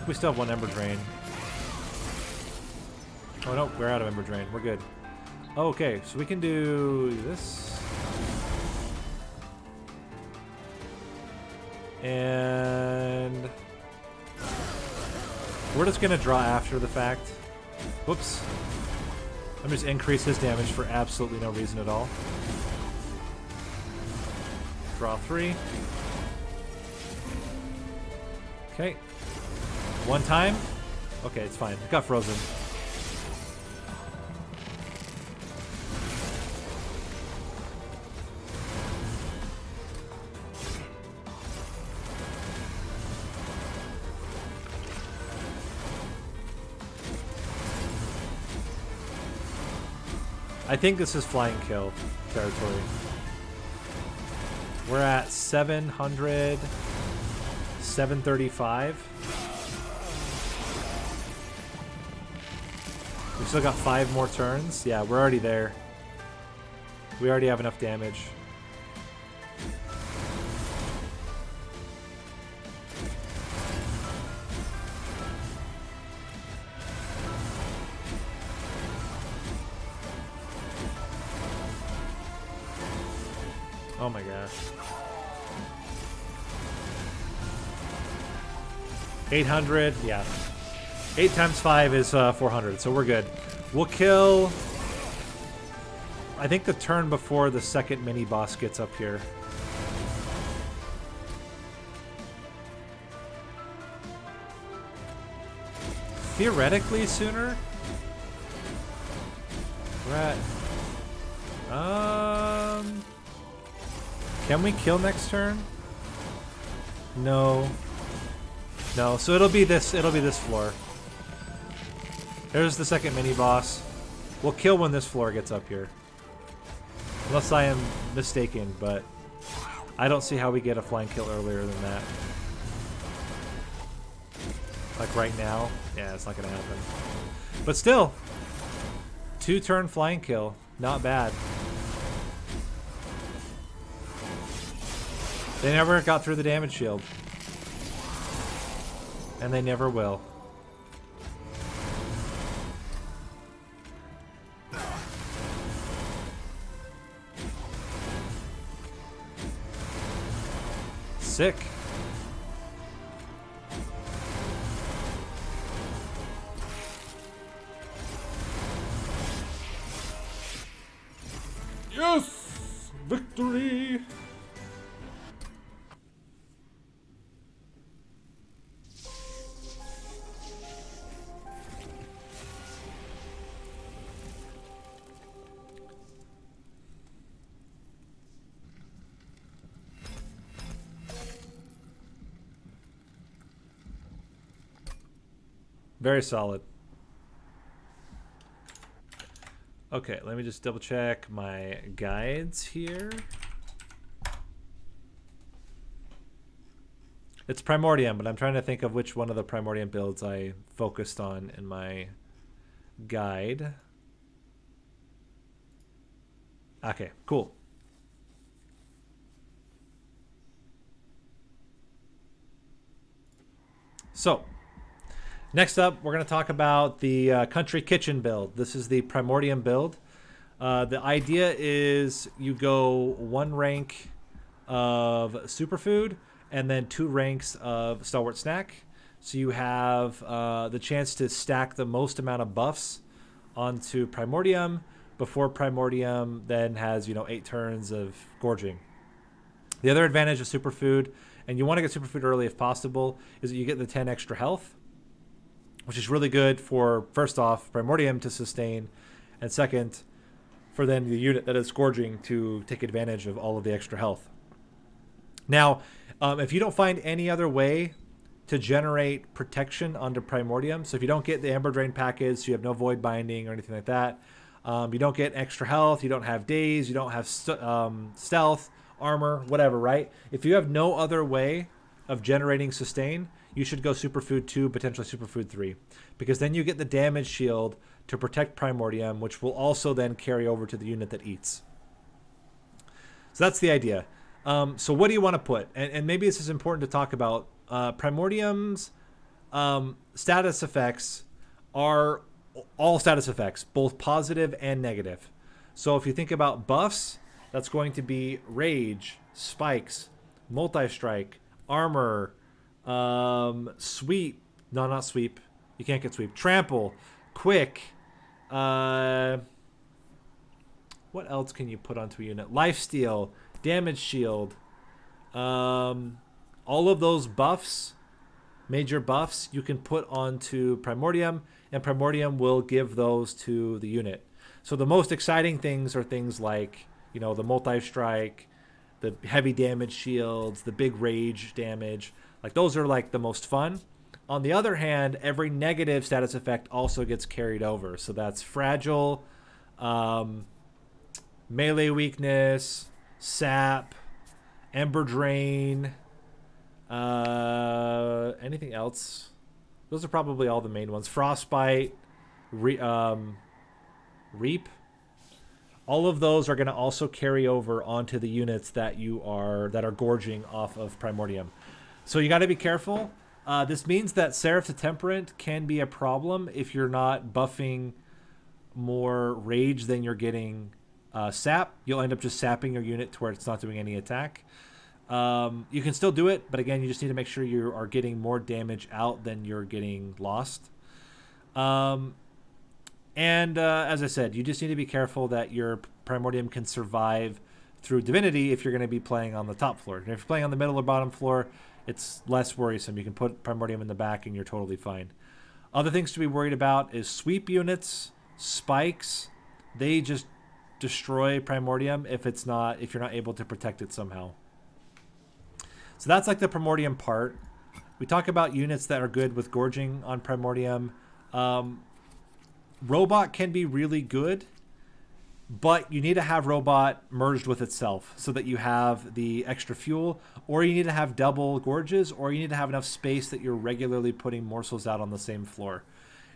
We still have one Ember Drain. Oh no, we're out of Ember Drain. We're good. Okay, so we can do this. And we're just gonna draw after the fact. Whoops. Let me just increase his damage for absolutely no reason at all. Draw 3. Okay. One time. Okay, it's fine. It got frozen. I think this is flying kill territory. We're at 700, 735. We still got 5 more turns. Yeah, we're already there. We already have enough damage. Oh my gosh. 800, yeah. 8 times 5 is 400, so we're good. We'll kill, I think, the turn before the second mini-boss gets up here. Theoretically sooner? We're at... Can we kill next turn? No. No, so it'll be this floor. There's the second mini boss. We'll kill when this floor gets up here. Unless I am mistaken, but I don't see how we get a flying kill earlier than that. Like right now? Yeah, it's not gonna happen. But still, 2-turn flying kill. Not bad. They never got through the damage shield. And they never will. Sick. Yes! Victory! Very solid. Okay, let me just double check my guides here. It's Primordium, but I'm trying to think of which one of the Primordium builds I focused on in my guide. Okay, cool. So, next up, we're going to talk about the Country Kitchen build. This is the Primordium build. The idea is you go 1 rank of Superfood and then 2 ranks of Stalwart Snack. So you have the chance to stack the most amount of buffs onto Primordium before Primordium then has, 8 turns of gorging. The other advantage of Superfood and you want to get superfood early if possible, is that you get the 10 extra health, which is really good for, first off, Primordium to sustain, and second, for then the unit that is gorging to take advantage of all of the extra health. Now, if you don't find any other way to generate protection onto Primordium, so if you don't get the Ember Drain package, so you have no Void Binding or anything like that, you don't get extra health, you don't have daze, you don't have stealth, armor, whatever, right? If you have no other way of generating sustain, you should go Superfood 2, potentially Superfood 3, because then you get the damage shield to protect Primordium, which will also then carry over to the unit that eats. So that's the idea. So what do you want to put? And maybe this is important to talk about. Primordium's status effects are all status effects, both positive and negative. So if you think about buffs, that's going to be Rage, Spikes, Multi-Strike, Armor, Sweep. No, not Sweep. You can't get Sweep. Trample, Quick. What else can you put onto a unit? Lifesteal, Damage Shield. All of those buffs, major buffs, you can put onto Primordium, and Primordium will give those to the unit. So the most exciting things are things like, you know, the multi-strike, the heavy damage shields, the big rage damage. Like, those are like the most fun. On the other hand, every negative status effect also gets carried over. So that's fragile, melee weakness, sap, ember drain, anything else? Those are probably all the main ones. Frostbite, reap. All of those are going to also carry over onto the units that are gorging off of Primordium. So you got to be careful. This means that Seraph to Temperate can be a problem if you're not buffing more rage than you're getting sap. You'll end up just sapping your unit to where it's not doing any attack. You can still do it, but again, you just need to make sure you are getting more damage out than you're getting lost. As I said, you just need to be careful that your Primordium can survive through Divinity if you're going to be playing on the top floor. And if you're playing on the middle or bottom floor, it's less worrisome. You can put Primordium in the back and you're totally fine. Other things to be worried about is sweep units, spikes. They just destroy Primordium if you're not able to protect it somehow. So that's like the Primordium part. We talk about units that are good with gorging on Primordium. Robot can be really good, but you need to have Robot merged with itself so that you have the extra fuel, or you need to have double gorges, or you need to have enough space that you're regularly putting morsels out on the same floor.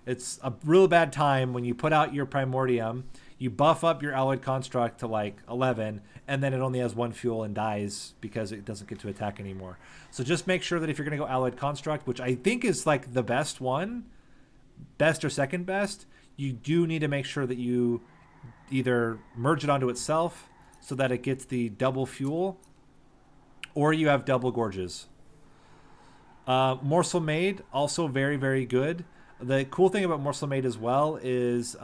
It's a real bad time when you put out your Primordium, you buff up your Alloyed Construct to like 11, and then it only has one fuel and dies because it doesn't get to attack anymore. So just make sure that if you're going to go Alloyed Construct, which I think is like the best one, best or second best, you do need to make sure that you either merge it onto itself so that it gets the double fuel, or you have double gorges. Morsel Maid, also very, very good. The cool thing about Morsel Maid as well is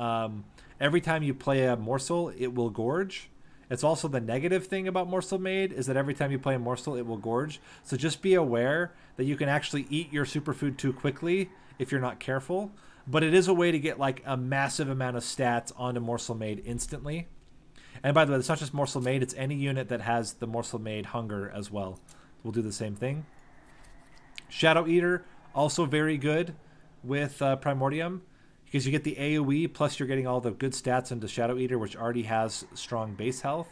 every time you play a morsel, it will gorge. It's also the negative thing about Morsel Maid is that every time you play a morsel, it will gorge. So just be aware that you can actually eat your superfood too quickly if you're not careful. But it is a way to get like a massive amount of stats onto Morsel Maid instantly. And by the way, it's not just Morsel Maid, it's any unit that has the Morsel Maid hunger as well. We'll do the same thing. Shadow Eater, also very good with Primordium, because you get the AoE, plus you're getting all the good stats into Shadow Eater, which already has strong base health.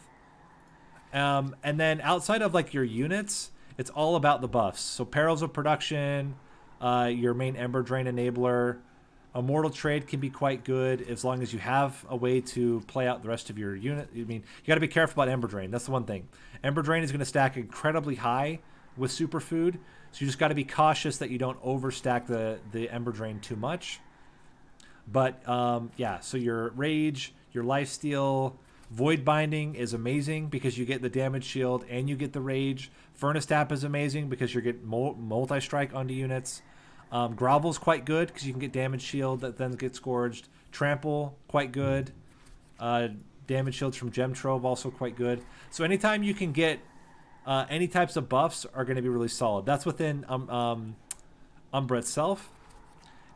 And then outside of like your units, it's all about the buffs. So Perils of Production, your main Ember Drain enabler, Immortal Trade can be quite good as long as you have a way to play out the rest of your unit. I mean, you got to be careful about Ember Drain. That's the one thing. Ember Drain is going to stack incredibly high with Superfood, so you just got to be cautious that you don't overstack the Ember Drain too much. But yeah, so your Rage, your Lifesteal, Void Binding is amazing because you get the damage shield and you get the Rage. Furnace Tap is amazing because you get multi-strike onto units. Grovel's quite good because you can get damage shield that then gets gorged. Trample, quite good. Damage shields from Gem Trove, also quite good. So anytime you can get Any types of buffs are going to be really solid. That's within Umbra itself.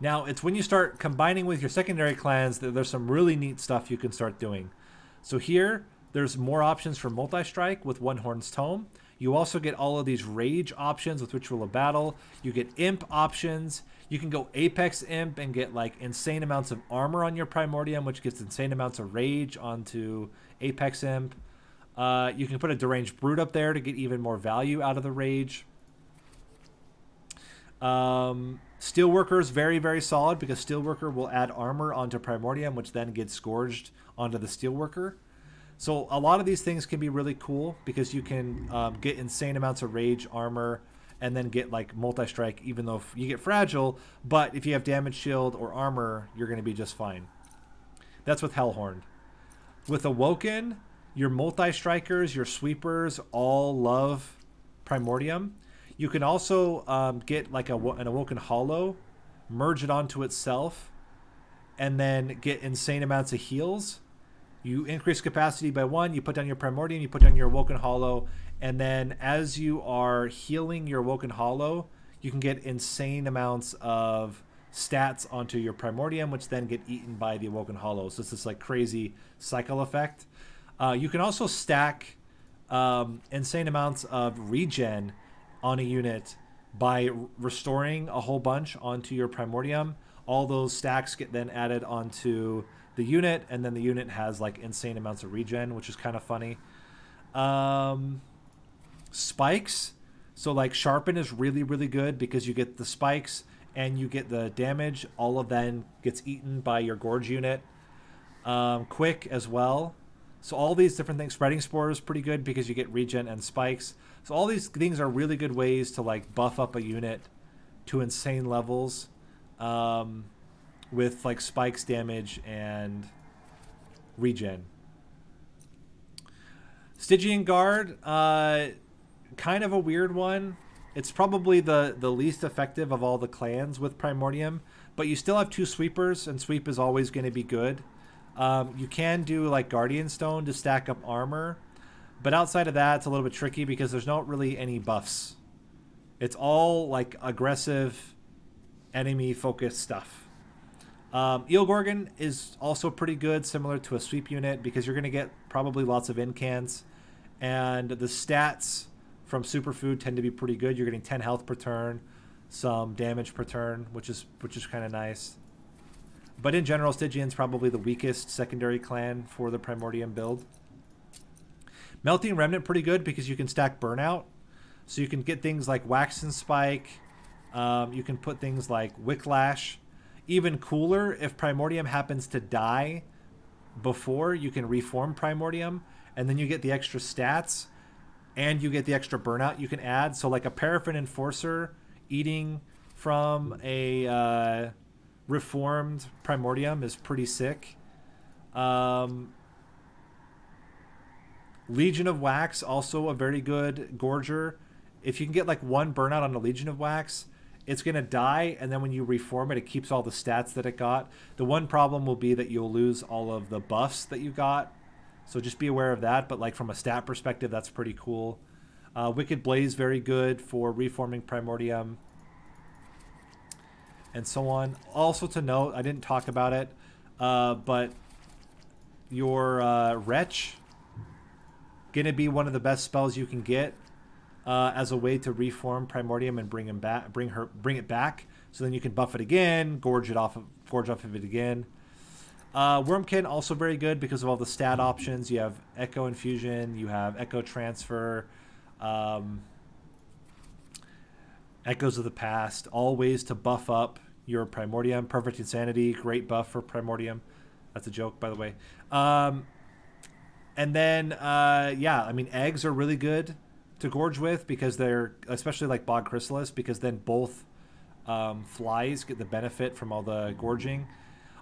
Now, it's when you start combining with your secondary clans that there's some really neat stuff you can start doing. So here, there's more options for multi-strike with One Horn's Tome. You also get all of these rage options with Ritual of Battle. You get imp options. You can go Apex Imp and get like insane amounts of armor on your Primordium, which gets insane amounts of rage onto Apex Imp. You can put a Deranged Brute up there to get even more value out of the rage. Steelworker is very, very solid because Steelworker will add armor onto Primordium, which then gets scourged onto the Steelworker. So a lot of these things can be really cool because you can get insane amounts of rage armor and then get like multi-strike, even though you get fragile. But if you have damage shield or armor, you're going to be just fine. That's with Hellhorned. With Awoken, your multi-strikers, your sweepers all love Primordium. You can also get like an Awoken Hollow, merge it onto itself, and then get insane amounts of heals. You increase capacity by 1, you put down your Primordium, you put down your Awoken Hollow, and then as you are healing your Awoken Hollow, you can get insane amounts of stats onto your Primordium, which then get eaten by the Awoken Hollow. So it's this like crazy cycle effect. You can also stack insane amounts of regen on a unit by restoring a whole bunch onto your Primordium. All those stacks get then added onto the unit, and then the unit has like insane amounts of regen, which is kind of funny. Spikes. So like Sharpen is really, really good because you get the spikes and you get the damage. All of them gets eaten by your Gorge unit. Quick as well. So all these different things. Spreading Spore is pretty good because you get regen and spikes. So all these things are really good ways to like buff up a unit to insane levels with like spikes, damage, and regen. Stygian Guard, kind of a weird one. It's probably the least effective of all the clans with Primordium, but you still have 2 sweepers, and sweep is always going to be good. You can do like Guardian Stone to stack up armor, but outside of that, it's a little bit tricky because there's not really any buffs. It's all like aggressive, enemy-focused stuff. Eel Gorgon is also pretty good, similar to a sweep unit, because you're going to get probably lots of incants, and the stats from Superfood tend to be pretty good. You're getting 10 health per turn, some damage per turn, which is kind of nice. But in general, Stygian's probably the weakest secondary clan for the Primordium build. Melting Remnant pretty good because you can stack Burnout. So you can get things like Wax and Spike. You can put things like Wicklash. Even cooler, if Primordium happens to die before, you can reform Primordium, and then you get the extra stats, and you get the extra Burnout you can add. So like a Paraffin Enforcer eating from a reformed Primordium is pretty sick. Legion of Wax, also a very good Gorger. If you can get like 1 Burnout on a Legion of Wax, it's going to die, and then when you reform it, it keeps all the stats that it got. The one problem will be that you'll lose all of the buffs that you got, so just be aware of that. But like from a stat perspective, that's pretty cool. Wicked Blaze, very good for reforming Primordium, and so on. Also to note, I didn't talk about it, but your Wretch, going to be one of the best spells you can get. As a way to reform Primordium and bring it back, so then you can buff it again, gorge off of it again. Wormkin also very good because of all the stat options. You have Echo Infusion, you have Echo Transfer, Echoes of the Past, all ways to buff up your Primordium. Perfect Insanity, great buff for Primordium. That's a joke, by the way. And then, yeah, I mean, eggs are really good to gorge with because they're, especially like Bog Chrysalis, because then both flies get the benefit from all the gorging.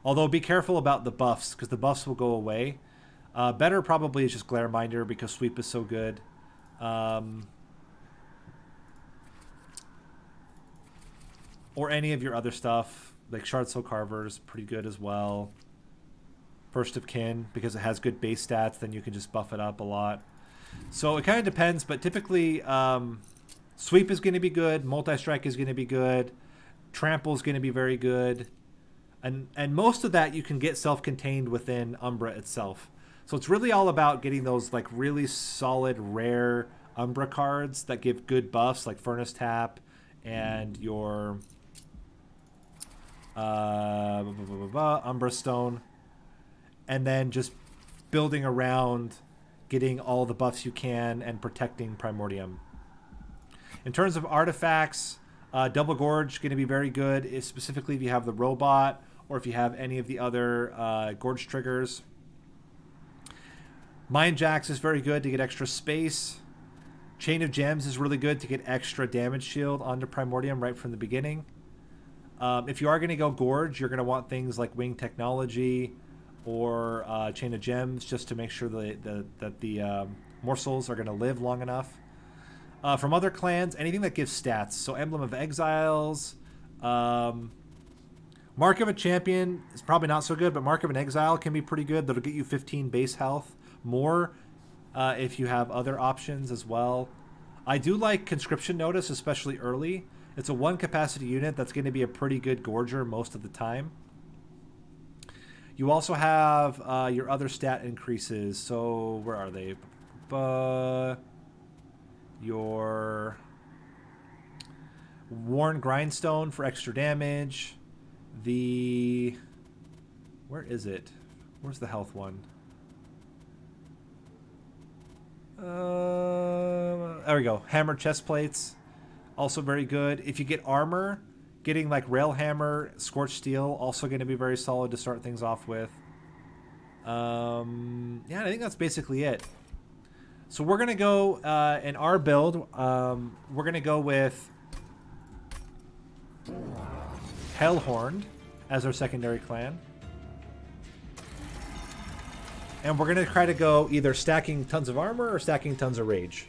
Although be careful about the buffs, because the buffs will go away. Better probably is just Glareminder because sweep is so good. Or any of your other stuff, like Shard Soul Carver is pretty good as well. First of Kin, because it has good base stats, then you can just buff it up a lot. So it kind of depends, but typically sweep is going to be good, multi-strike is going to be good, trample is going to be very good, and most of that you can get self-contained within Umbra itself. So it's really all about getting those like really solid rare Umbra cards that give good buffs, like Furnace Tap and your Umbra Stone, and then just building around getting all the buffs you can and protecting Primordium. In terms of artifacts, Double Gorge going to be very good, specifically if you have the robot or if you have any of the other Gorge triggers. Mind Jacks is very good to get extra space. Chain of Gems is really good to get extra damage shield onto Primordium right from the beginning. If you are going to go Gorge, you're going to want things like Wing Technology or Chain of Gems just to make sure that the morsels are going to live long enough. From other clans, anything that gives stats. So Emblem of Exiles, Mark of a Champion is probably not so good, but Mark of an Exile can be pretty good. That'll get you 15 base health more if you have other options as well. I do like Conscription Notice, especially early. It's a 1 capacity unit that's going to be a pretty good Gorger most of the time. You also have your other stat increases. So where are they? Your Worn Grindstone for extra damage. Where is it? Where's the health one? There we go. Hammer chest plates, also very good. If you get armor, getting like Railhammer, Scorched Steel, also going to be very solid to start things off with. Yeah, I think that's basically it. So we're going to go in our build. We're going to go with Hellhorned as our secondary clan. And we're going to try to go either stacking tons of armor or stacking tons of rage.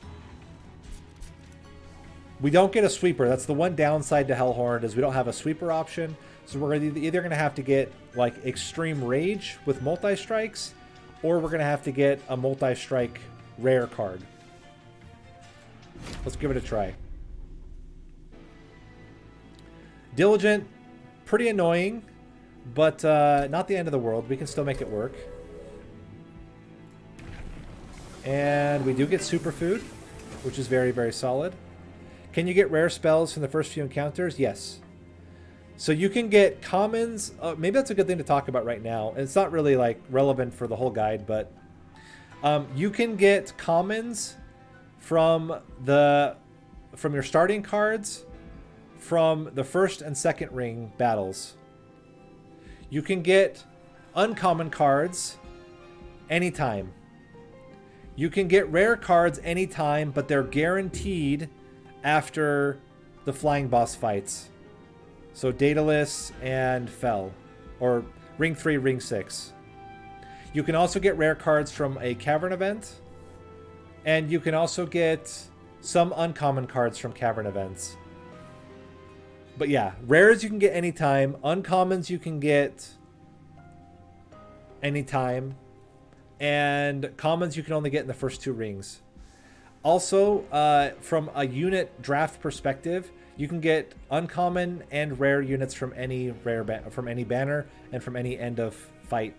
We don't get a sweeper. That's the one downside to Hellhorned, is we don't have a sweeper option. So we're either going to have to get like extreme rage with multi-strikes, or we're going to have to get a multi-strike rare card. Let's give it a try. Diligent, pretty annoying, but not the end of the world. We can still make it work. And we do get superfood, which is very, very solid. Can you get rare spells from the first few encounters? Yes. So you can get commons. Maybe that's a good thing to talk about right now. It's not really like relevant for the whole guide, but you can get commons from your starting cards from the first and second ring battles. You can get uncommon cards anytime. You can get rare cards anytime, but they're guaranteed after the flying boss fights. So Daedalus and Fel, or Ring 3, Ring 6. You can also get rare cards from a Cavern event, and you can also get some uncommon cards from Cavern events. But yeah, rares you can get anytime, uncommons you can get anytime, and commons you can only get in the first 2 rings. Also, from a unit draft perspective, you can get uncommon and rare units from any from any banner and from any end of fight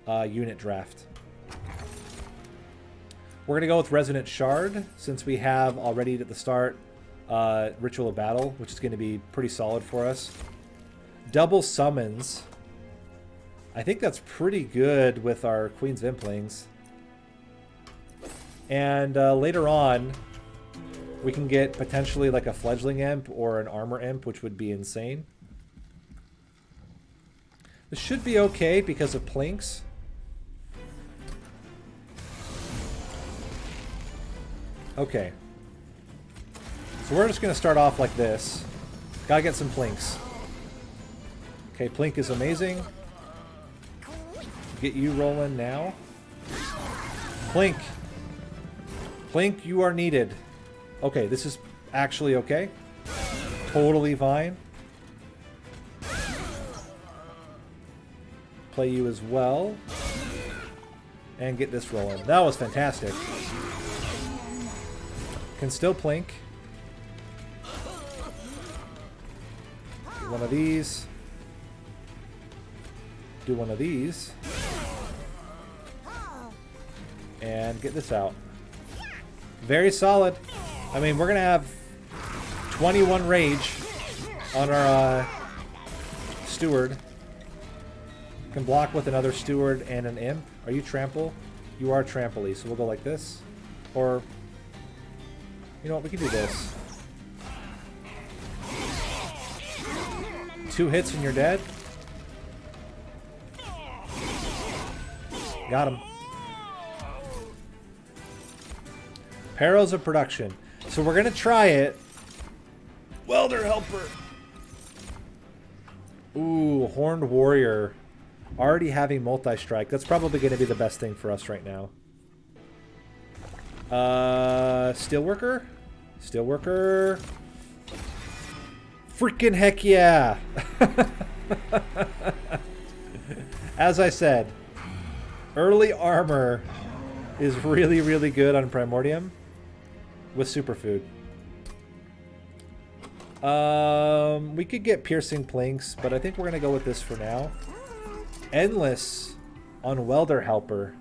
unit draft. We're gonna go with Resonant Shard since we have already at the start Ritual of Battle, which is going to be pretty solid for us. Double summons. I think that's pretty good with our Queen's Implings. And later on, we can get potentially like a Fledgling Imp or an Armor Imp, which would be insane. This should be okay because of Plinks. Okay. So we're just going to start off like this. Gotta get some Plinks. Okay, Plink is amazing. Get you rolling now. Plink. Plink, you are needed. Okay, this is actually okay. Totally fine. Play you as well. And get this rolling. That was fantastic. Can still plink. Do one of these. Do one of these. And get this out. Very solid. I mean, we're going to have 21 rage on our steward. Can block with another steward and an imp. Are you trample? You are trample-y, so we'll go like this. Or, you know what, we can do this. 2 hits and you're dead. Got him. Perils of production. So we're going to try it. Welder helper. Ooh, Horned Warrior. Already having multi-strike. That's probably going to be the best thing for us right now. Steelworker? Steelworker. Freaking heck yeah. As I said, early armor is really, really good on Primordium with superfood. We could get piercing planks, but I think we're going to go with this for now. Endless on Welder Helper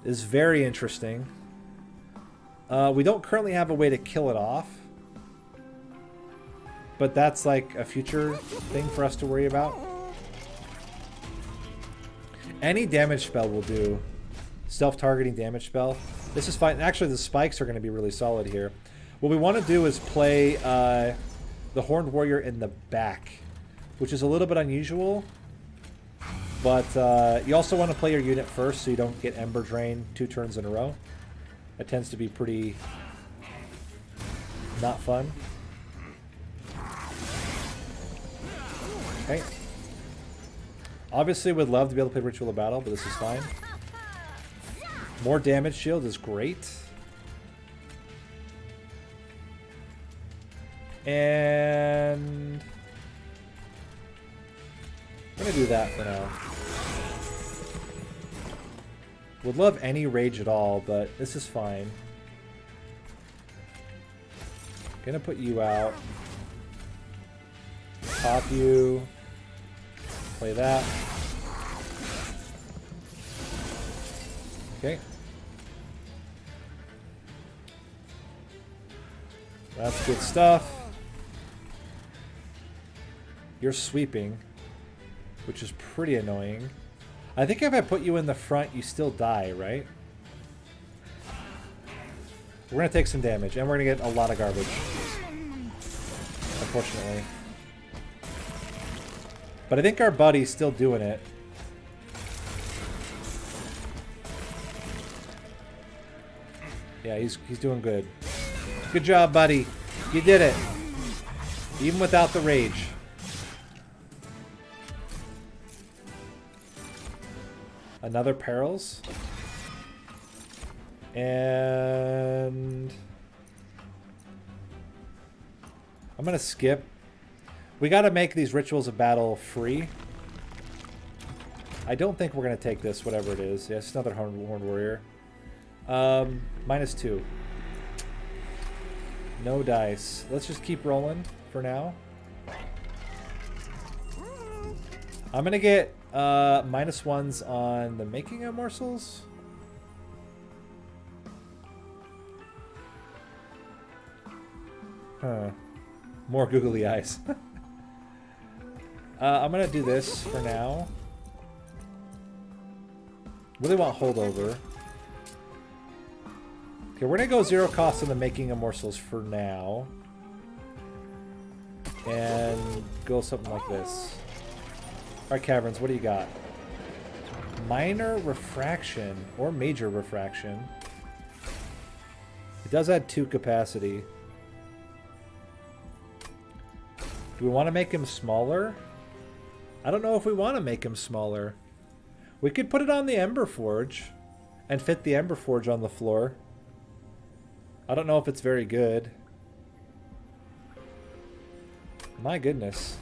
is very interesting. We don't currently have a way to kill it off, but that's like a future thing for us to worry about. Any damage spell will do. Self-targeting damage spell. This is fine. Actually, the spikes are going to be really solid here. What we want to do is play the Horned Warrior in the back, which is a little bit unusual. But you also want to play your unit first so you don't get Ember Drain 2 turns in a row. It tends to be pretty not fun. Okay. Obviously would love to be able to play Ritual of Battle, but this is fine. More damage shield is great. And I'm going to do that for now. Would love any rage at all, but this is fine. Gonna put you out. Pop you. Play that. Okay. That's good stuff. You're sweeping, which is pretty annoying. I think if I put you in the front, you still die, right? We're going to take some damage, and we're going to get a lot of garbage. Unfortunately. But I think our buddy's still doing it. Yeah, he's doing good. Good job, buddy. You did it. Even without the rage. Another Perils. And I'm going to skip. We got to make these Rituals of Battle free. I don't think we're going to take this, whatever it is. Yeah, it's another Horned Warrior. -2. No dice. Let's just keep rolling for now. I'm going to get -1s on the making of morsels. Huh. More googly eyes. I'm going to do this for now. Really want holdover. Okay, we're going to go 0 cost on the making of morsels for now. And go something like this. Alright, Caverns, what do you got? Minor refraction or major refraction. It does add 2 capacity. Do we want to make him smaller? I don't know if we want to make him smaller. We could put it on the Ember Forge and fit the Ember Forge on the floor. I don't know if it's very good. My goodness.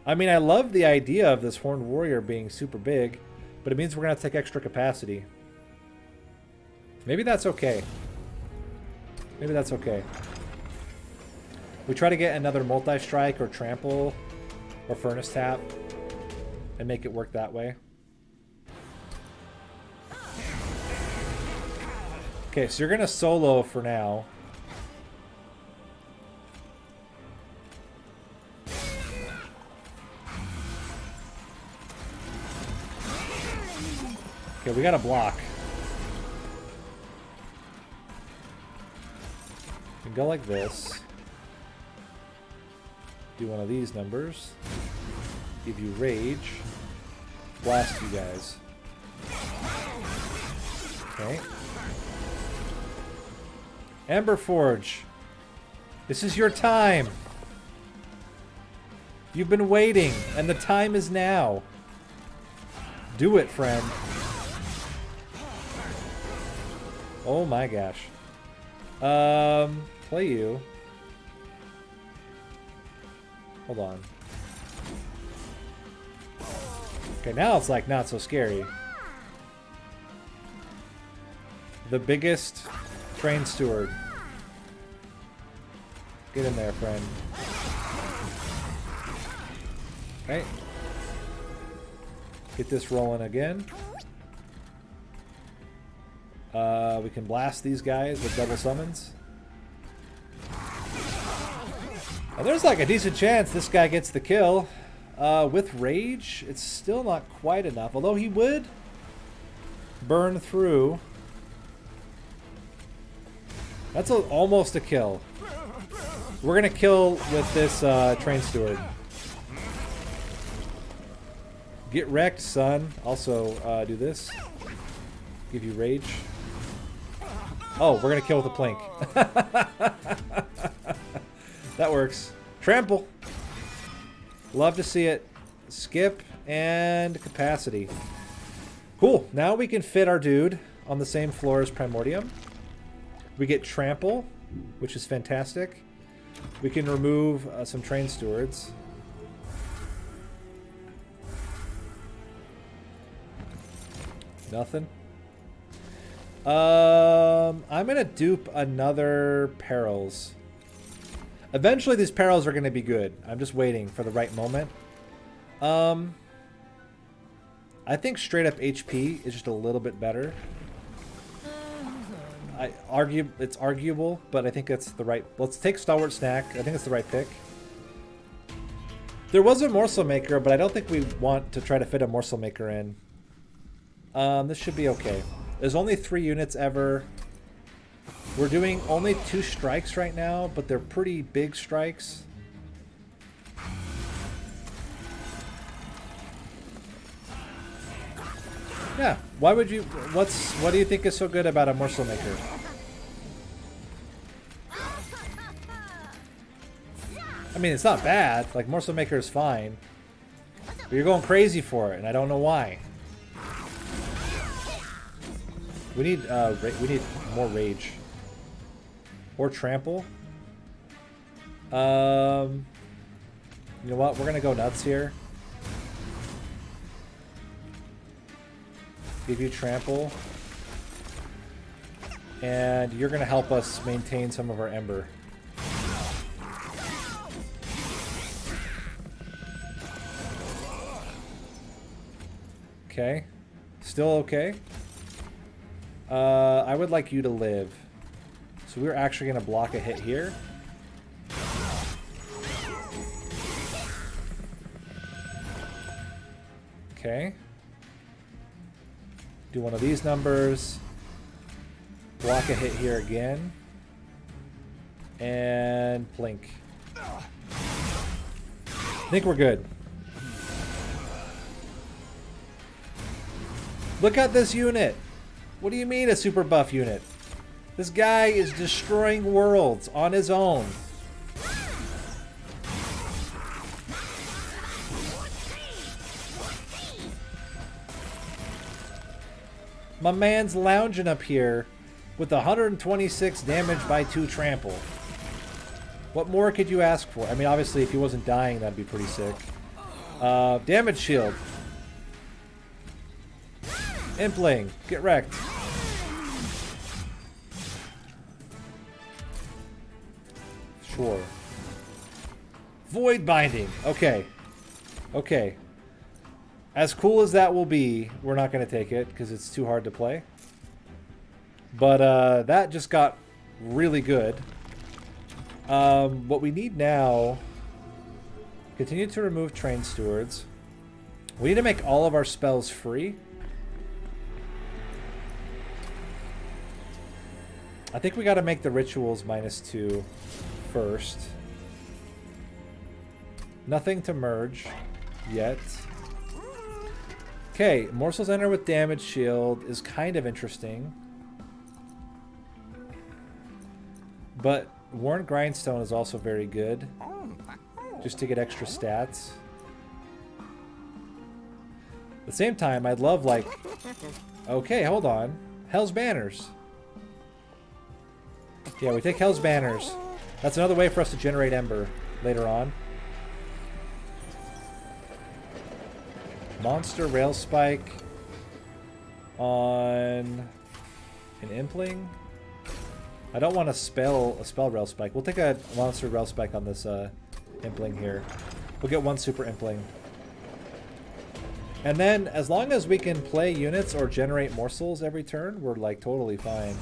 I mean, I love the idea of this Horned Warrior being super big, but it means we're going to have to take extra capacity. Maybe that's okay. Maybe that's okay. We try to get another multi-strike or trample or furnace tap and make it work that way. Okay, so you're going to solo for now. Okay, we got to block. We can go like this. Do one of these numbers. Give you rage. Blast you guys. Okay. Ember Forge. This is your time. You've been waiting, and the time is now. Do it, friend. Oh my gosh. Play you. Hold on. Okay, now it's like not so scary. The biggest train steward. Get in there, friend. Okay. Get this rolling again. We can blast these guys with double summons. And there's like a decent chance this guy gets the kill. With rage, it's still not quite enough. Although he would burn through. That's almost a kill. We're going to kill with this train steward. Get wrecked, son. Also, do this. Give you rage. Oh, we're going to kill with a plink. That works. Trample. Love to see it. Skip and capacity. Cool. Now we can fit our dude on the same floor as Primordium. We get trample, which is fantastic. We can remove some train stewards. Nothing. I'm gonna dupe another Perils. Eventually these Perils are gonna be good. I'm just waiting for the right moment. I think straight up HP is just a little bit better. It's arguable, but I think that's the right. Let's take Stalwart Snack. I think it's the right pick. There was a Morsel Maker, but I don't think we want to try to fit a Morsel Maker in. This should be okay. There's only 3 units ever. We're doing only 2 strikes right now, but they're pretty big strikes. Yeah, why would you... What do you think is so good about a Morsel Maker? I mean, it's not bad. Like, Morsel Maker is fine. But you're going crazy for it, and I don't know why. We need more rage. Or trample. You know what? We're gonna go nuts here. Give you trample. And you're gonna help us maintain some of our ember. Okay. Still okay. I would like you to live. So we're actually going to block a hit here. Okay. Do one of these numbers. Block a hit here again. And plink. I think we're good. Look at this unit. What do you mean a super buff unit? This guy is destroying worlds on his own. My man's lounging up here with 126 damage by 2 trample. What more could you ask for? I mean, obviously, if he wasn't dying, that'd be pretty sick. Damage shield. Impling. Get wrecked. sure. Void Binding. Okay. Okay. As cool as that will be, we're not going to take it because it's too hard to play. But that just got really good. What we need now... Continue to remove Train Stewards. We need to make all of our spells free. I think we got to make the rituals -2 first. Nothing to merge yet. Okay, morsels enter with damage shield is kind of interesting. But Worn Grindstone is also very good. Just to get extra stats. At the same time, I'd love like... Okay, hold on. Hell's Banners. Yeah, we take Hell's Banners. That's another way for us to generate Ember later on. Monster Rail Spike on an Impling. I don't want a spell Rail Spike. We'll take a Monster Rail Spike on this Impling here. We'll get one Super Impling. And then, as long as we can play units or generate morsels every turn, we're like totally fine.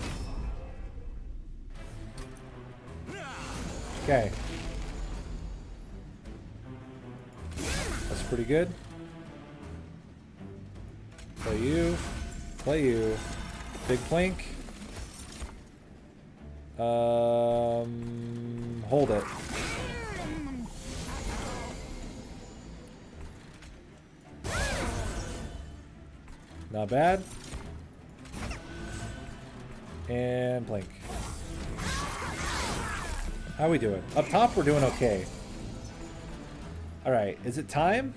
Okay. That's pretty good. Play you. Play you. Big Plink. Hold it. Not bad. And Plink. How we doing? Up top, we're doing okay. Alright, is it time?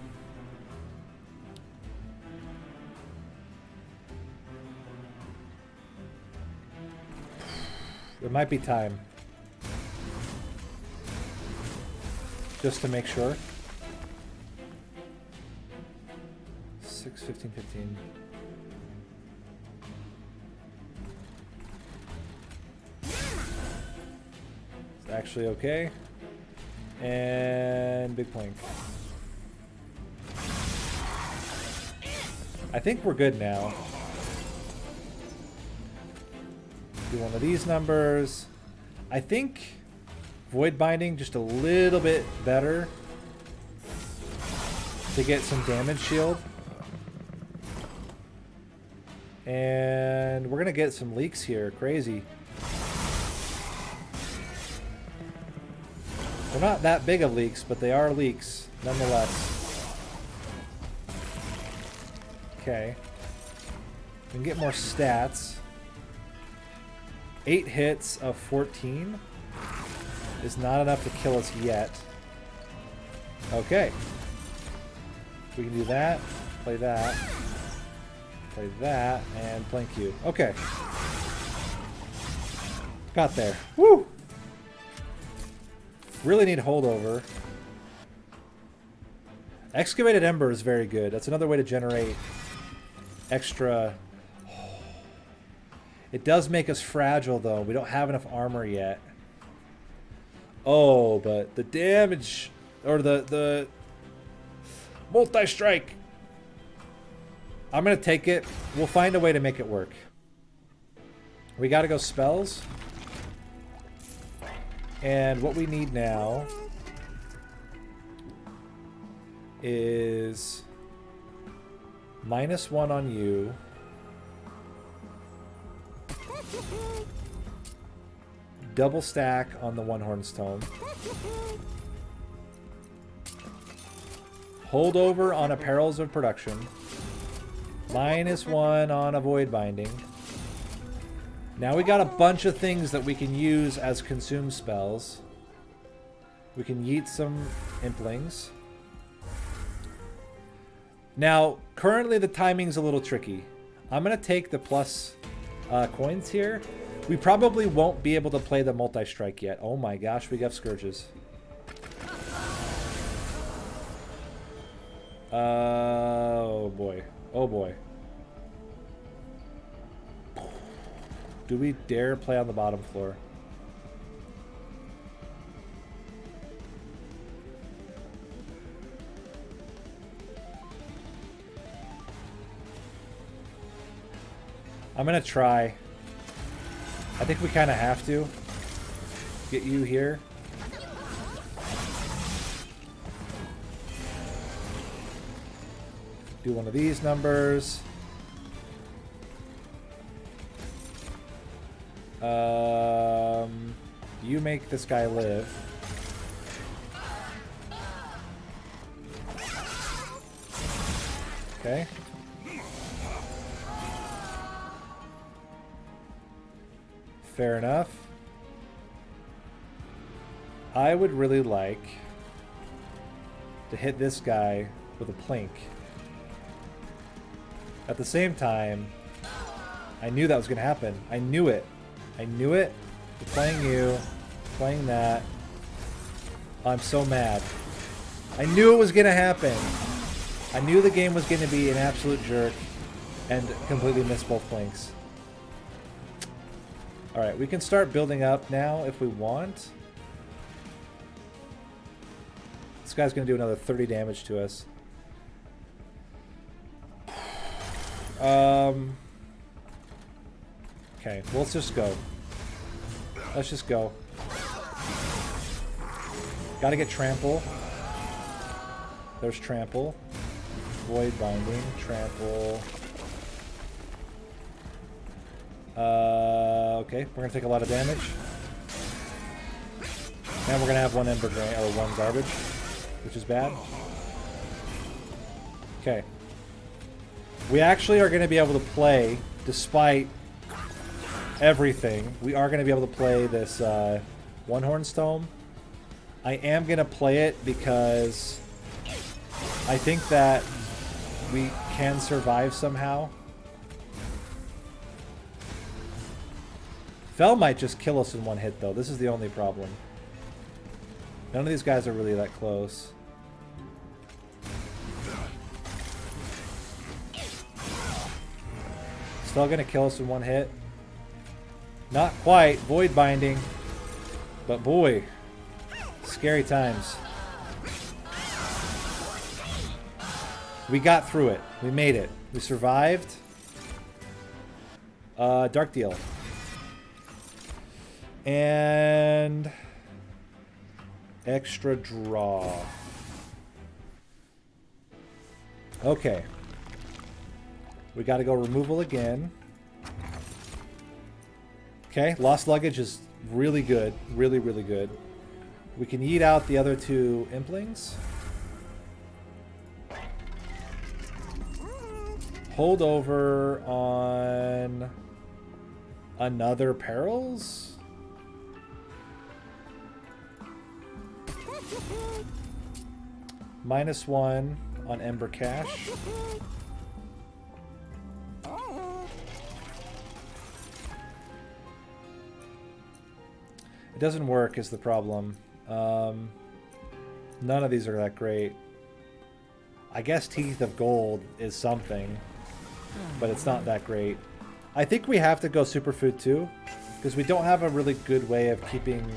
It might be time. Just to make sure. 6, 15, 15. It's actually okay. And Big Plank. I think we're good now. Do one of these numbers. I think Void Binding just a little bit better to get some damage shield. And we're gonna get some leaks here. Crazy. They're not that big of leaks, but they are leaks nonetheless. Okay. We can get more stats. 8 hits of 14 is not enough to kill us yet. Okay. We can do that, play that, and Plank you. Okay. Got there. Woo! Really need holdover. Excavated Ember is very good. That's another way to generate extra... It does make us fragile, though. We don't have enough armor yet. Oh, but the damage... Or the multi-strike. I'm going to take it. We'll find a way to make it work. We got to go spells. And what we need now is -1 on you. Double stack on the One-Horned Tome. Holdover on Apparels of Production. -1 on a Void Binding. Now we got a bunch of things that we can use as consume spells. We can yeet some Implings. Now, currently the timing's a little tricky. I'm going to take the plus coins here. We probably won't be able to play the multi-strike yet. Oh my gosh, we got Scourges. Oh boy. Oh boy. Do we dare play on the bottom floor? I'm gonna try. I think we kind of have to get you here. Do one of these numbers. You make this guy live. Okay. Fair enough. I would really like to hit this guy with a plink. At the same time, I knew that was going to happen. I knew it. I knew it. Playing you, playing that. I'm so mad. I knew it was going to happen. I knew the game was going to be an absolute jerk and completely miss both plinks. Alright, we can start building up now if we want. This guy's going to do another 30 damage to us. Okay, well, let's just go. Let's just go. Gotta get trample. There's trample. Void binding. Trample. Okay, we're gonna take a lot of damage. And we're gonna have one ember drain, or one garbage, which is bad. Okay. We actually are gonna be able to play, despite everything, we are going to be able to play this One-Horned Tome. I am going to play it because I think that we can survive somehow. Fel might just kill us in one hit, though. This is the only problem. None of these guys are really that close. Still going to kill us in one hit. Not quite. Void binding. But boy, scary times. We got through it. We made it. We survived. Dark deal. And extra draw. Okay. We got to go removal again. Okay, lost luggage is really good. Really, really good. We can eat out the other two implings. Hold over on another perils. -1 on Ember Cash. It doesn't work is the problem. None of these are that great. I guess Teeth of Gold is something, but it's not that great. I think we have to go Superfood too, because we don't have a really good way of keeping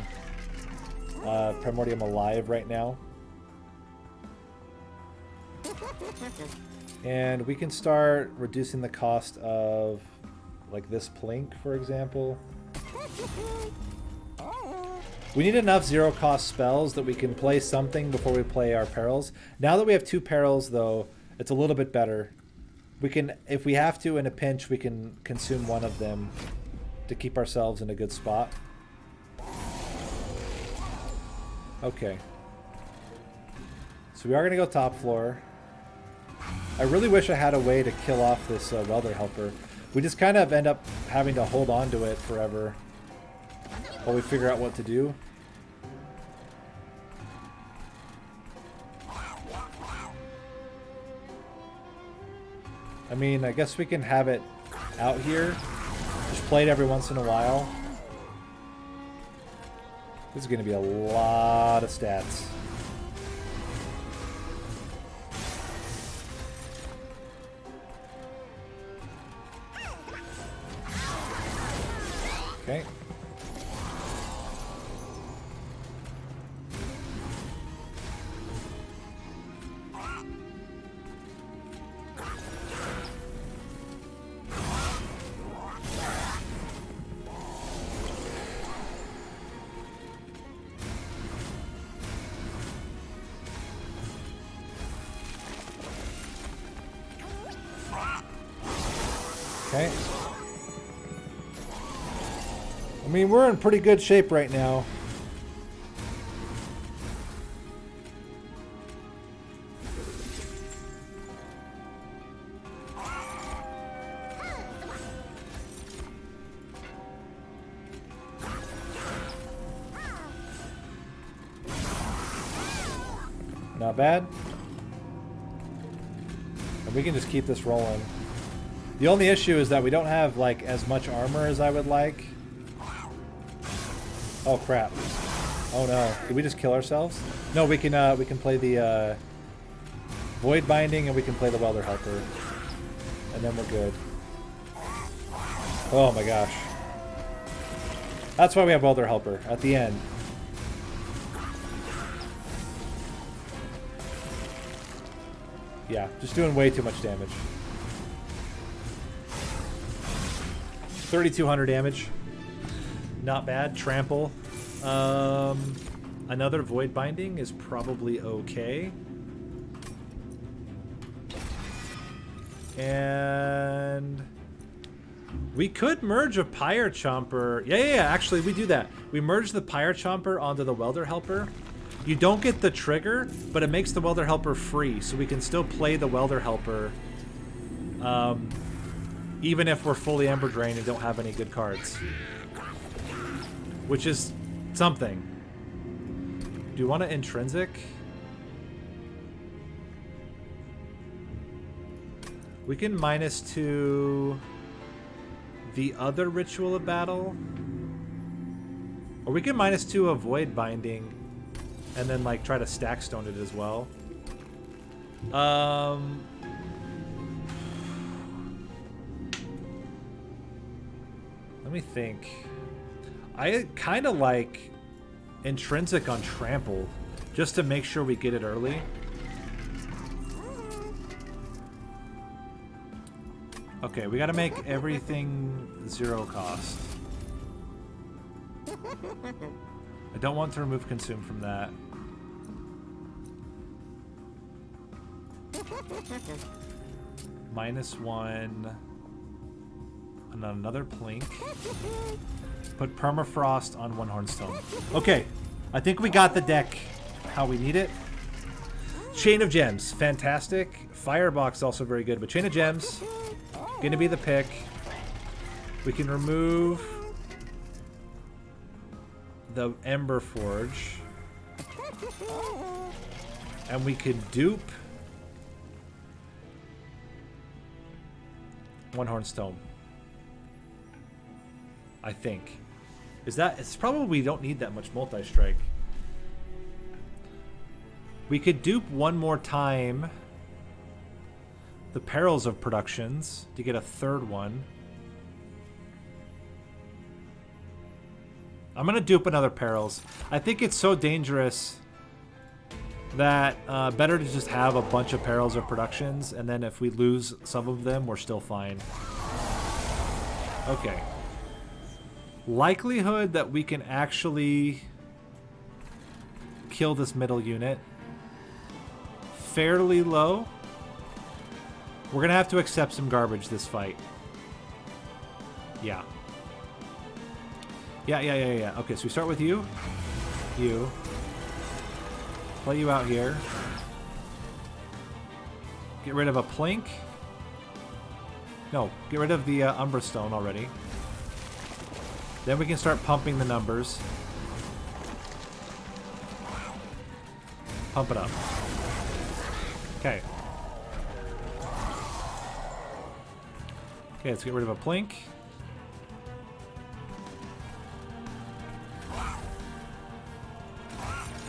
Primordium alive right now. And we can start reducing the cost of, like, this Plink, for example. We need enough zero-cost spells that we can play something before we play our perils. Now that we have two perils, though, it's a little bit better. We can, if we have to in a pinch, we can consume one of them to keep ourselves in a good spot. Okay. So we are going to go top floor. I really wish I had a way to kill off this welder helper. We just kind of end up having to hold on to it forever while we figure out what to do. I mean, I guess we can have it out here. Just play it every once in a while. This is going to be a lot of stats. Okay. Okay. I mean, we're in pretty good shape right now. Not bad. And we can just keep this rolling. The only issue is that we don't have like as much armor as I would like. Oh crap. Oh no. Did we just kill ourselves? No, we can play the Void Binding and we can play the Welder Helper. And then we're good. Oh my gosh. That's why we have Welder Helper at the end. Yeah, just doing way too much damage. 3,200 damage. Not bad. Trample. Another Void Binding is probably okay. And we could merge a Pyre Chomper. Yeah, actually, we do that. We merge the Pyre Chomper onto the Welder Helper. You don't get the trigger, but it makes the Welder Helper free, so we can still play the Welder Helper even if we're fully Ember Drained and don't have any good cards. Which is something. Do you want to Intrinsic? We can -2 the other Ritual of Battle. Or we can -2 a Void Binding and then like try to stack stone it as well. Let me think. I kind of like Intrinsic on Trample just to make sure we get it early. Okay, we got to make everything 0 cost. I don't want to remove Consume from that. -1. And another Plink. Put Permafrost on 1 Hornstone. Okay, I think we got the deck how we need it. Chain of Gems, fantastic. Firebox also very good, but Chain of Gems, gonna be the pick. We can remove the Ember Forge. And we could dupe 1 Hornstone. I think. It's probably we don't need that much multi-strike. We could dupe one more time the Perils of Productions to get a 3rd one. I'm gonna dupe another Perils. I think it's so dangerous that better to just have a bunch of Perils of Productions, and then if we lose some of them, we're still fine. Okay. Likelihood that we can actually kill this middle unit fairly low. We're gonna have to accept some garbage this fight. Yeah. Yeah. Okay, so we start with you. You. Play you out here. Get rid of a Plink. No, get rid of the Umbra Stone already. Then we can start pumping the numbers. Pump it up. Okay. Okay, let's get rid of a Plink.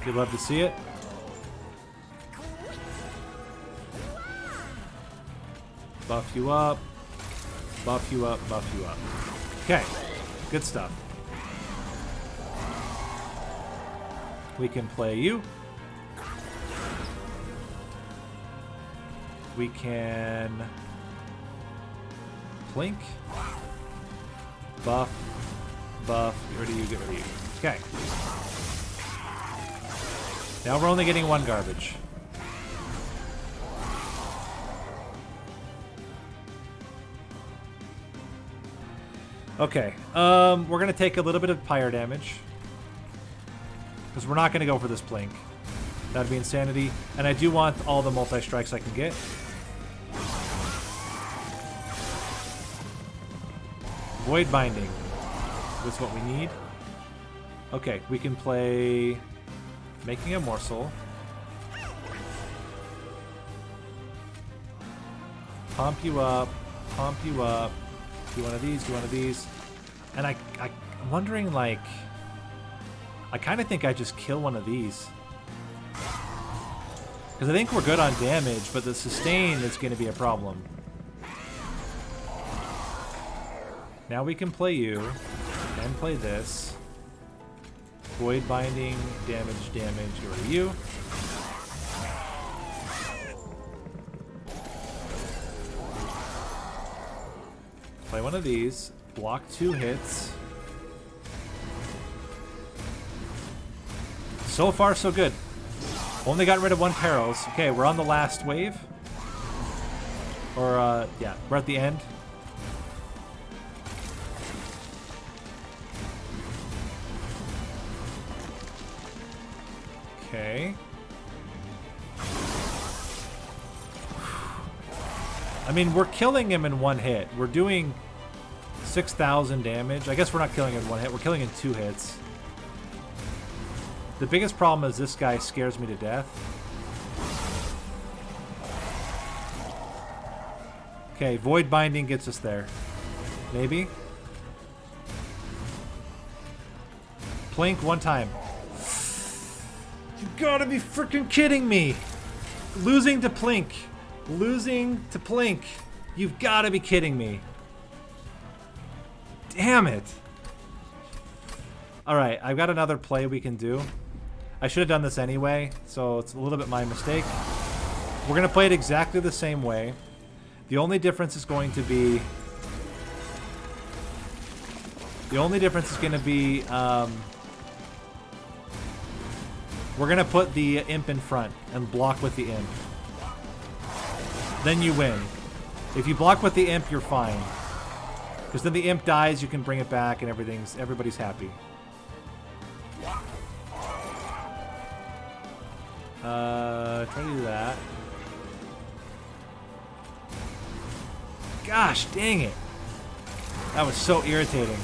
You'd love to see it. Buff you up. Buff you up, buff you up. Okay. Good stuff. We can play you. We can Plink. Buff. Buff. Get rid of you, get rid of you. Okay. Now we're only getting 1 garbage. Okay, we're gonna take a little bit of pyre damage. Because we're not gonna go for this blink. That'd be insanity. And I do want all the multi-strikes I can get. Void Binding. That's what we need. Okay, we can play Making a Morsel. Pump you up. Pump you up. Do one of these, do one of these. And I'm wondering, like... I kind of think I just kill one of these. Because I think we're good on damage, but the sustain is going to be a problem. Now we can play you, and play this. Void Binding, damage, damage, go to you. Play one of these, block 2 hits. So far, so good. Only got rid of 1 perils. Okay, we're on the last wave. Or, yeah, we're at the end. Okay. I mean, we're killing him in 1 hit. We're doing 6,000 damage. I guess we're not killing him in 1 hit. We're killing in 2 hits. The biggest problem is this guy scares me to death. Okay, Void Binding gets us there. Maybe. Plink 1 time. You gotta be freaking kidding me! Losing to Plink. Losing to Plink. You've gotta be kidding me. Damn it. Alright, I've got another play we can do. I should have done this anyway, so it's a little bit my mistake. We're going to play it exactly the same way. The only difference is going to be... we're going to put the imp in front and block with the imp. Then you win. If you block with the imp, you're fine. Because then the imp dies, you can bring it back, and everybody's happy. Try to do that. Gosh, dang it. That was so irritating.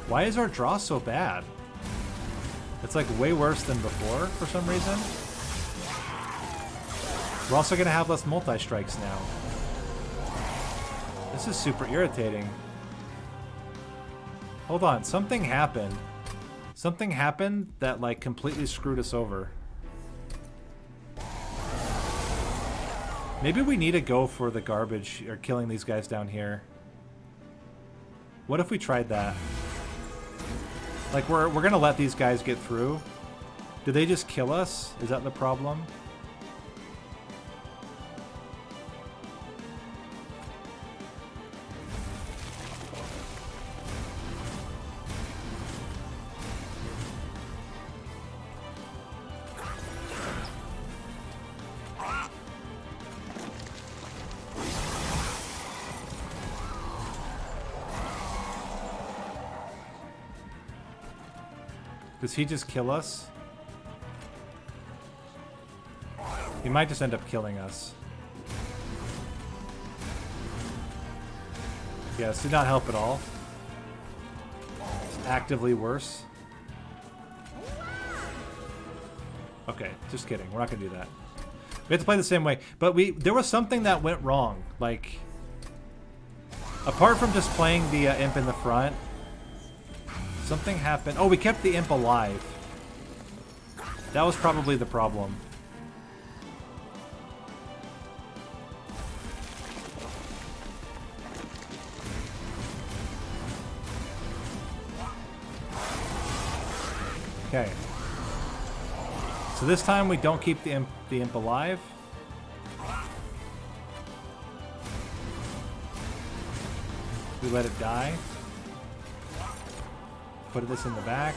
Why is our draw so bad? It's like way worse than before for some reason. We're also going to have less multi-strikes now. This is super irritating. Hold on, something happened. Something happened that like completely screwed us over. Maybe we need to go for the garbage or killing these guys down here. What if we tried that? Like, we're gonna let these guys get through. Did they just kill us? Is that the problem? Does he just kill us? He might just end up killing us. Yeah, this did not help at all. It's actively worse. Okay, just kidding. We're not gonna do that. We have to play the same way. But there was something that went wrong. Like, apart from just playing the imp in the front, something happened. Oh, we kept the imp alive. That was probably the problem. Okay. So this time we don't keep the imp alive. We let it die. Put this in the back.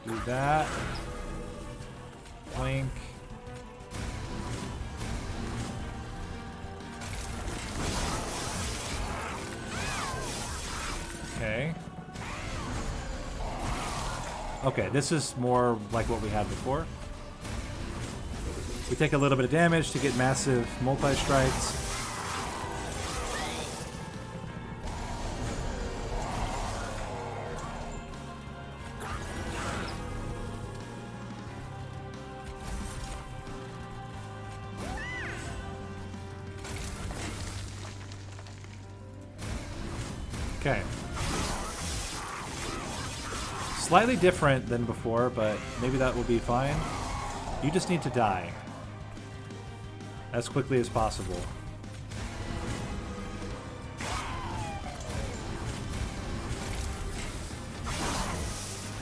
Do that. Blink. Okay. Okay, this is more like what we had before. We take a little bit of damage to get massive multi-strikes. Okay. Slightly different than before, but maybe that will be fine. You just need to die as quickly as possible.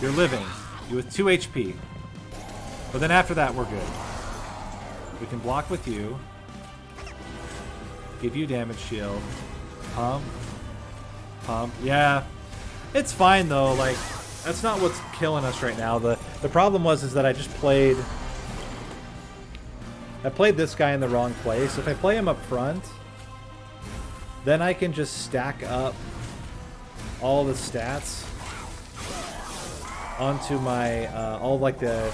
You're living. You with 2 HP. But then after that, we're good. We can block with you. Give you damage shield. Pump. Pump. Yeah. It's fine though, like that's not what's killing us right now. The problem was that I played this guy in the wrong place. If I play him up front, then I can just stack up all the stats onto my all like the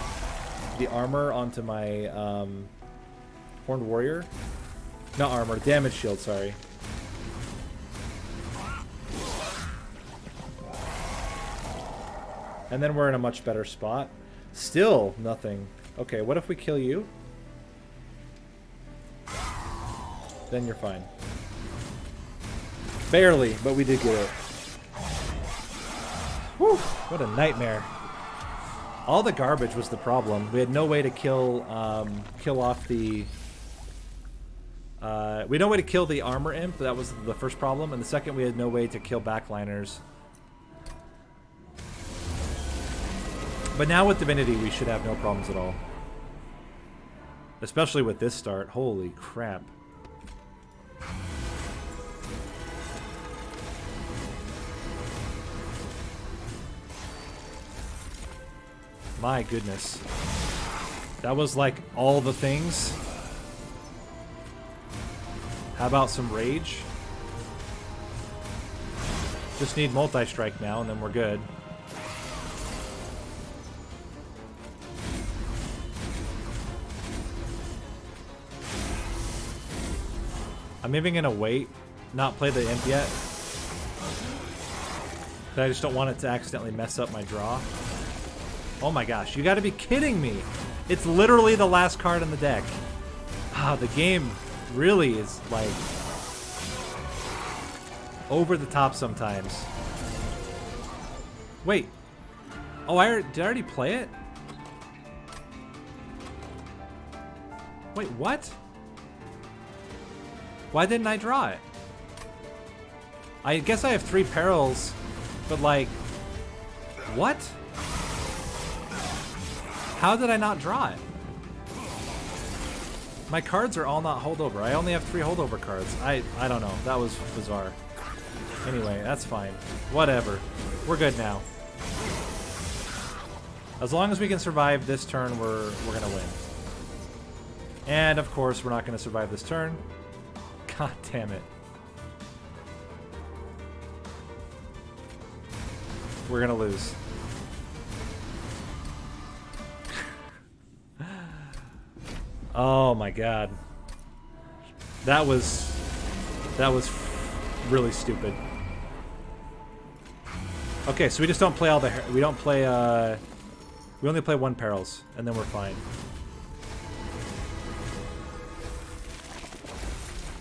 armor onto my Horned Warrior. Not armor, damage shield, sorry. And then we're in a much better spot. Still nothing. Okay, what if we kill you? Then you're fine. Barely, but we did get it. Whew, what a nightmare. All the garbage was the problem. We had no way to kill off the... we had no way to kill the armor imp. That was the first problem. And the second, we had no way to kill backliners. But now with Divinity, we should have no problems at all. Especially with this start. Holy crap. My goodness. That was like all the things. How about some rage? Just need multi-strike now and then we're good. I'm even gonna wait, not play the imp yet. But I just don't want it to accidentally mess up my draw. Oh my gosh, you gotta be kidding me! It's literally the last card in the deck. Ah, the game really is like over the top sometimes. Wait. Oh, did I already play it? Wait, what? Why didn't I draw it? I guess I have 3 perils, but like, what? How did I not draw it? My cards are all not holdover. I only have 3 holdover cards. I don't know. That was bizarre. Anyway, that's fine. Whatever. We're good now. As long as we can survive this turn, we're gonna win. And of course, we're not gonna survive this turn. God damn it. We're gonna lose. Oh my god. That was really stupid. Okay, so we just don't play all the we don't play we only play 1 perils and then we're fine.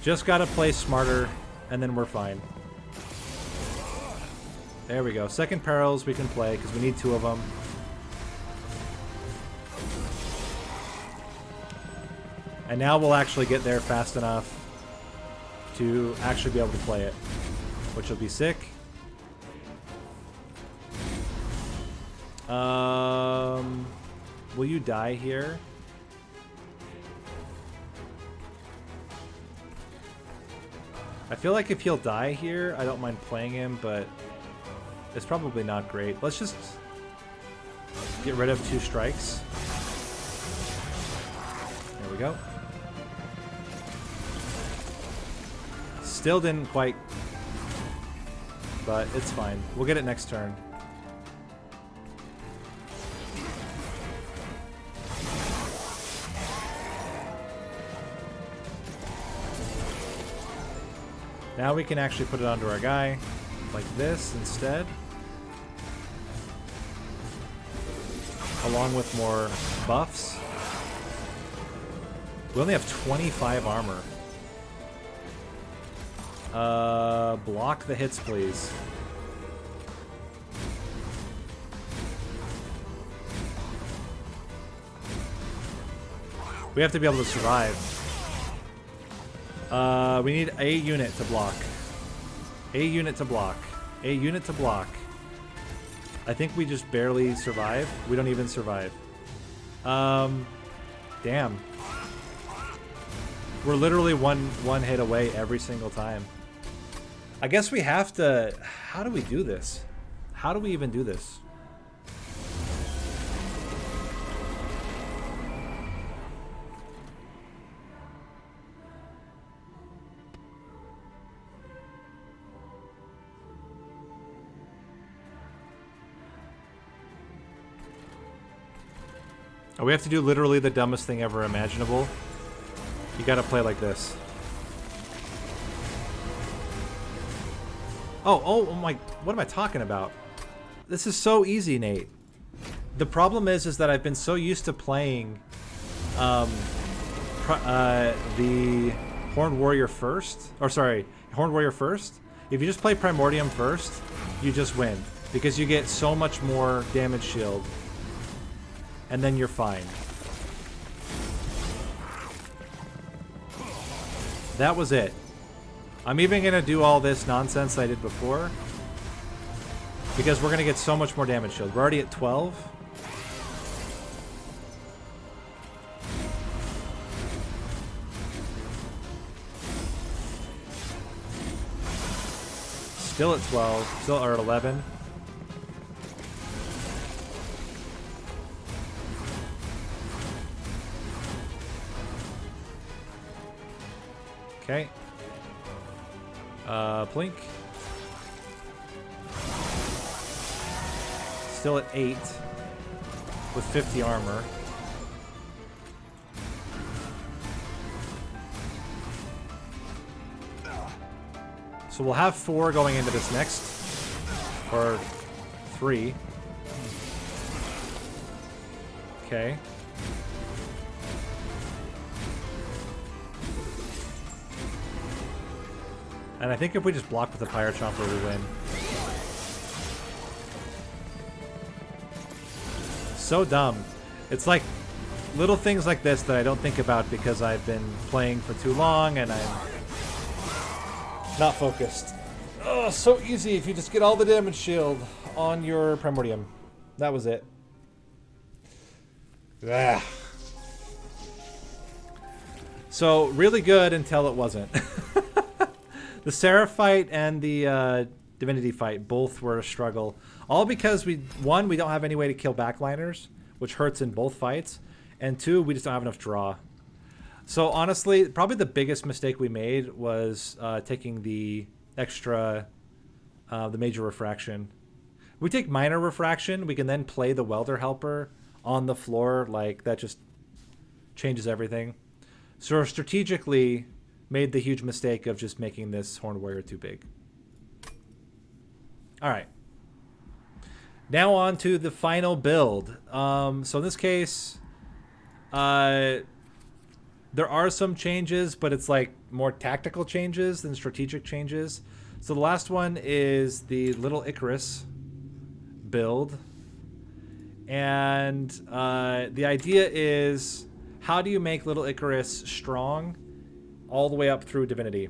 Just gotta play smarter, and then we're fine. There we go. Second perils we can play, because we need 2 of them. And now we'll actually get there fast enough to actually be able to play it. which will be sick. Will you die here? I feel like if he'll die here, I don't mind playing him, but it's probably not great. Let's just get rid of 2 strikes. There we go. Still didn't quite, but it's fine. We'll get it next turn. Now we can actually put it onto our guy like this instead. Along with more buffs. We only have 25 armor. Block the hits, please. We have to be able to survive. We need a unit to block. A unit to block. A unit to block. I think we just barely survive. We don't even survive. Damn. We're literally one hit away every single time. I guess we have to... How do we do this? How do we even do this? Oh, we have to do literally the dumbest thing ever imaginable. You gotta play like this. Oh my, what am I talking about? This is so easy, Nate. The problem is that I've been so used to playing the Horned Warrior first. Or sorry, Horned Warrior first. If you just play Primordium first, you just win. Because you get so much more damage shield. And then you're fine. That was it. I'm even gonna do all this nonsense I did before. Because we're gonna get so much more damage shield. We're already at 12. Still at 12. Still or at 11. Okay. Plink. Still at 8 with 50 armor. So we'll have 4 going into this next, or 3. Okay. And I think if we just block with the Pyre Chomper, we win. So dumb. It's like little things like this that I don't think about because I've been playing for too long and I'm not focused. Oh, so easy if you just get all the damage shield on your Primordium. That was it. Ah. So, really good until it wasn't. The Seraph fight and the Divinity fight both were a struggle. All because we don't have any way to kill backliners, which hurts in both fights. And 2, we just don't have enough draw. So honestly, probably the biggest mistake we made was taking the extra, the major refraction. We take minor refraction, we can then play the Welder Helper on the floor. Like, that just changes everything. So strategically made the huge mistake of just making this Horned Warrior too big. All right. Now on to the final build. So in this case, there are some changes, but it's like more tactical changes than strategic changes. So the last one is the Little Icarus build. And the idea is, how do you make Little Icarus strong all the way up through Divinity?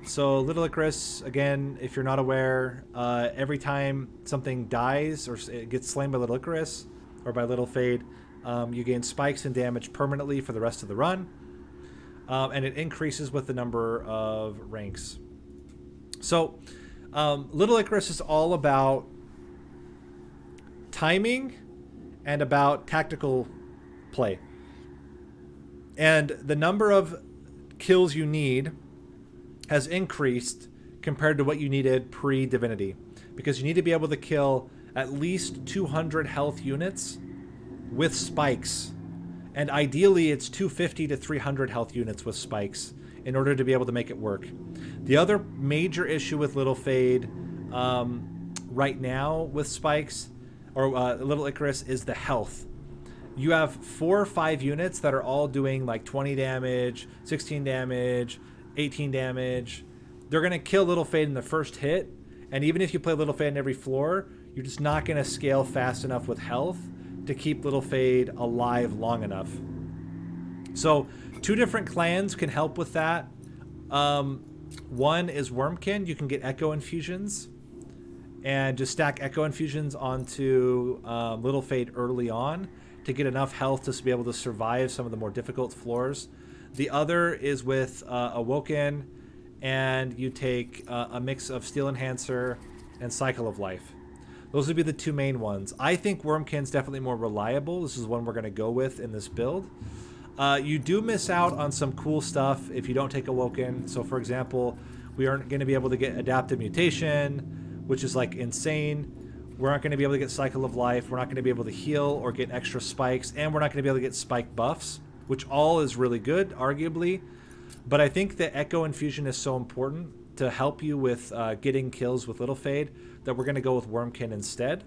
So Little Icarus, again, if you're not aware, every time something dies or it gets slain by Little Icarus or by Little Fade, you gain spikes and damage permanently for the rest of the run. And it increases with the number of ranks. So Little Icarus is all about timing and about tactical play. And the number of kills you need has increased compared to what you needed pre-Divinity, because you need to be able to kill at least 200 health units with spikes, and ideally it's 250 to 300 health units with spikes in order to be able to make it work. The other major issue with Little Fade right now with spikes or Little Icarus is the health. You have 4 or 5 units that are all doing like 20 damage, 16 damage, 18 damage. They're going to kill Little Fade in the first hit, and even if you play Little Fade in every floor, you're just not going to scale fast enough with health to keep Little Fade alive long enough. So 2 different clans can help with that. One is Wormkin. You can get Echo Infusions and just stack Echo Infusions onto Little Fade early on to get enough health to be able to survive some of the more difficult floors. The other is with Awoken, and you take a mix of Steel Enhancer and Cycle of Life. Those would be the 2 main ones. I think Wormkin's definitely more reliable. This is one we're going to go with in this build. You do miss out on some cool stuff if you don't take Awoken. So, for example, we aren't going to be able to get Adaptive Mutation, which is like insane. We're not going to be able to get Cycle of Life. We're not going to be able to heal or get extra spikes. And we're not going to be able to get spike buffs, which all is really good, arguably. But I think the Echo Infusion is so important to help you with getting kills with Little Fade that we're going to go with Wormkin instead.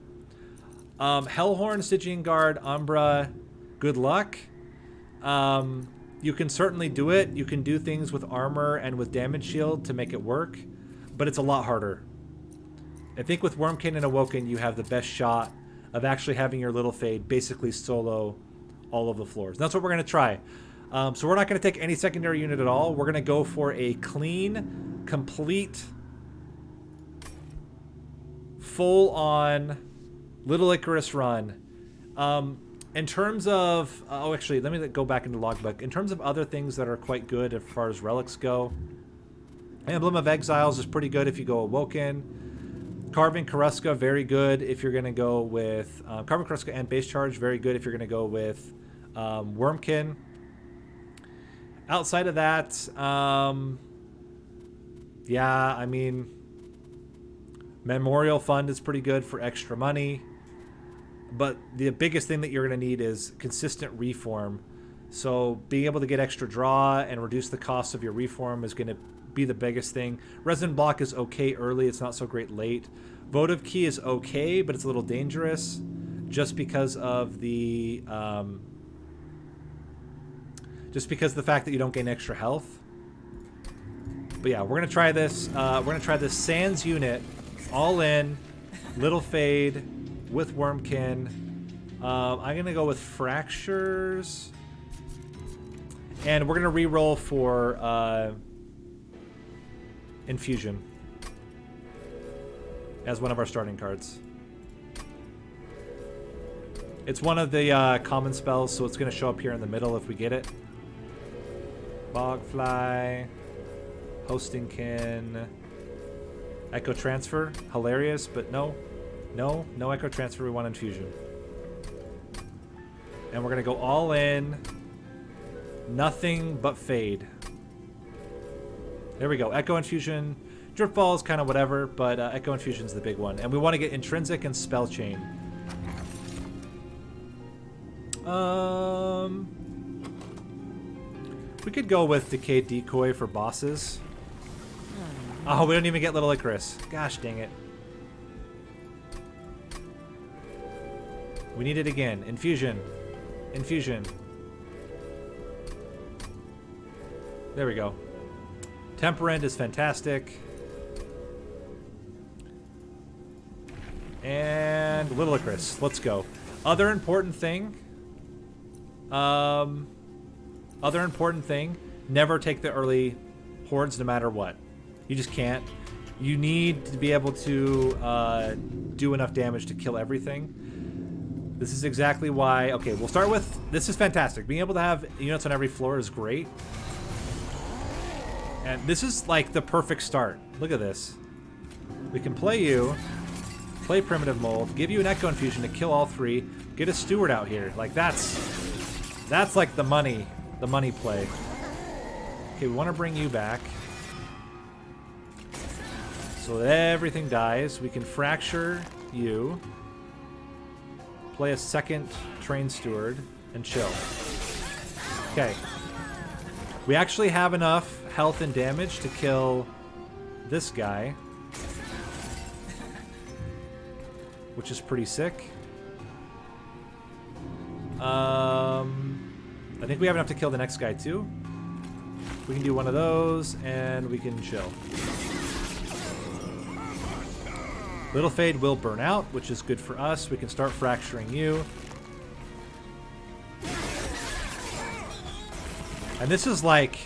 Hellhorned, Stygian Guard, Umbra, good luck. You can certainly do it. You can do things with armor and with damage shield to make it work, but it's a lot harder. I think with Wormkin and Awoken, you have the best shot of actually having your Little Fade basically solo all of the floors. And that's what we're going to try. So we're not going to take any secondary unit at all. We're going to go for a clean, complete, full-on Little Icarus run. In terms of... oh, actually, let me go back into Logbook. In terms of other things that are quite good as far as relics go, Emblem of Exiles is pretty good if you go Awoken. Carving Karuska, very good if you're going to go with... Carving Karuska and Base Charge, very good if you're going to go with Wormkin. Outside of that, yeah, I mean... Memorial Fund is pretty good for extra money. But the biggest thing that you're going to need is consistent reform. So being able to get extra draw and reduce the cost of your reform is going to be the biggest thing. Resonant Block is okay early. It's not so great late. Votive Key is okay, but it's a little dangerous just because of the fact that you don't gain extra health. But yeah, we're going to try this. We're going to try this Sans unit all in, Little Fade with Wormkin. I'm going to go with Fractures. And we're going to re-roll for Infusion as one of our starting cards. It's one of the common spells, so it's going to show up here in the middle if we get it. Bogfly, Hostingkin, Echo Transfer, hilarious, but no Echo Transfer, we want Infusion. And we're going to go all in, nothing but Fade. There we go, Echo Infusion. Drip Ball is kind of whatever, but Echo Infusion is the big one. And we want to get Intrinsic and Spell Chain. We could go with Decayed Decoy for bosses. Oh, we don't even get Little Icarus. Gosh dang it. We need it again. Infusion. Infusion. There we go. Temperament is fantastic. And Little Icarus. Let's go. Other important thing. Never take the early hordes no matter what. You just can't. You need to be able to do enough damage to kill everything. This is exactly why... Okay, we'll start with... This is fantastic. Being able to have units on every floor is great. And this is like the perfect start. Look at this. We can play you, play Primitive Mold, give you an Echo Infusion to kill all three, get a Steward out here. Like that's like the money play. Okay, we want to bring you back. So that everything dies. We can fracture you, play a second Train Steward, and chill. Okay. We actually have enough health and damage to kill this guy, which is pretty sick. I think we have enough to kill the next guy too. We can do one of those and we can chill. Little Fade will burn out, which is good for us. We can start fracturing you. And this is like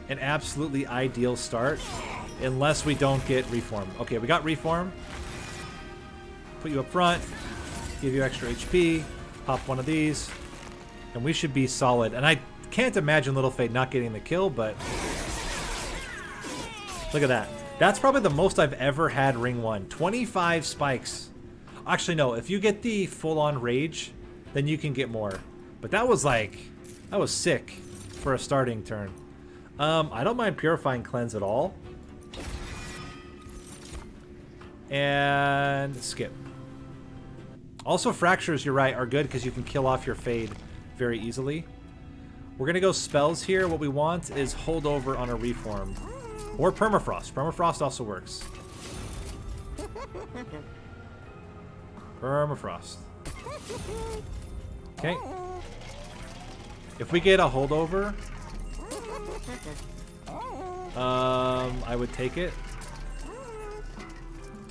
an absolutely ideal start, unless we don't get Reform. Okay, we got Reform. Put you up front, give you extra HP, pop one of these, and we should be solid. And I can't imagine Little Fade not getting the kill, but look at that. That's probably the most I've ever had Ring 1. 25 spikes. Actually, no, if you get the full-on Rage, then you can get more. But that was like, that was sick for a starting turn. I don't mind Purifying Cleanse at all. And skip. Also, Fractures, you're right, are good because you can kill off your Fade very easily. We're going to go spells here. What we want is Holdover on a Reform. Or Permafrost. Permafrost also works. Permafrost. Okay. If we get a Holdover, I would take it.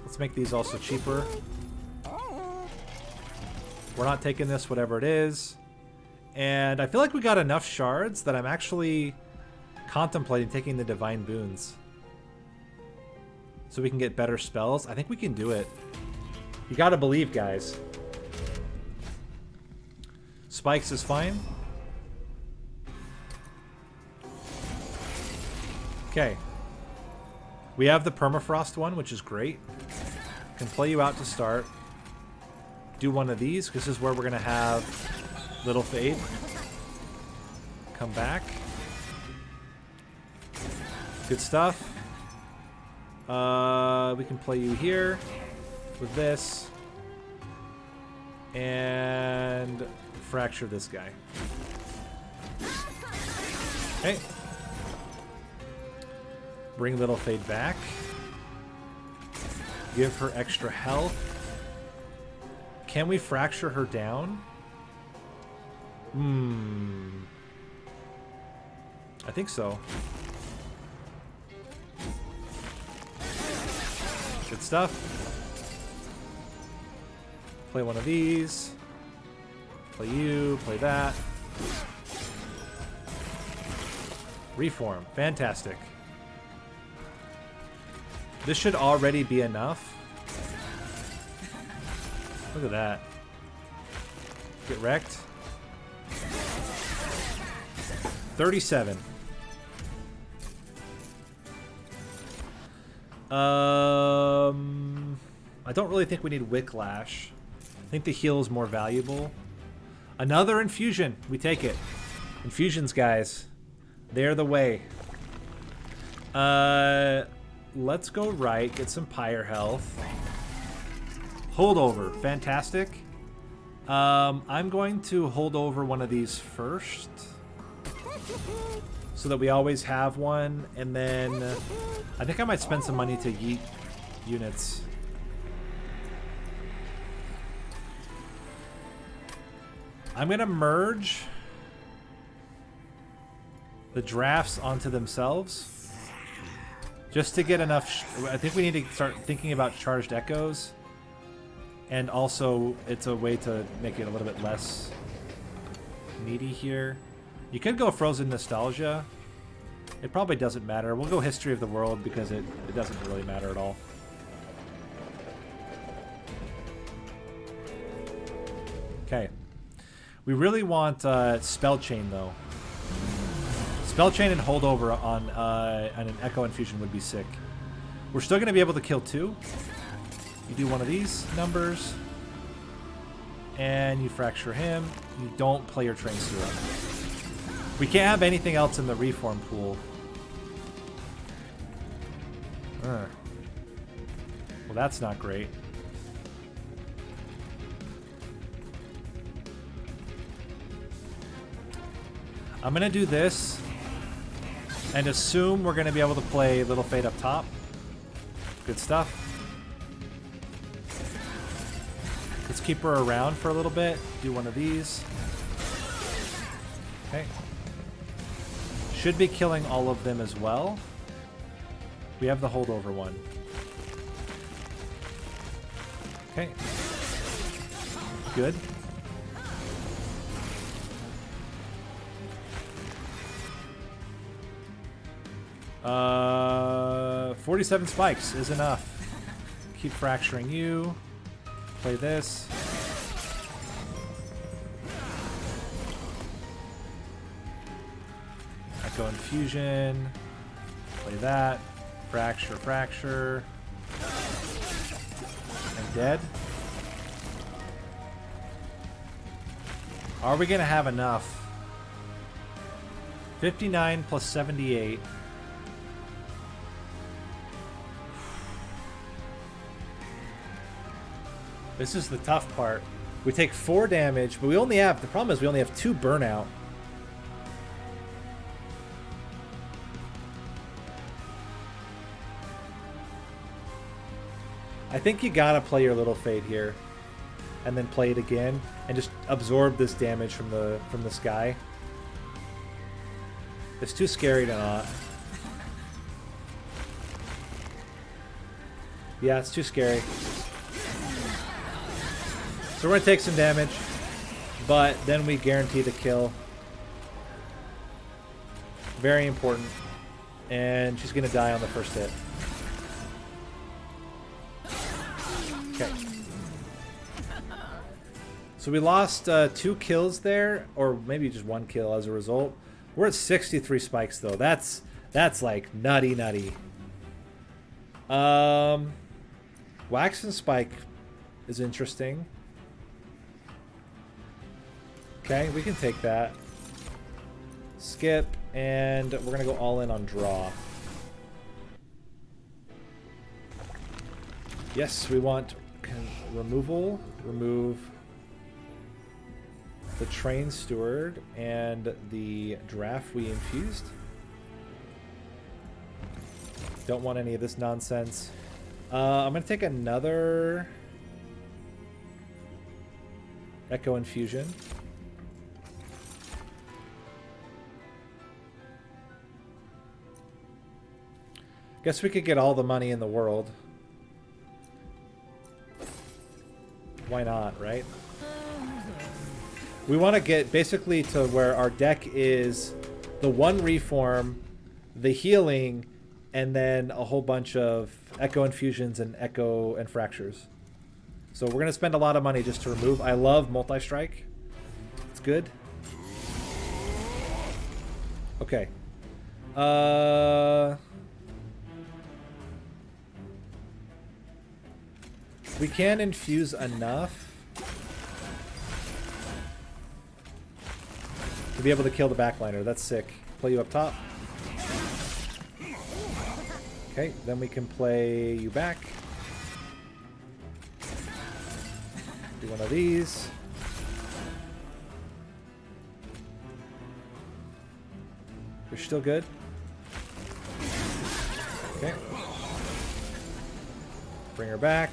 Let's make these also cheaper. We're not taking this, whatever it is. And I feel like we got enough shards that I'm actually contemplating taking the Divine Boons. So we can get better spells. I think we can do it. You gotta believe, guys. Spikes is fine. Okay. We have the Permafrost one, which is great. Can play you out to start. Do one of these, because this is where we're going to have Little Fade. Come back. Good stuff. We can play you here with this. And fracture this guy. Okay. Bring Little Fade back. Give her extra health. Can we fracture her down? I think so. Good stuff. Play one of these. Play you, play that. Reform. Fantastic. This should already be enough. Look at that. Get wrecked. 37. I don't really think we need Wicklash. I think the heal is more valuable. Another infusion. We take it. Infusions, guys. They're the way. Let's go right. Get some Pyre health. Holdover. Fantastic. I'm going to hold over one of these first, so that we always have one, and then I think I might spend some money to yeet units. I'm going to merge the drafts onto themselves just to get enough. I think we need to start thinking about charged echoes, and also it's a way to make it a little bit less needy here. You could go Frozen Nostalgia, It probably doesn't matter. We'll go history of the world because it doesn't really matter at all. Okay. We really want Spell Chain, though. Spell Chain and Holdover on an Echo Infusion would be sick. We're still going to be able to kill 2. You do one of these numbers. And you fracture him. You don't play your Train Seraph. We can't have anything else in the Reform pool. Well, that's not great. I'm going to do this and assume we're going to be able to play Little Fate up top. Good stuff. Let's keep her around for a little bit. Do one of these. Okay. Should be killing all of them as well. We have the holdover one. Okay. Good. Uh, 47 spikes is enough. Keep fracturing you. Play this. Echo Infusion. Play that. Fracture, fracture. And dead. Are we going to have enough? 59 plus 78. This is the tough part. We take 4 damage, but we only have... The problem is we only have 2 burnout. I think you gotta play your Little Fate here. And then play it again. And just absorb this damage from the sky. It's too scary to not. Yeah, it's too scary. So we're going to take some damage, but then we guarantee the kill. Very important. And she's going to die on the first hit. Okay. So we lost 2 kills there, or maybe just 1 kill as a result. We're at 63 spikes, though. That's like nutty. Wax and Spike is interesting. Okay, we can take that. Skip, and we're going to go all in on draw. Yes, we want removal. Remove the Train Steward and the Draft we infused. Don't want any of this nonsense. I'm going to take another Echo Infusion. Guess we could get all the money in the world. Why not, right? We want to get basically to where our deck is the 1 reform, the healing, and then a whole bunch of Echo Infusions and Echo and Fractures. So we're going to spend a lot of money just to remove. I love multi-strike. It's good. Okay. We can infuse enough to be able to kill the backliner. That's sick. Play you up top. Okay, then we can play you back. Do one of these. You're still good. Okay. Bring her back.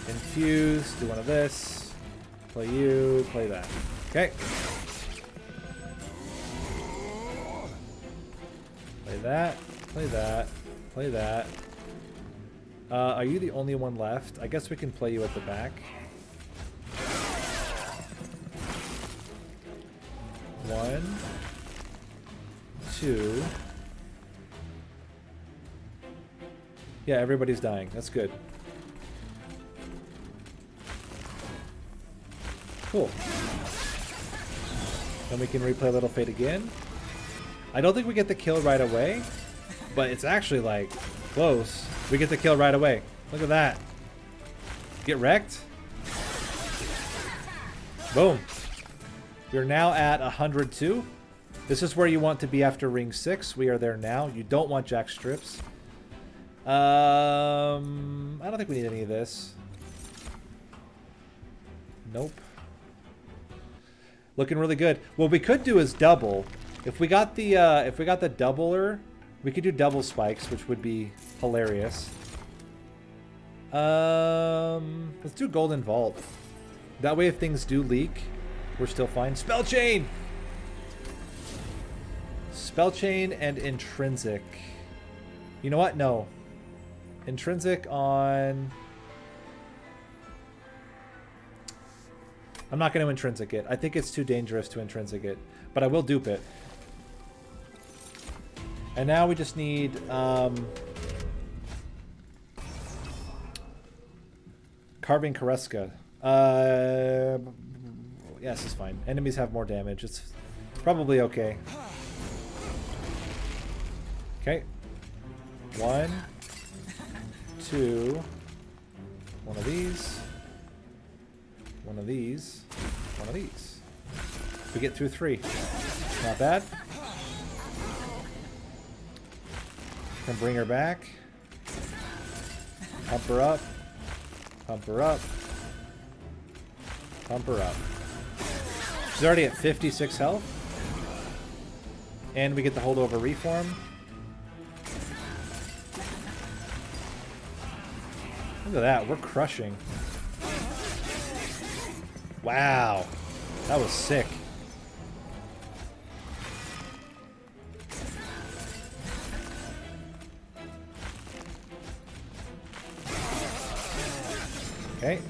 Infuse, do one of this. Play you, play that. Okay. Play that, play that, play that. Are you the only one left? I guess we can play you at the back. 1, 2. Yeah, everybody's dying. That's good. Cool. Then we can replay Little Fate again. I don't think we get the kill right away, but it's actually like close. We get the kill right away. Look at that. Get wrecked. Boom. We're now at 102. This is where you want to be after ring 6. We are there now. You don't want jack strips. I don't think we need any of this. Nope. Looking really good. What we could do is double. If we got the doubler, we could do double spikes, which would be hilarious. Let's do Golden Vault. That way, if things do leak, we're still fine. Spell Chain! Spell Chain and Intrinsic. You know what? No. Intrinsic on... I'm not going to Intrinsic it. I think it's too dangerous to Intrinsic it. But I will dupe it. And now we just need... Carving Kareska. Yeah, this is fine. Enemies have more damage. It's probably okay. Okay. 1, 2. One of these. One of these. One of these. We get through 3. Not bad. Can bring her back. Pump her up. Pump her up. Pump her up. She's already at 56 health. And we get the holdover reform. Look at that. We're crushing. Wow. That was sick. Okay.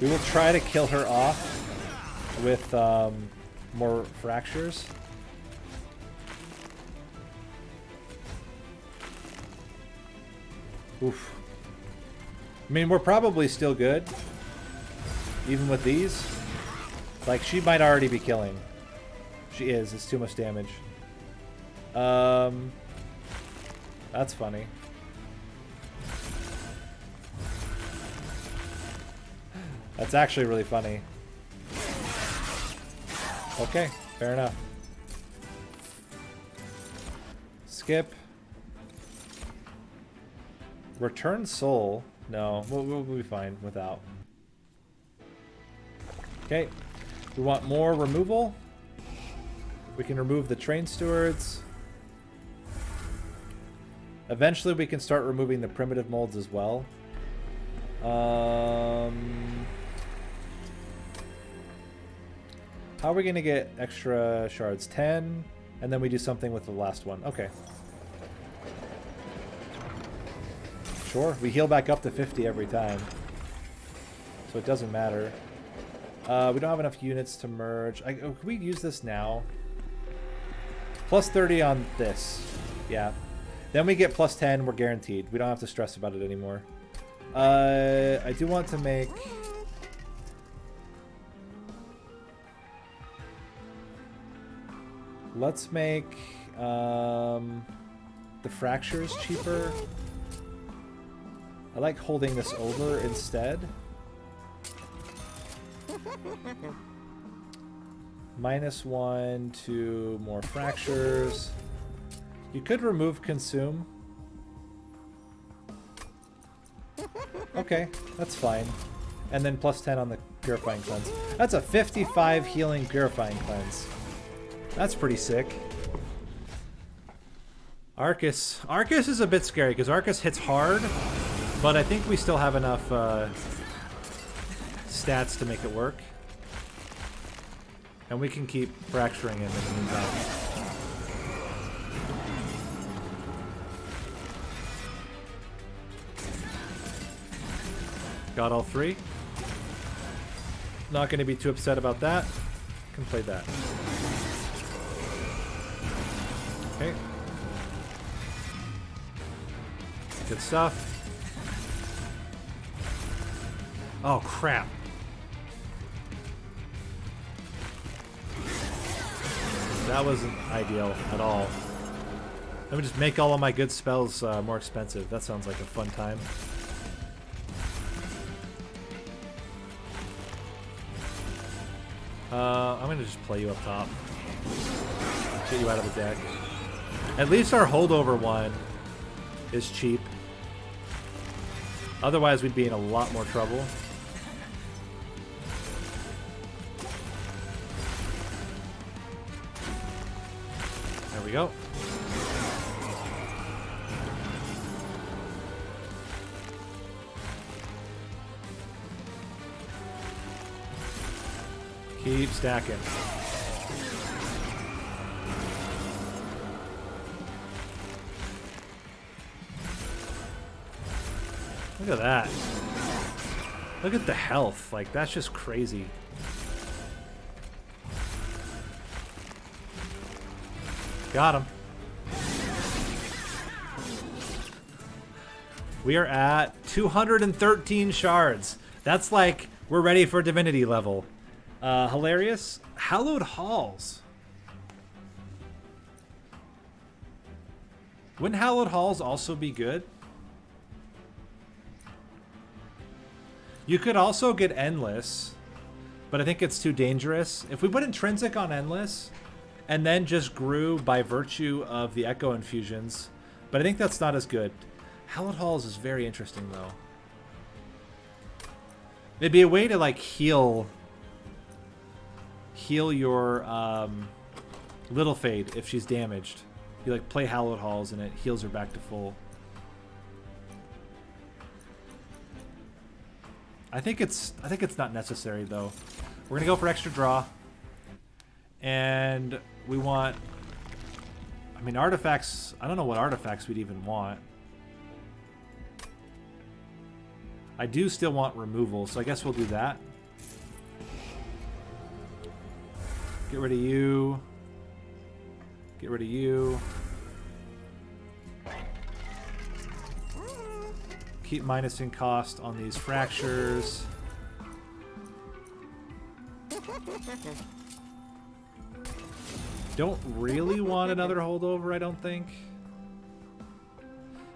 We will try to kill her off with more fractures. Oof. I mean, we're probably still good. Even with these. Like, she might already be killing. She is. It's too much damage. That's funny. That's actually really funny. Okay, fair enough. Skip. Return soul. No, we'll be fine without. Okay. We want more removal. We can remove the train stewards. Eventually we can start removing the primitive molds as well. How are we going to get extra shards? 10, and then we do something with the last one. Okay. Sure, we heal back up to 50 every time. So it doesn't matter. We don't have enough units to merge. Can we use this now? Plus 30 on this. Yeah. Then we get plus 10, we're guaranteed. We don't have to stress about it anymore. I do want to make... Let's make the fractures cheaper. I like holding this over instead. -1 to more fractures. You could remove consume. Okay, that's fine. And then plus 10 on the purifying cleanse. That's a 55 healing purifying cleanse. That's pretty sick. Arcus. Arcus is a bit scary because Arcus hits hard, but I think we still have enough stats to make it work. And we can keep fracturing him in the meantime. Got all 3. Not going to be too upset about that. Can play that. Okay. Good stuff. Oh, crap. That wasn't ideal at all. Let me just make all of my good spells more expensive. That sounds like a fun time. I'm going to just play you up top. Get you out of the deck. At least our holdover one is cheap. Otherwise, we'd be in a lot more trouble. There we go. Keep stacking. Look at that. Look at the health. Like, that's just crazy. Got him. We are at 213 shards. That's like, we're ready for divinity level. Hilarious. Hallowed Halls. Wouldn't Hallowed Halls also be good? You could also get Endless, but I think it's too dangerous. If we put Intrinsic on Endless, and then just grew by virtue of the Echo infusions, but I think that's not as good. Hallowed Halls is very interesting, though. It'd be a way to, like, heal your Little Fade if she's damaged. You, like, play Hallowed Halls, and it heals her back to full. I think it's not necessary, though. We're gonna go for extra draw, and we want. I mean, artifacts. I don't know what artifacts we'd even want. I do still want removal, so I guess we'll do that. Get rid of you. Get rid of you. Keep minusing cost on these fractures. Don't really want another holdover, I don't think.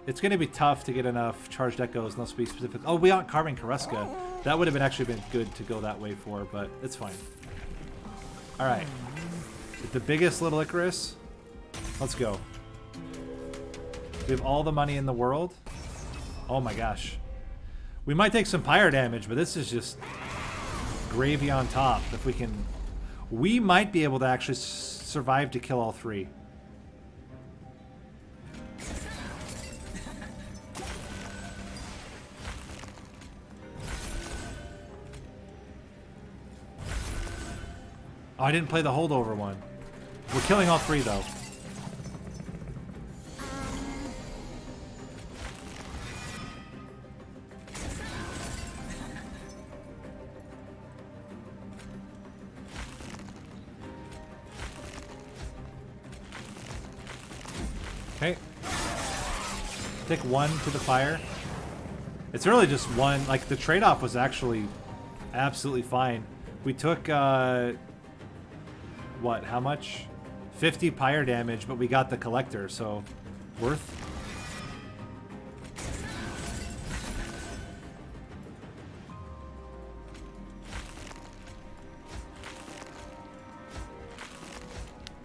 It's going to be tough to get enough charged echoes unless we specific. Oh, we aren't carving Karuska. That would have actually been good to go that way for, but it's fine. All right. The biggest Little Icarus. Let's go. We have all the money in the world. Oh my gosh. We might take some pyre damage, but this is just gravy on top. If we can... We might be able to actually survive to kill all 3. Oh, I didn't play the holdover one. We're killing all 3, though. Okay. Take 1 to the fire. It's really just 1. Like, the trade-off was actually absolutely fine. We took, what, how much? 50 pyre damage, but we got the collector, so worth.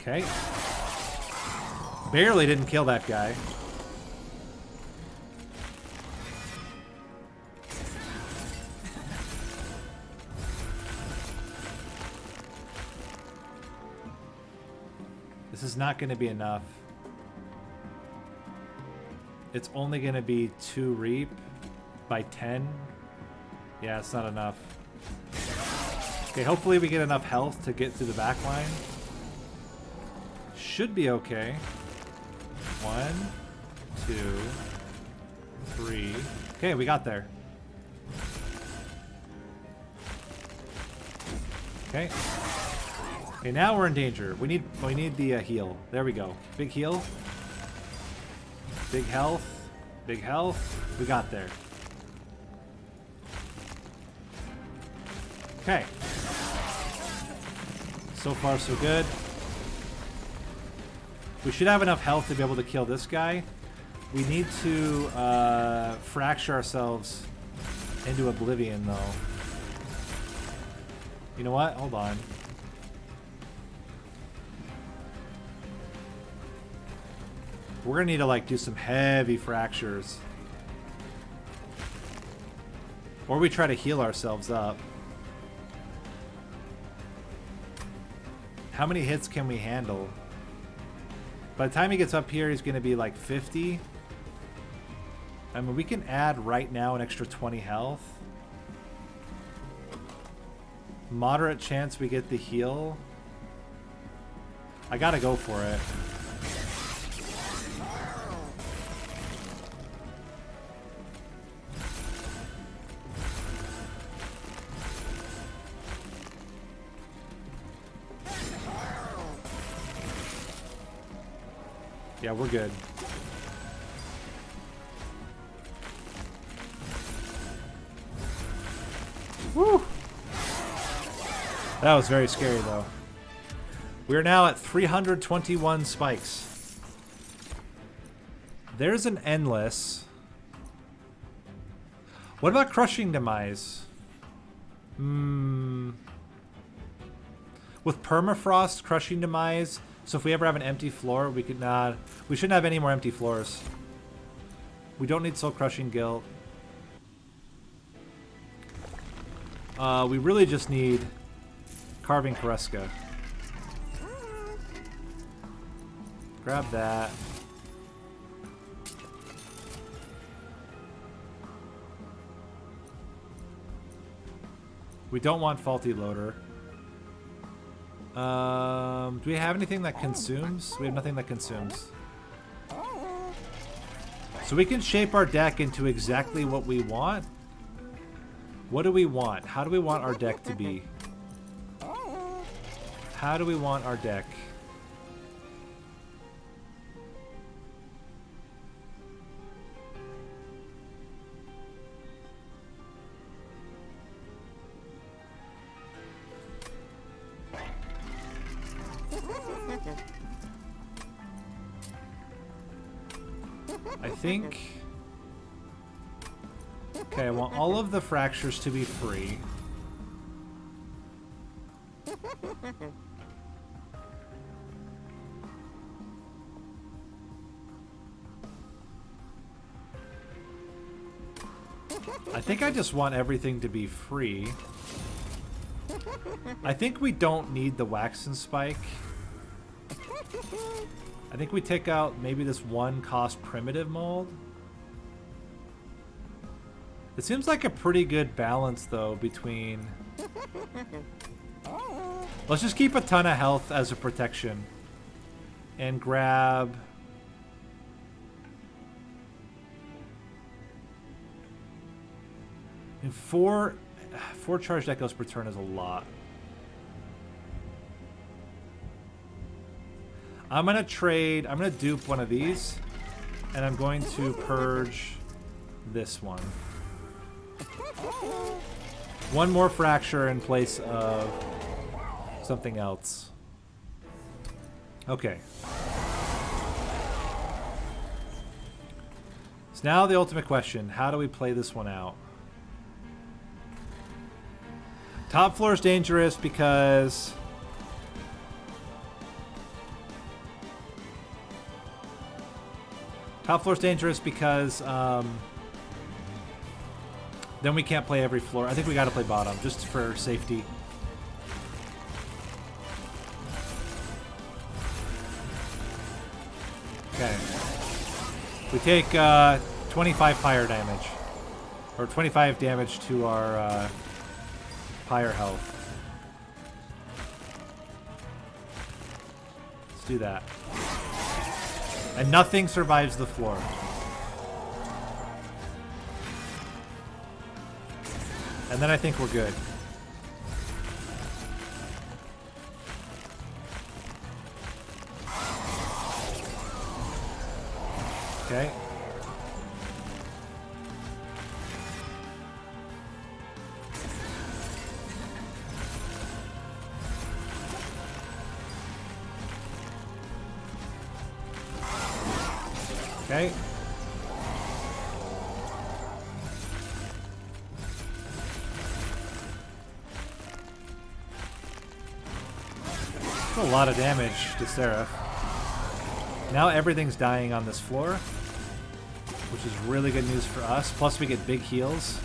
Okay. Barely didn't kill that guy. This is not going to be enough. It's only going to be 2 reap by 10. Yeah, it's not enough. Okay, hopefully we get enough health to get through the back line. Should be okay. 1, 2, 3. Okay, we got there. Okay. Okay, now we're in danger. We need the heal. There we go. Big heal. Big health. Big health. We got there. Okay. So far, so good. We should have enough health to be able to kill this guy. We need to fracture ourselves into oblivion, though. You know what? Hold on. We're gonna need to like do some heavy fractures. Or we try to heal ourselves up. How many hits can we handle? By the time he gets up here, he's gonna be like 50. I mean, we can add right now an extra 20 health. Moderate chance we get the heal. I gotta go for it. Yeah, we're good. Woo! That was very scary, though. We're now at 321 spikes. There's an endless. What about crushing demise? With permafrost, crushing demise. So if we ever have an empty floor, we could not. We shouldn't have any more empty floors. We don't need soul crushing guilt. We really just need carving Kareska. Grab that. We don't want faulty loader. Do we have anything that consumes? We have nothing that consumes. So we can shape our deck into exactly what we want. What do we want? How do we want our deck to be? How do we want our deck? I think... Okay, I want all of the fractures to be free. I think I just want everything to be free. I think we don't need the Waxen Spike. I think we take out maybe this one cost primitive mold. It seems like a pretty good balance, though, between... Let's just keep a ton of health as a protection. And grab... And four charged echoes per turn is a lot. I'm gonna dupe one of these, and I'm going to purge this one. One more fracture in place of something else. Okay. So now the ultimate question, how do we play this one out? Top floor is dangerous because... Top floor is dangerous because then we can't play every floor. I think we got to play bottom just for safety. Okay. We take 25 fire damage. Or 25 damage to our fire health. Let's do that. And nothing survives the floor. And then I think we're good. Okay. Okay. That's a lot of damage to Seraph. Now everything's dying on this floor, which is really good news for us. Plus we get big heals.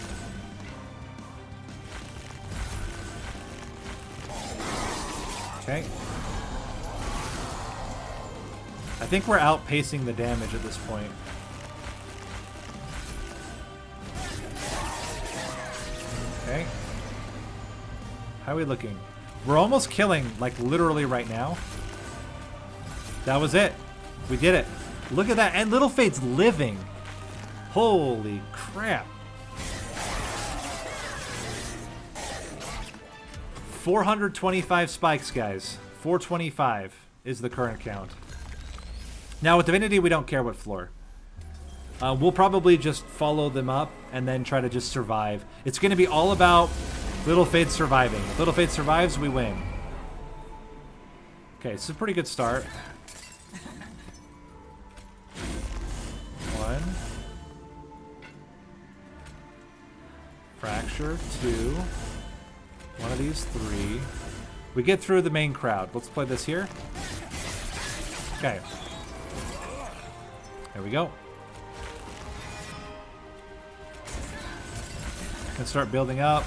Okay. I think we're outpacing the damage at this point. Okay. How are we looking? We're almost killing, like, literally right now. That was it. We did it. Look at that. And Little Fate's living. Holy crap. 425 spikes, guys. 425 is the current count. Now, with Divinity, we don't care what floor. We'll probably just follow them up and then try to just survive. It's going to be all about Little Fate surviving. If Little Fate survives, we win. Okay, it's a pretty good start. 1. Fracture. 2. One of these. 3. We get through the main crowd. Let's play this here. Okay. There we go. Can start building up.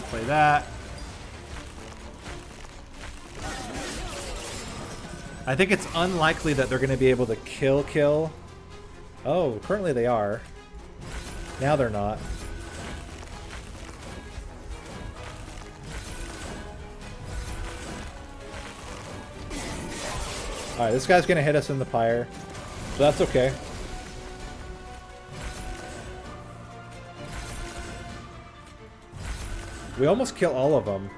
Play that. I think it's unlikely that they're going to be able to kill. Oh, currently they are. Now they're not. Alright, this guy's going to hit us in the pyre. So that's okay. We almost kill all of them.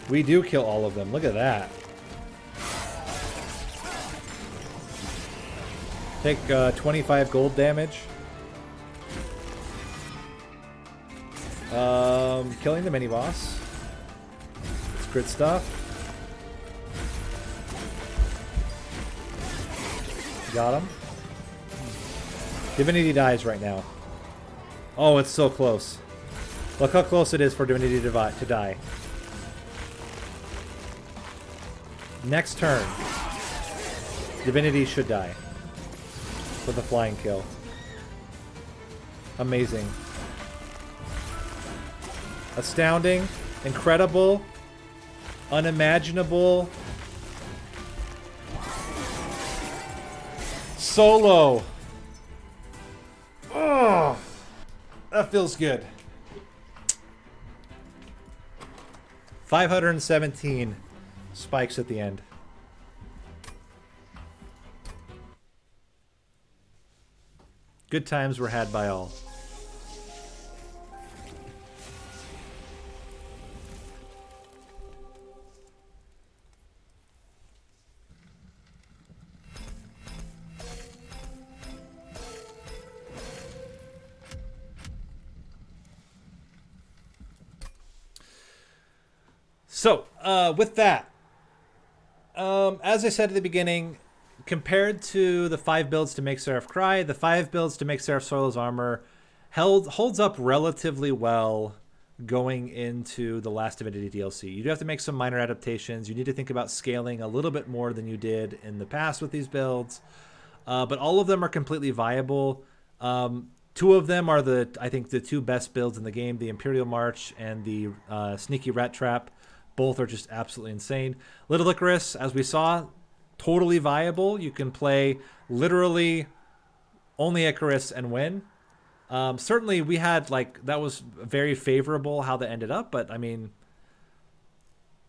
We do kill all of them. Look at that. Take 25 gold damage. Killing the mini-boss. It's good stuff. Got him. Divinity dies right now. Oh, it's so close. Look how close it is for Divinity to die. Next turn, Divinity should die for the flying kill. Amazing. Astounding. Incredible. Unimaginable. Solo. Oh, that feels good. 517 spikes at the end. Good times were had by all. So, with that, as I said at the beginning, compared to the 5 builds to make Seraph cry, the 5 builds to make Seraph soil his armor holds up relatively well going into the Last Divinity DLC. You do have to make some minor adaptations. You need to think about scaling a little bit more than you did in the past with these builds. But all of them are completely viable. 2 of them are I think the 2 best builds in the game, the Imperial March and the Sneaky Rat Trap. Both are just absolutely insane. Little Icarus, as we saw, totally viable. You can play literally only Icarus and win. Certainly we had, like, that was very favorable how that ended up, but I mean,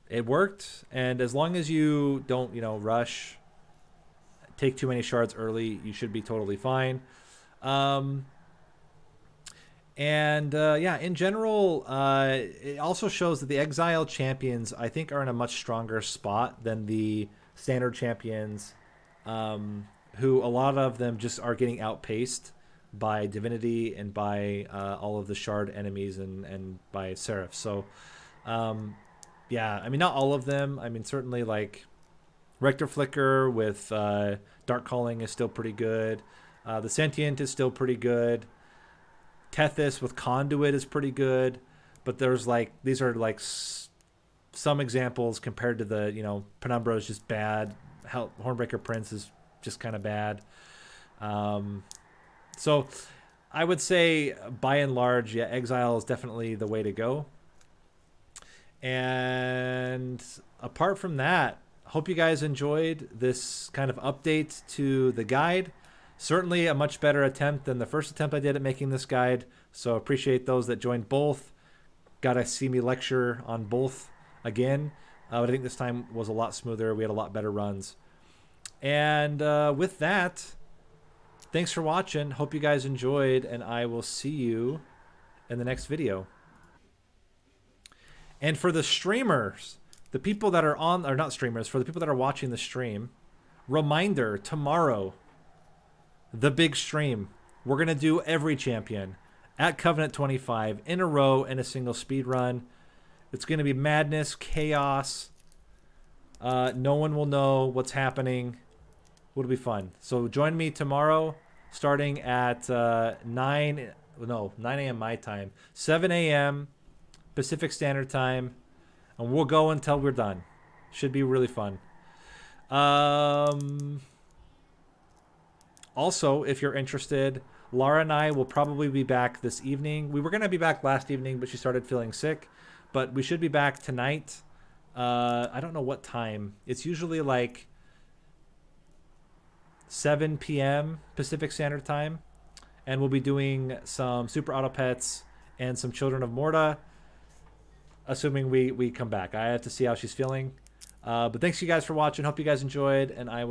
it worked. And as long as you don't, rush, take too many shards early, you should be totally fine. And And yeah, in general, it also shows that the Exile champions, I think, are in a much stronger spot than the standard champions, who a lot of them just are getting outpaced by Divinity and by all of the Shard enemies and by Seraph. So, yeah, I mean, not all of them. I mean, certainly like Rector Flicker with Dark Calling is still pretty good. The Sentient is still pretty good. Tethys with Conduit is pretty good, but there's like these are like some examples compared to the Penumbra is just bad. Hornbreaker Prince is just kind of bad. So I would say by and large, yeah, Exile is definitely the way to go. And apart from that, hope you guys enjoyed this kind of update to the guide. Certainly a much better attempt than the first attempt I did at making this guide. So appreciate those that joined both. Got to see me lecture on both again. But I think this time was a lot smoother. We had a lot better runs. And with that, thanks for watching. Hope you guys enjoyed, and I will see you in the next video. And for the streamers, the people that are on, or not streamers, for the people that are watching the stream, reminder, tomorrow, the big stream. We're going to do every champion at Covenant 25 in a row in a single speed run. It's going to be madness, chaos. No one will know what's happening. It'll be fun. So join me tomorrow starting at 9 a.m. my time, 7 a.m. Pacific Standard Time, and we'll go until we're done. Should be really fun. Also, if you're interested, Laura and I will probably be back this evening. We were going to be back last evening, but she started feeling sick. But we should be back tonight. I don't know what time. It's usually like 7 p.m. Pacific Standard Time. And we'll be doing some Super Auto Pets and some Children of Morta, assuming we come back. I have to see how she's feeling. But thanks you guys for watching. Hope you guys enjoyed, and I will